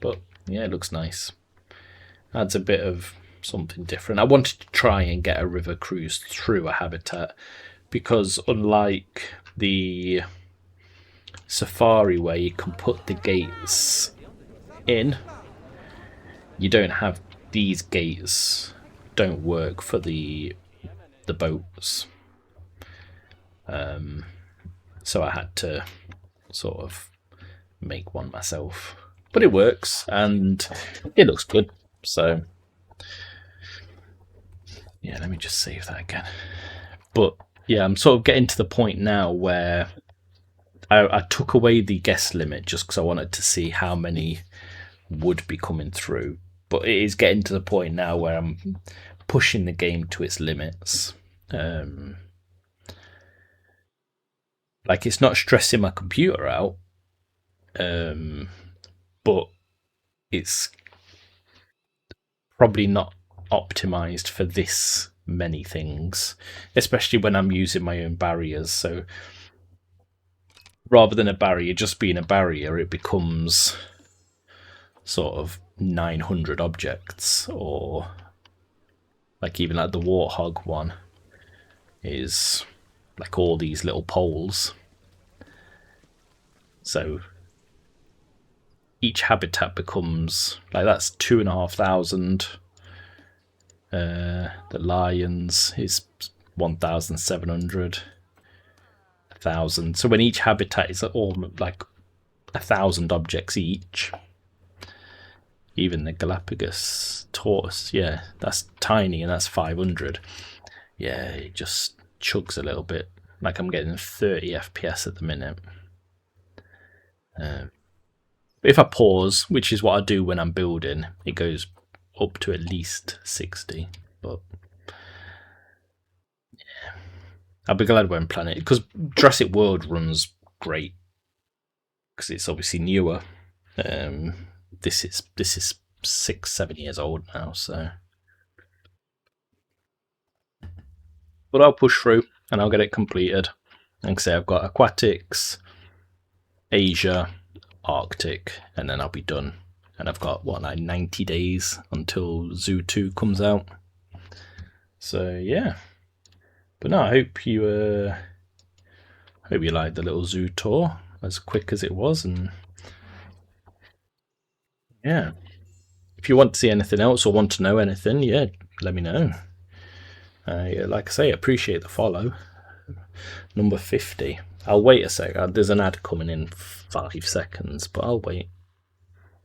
Speaker 1: But yeah, it looks nice. adds a bit of something different. I wanted to try and get a river cruise through a habitat because, unlike the Safari where you can put the gates in, you don't have these gates. Don't work for the boats. So I had to sort of make one myself, but it works and it looks good. So yeah, let me just save that again. But yeah, I'm sort of getting to the point now where I took away the guest limit just because I wanted to see how many would be coming through. But it is getting to the point now where I'm pushing the game to its limits. Like, it's not stressing my computer out, but it's probably not optimized for this many things, especially when I'm using my own barriers. So rather than a barrier just being a barrier, it becomes sort of 900 objects, or like even like the warthog one is like all these little poles. So each habitat becomes like, that's 2,500. The lions is 1,700, 1,000. So when each habitat is all like 1,000 objects each. Even the Galapagos tortoise, yeah, that's tiny, and that's 500. Yeah, it just chugs a little bit. Like, I'm getting 30 FPS at the minute. If I pause, which is what I do when I'm building, it goes up to at least 60. But yeah, I'll be glad when Planet, because Jurassic World runs great because it's obviously newer. This is 6-7 years old now, so. But I'll push through and I'll get it completed. Like I say, I've got aquatics, Asia, Arctic, and then I'll be done. And I've got like 90 days until Zoo 2 comes out. So yeah. But no, I hope you liked the little zoo tour, as quick as it was. And yeah, if you want to see anything else or want to know anything, yeah, let me know. Like I say, appreciate the follow. Number 50. I'll wait a sec. There's an ad coming in 5 seconds, but I'll wait.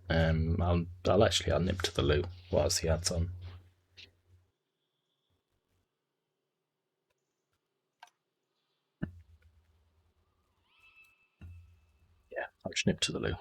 Speaker 1: I'll nip to the loo whilst the ad's on. Yeah, I'll just nip to the loo.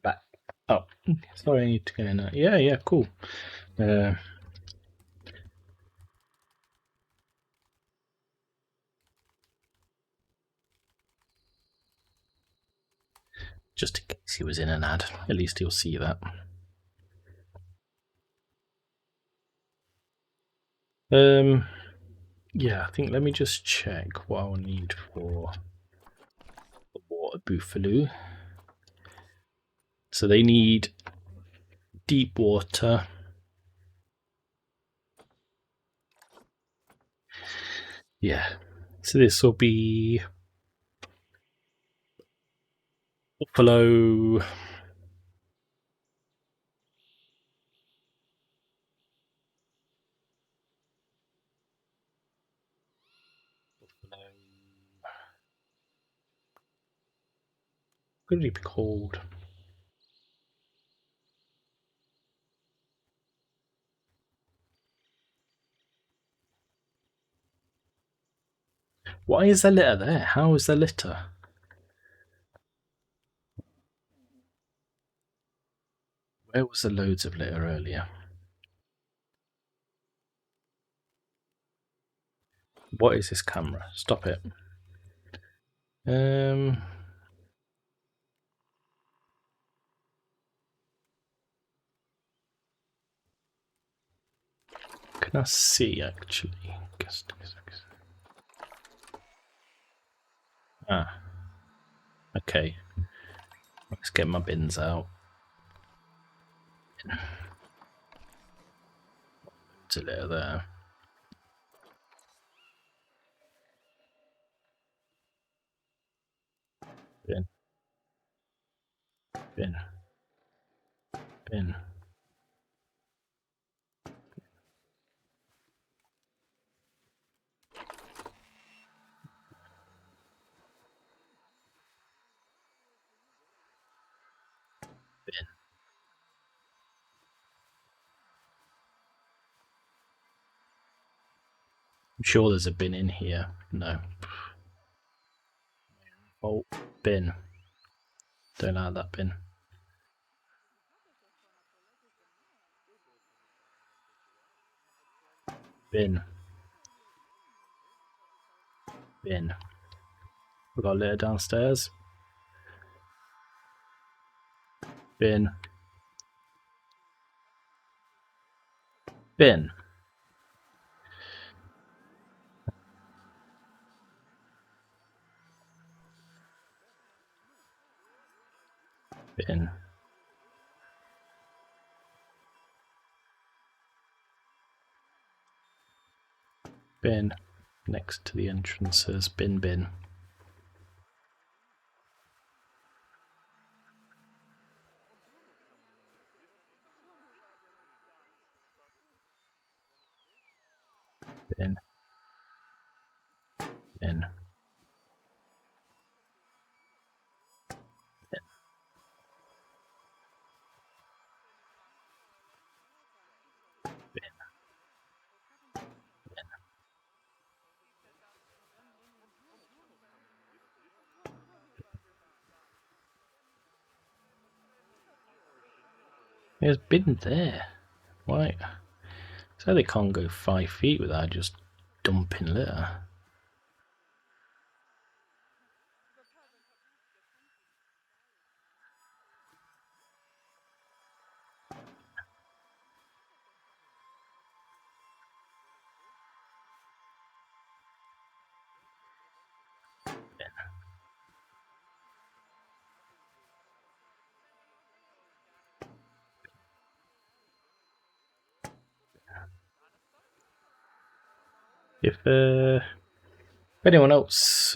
Speaker 1: Back. Oh, sorry, I need to go in. Yeah, cool. Just in case he was in an ad. At least he'll see that. Yeah, I think let me just check what I'll need for the water buffalo. So they need deep water. Yeah. So this will be buffalo. What could it be called? Why is there litter there? How is there litter? Where was there loads of litter earlier? What is this camera? Stop it. Can I see actually? Ah, okay. Let's get my bins out. Loads of litter there. Bin. Bin. Bin. Bin. I'm sure there's a bin in here. No. Oh, bin. Don't like that bin. Bin. Bin. We got litter downstairs. Bin. Bin. Bin. Bin. Next to the entrances. Bin. Bin. Bin. Bin. Bin. Bin. Bin. There's bin there. Why? So they can't go 5 feet without just dumping litter. If anyone else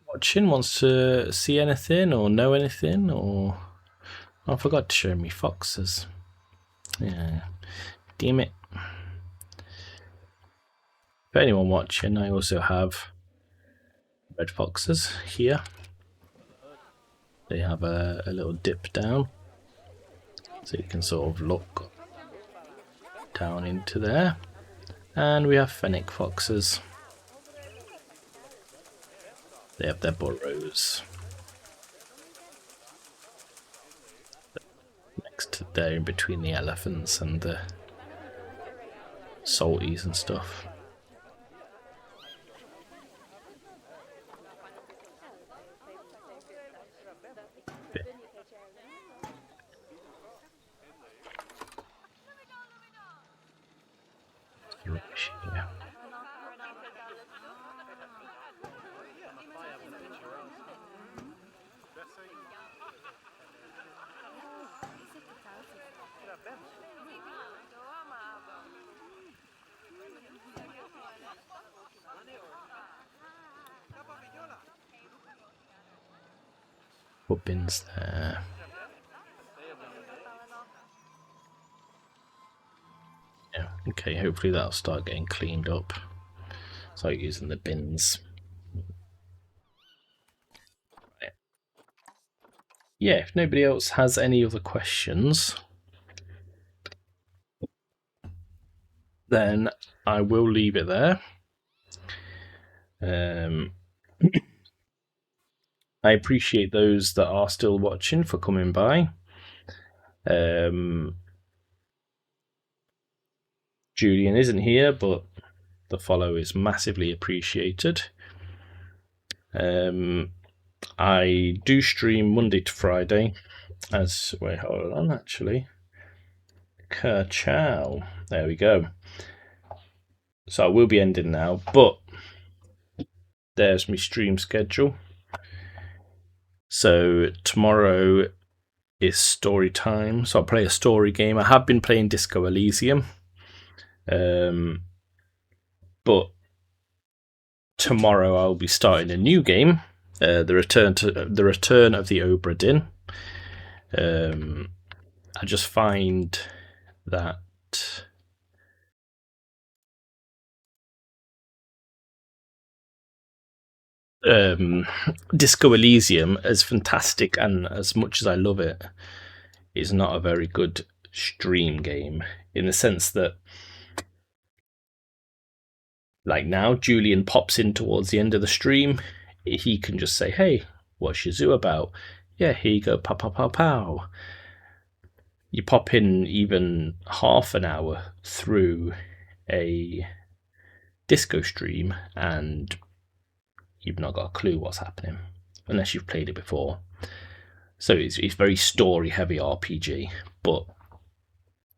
Speaker 1: watching wants to see anything or know anything, or I forgot to show me foxes. Yeah, damn it. For anyone watching, I also have red foxes here. They have a little dip down, so you can sort of look down into there. And we have fennec foxes. They have their burrows next to there, in between the elephants and the salties and stuff. Rubbish, yeah. Put bins there. Yeah, okay, hopefully that'll start getting cleaned up. Start using the bins. Yeah, if nobody else has any other questions, then I will leave it there. I appreciate those that are still watching for coming by. Julian isn't here, but the follow is massively appreciated. I do stream Monday to Friday. Wait, hold on, actually. Ka-chow. There we go. So I will be ending now, but there's my stream schedule. So tomorrow is story time. So I'll play a story game. I have been playing Disco Elysium. But tomorrow I'll be starting a new game, the return of the Obra Dinn. I just find that Disco Elysium, as fantastic and as much as I love it, is not a very good stream game, in the sense that, like now, Julian pops in towards the end of the stream. He can just say, "Hey, what's your zoo about?" Yeah, here you go, pow, pow, pow, pow. You pop in even half an hour through a disco stream and you've not got a clue what's happening, unless you've played it before. So it's very story-heavy RPG, but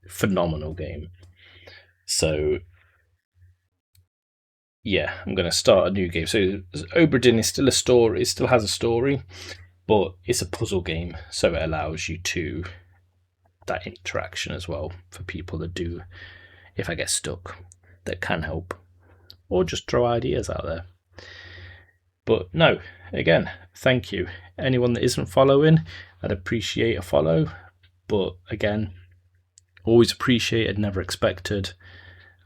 Speaker 1: phenomenal game. So yeah, I'm going to start a new game. So Obra Dinn is still a story. It still has a story, but it's a puzzle game, so it allows you to that interaction as well for people that do, if I get stuck, that can help, or just throw ideas out there. But no, again, thank you. Anyone that isn't following, I'd appreciate a follow. But again, always appreciated, never expected.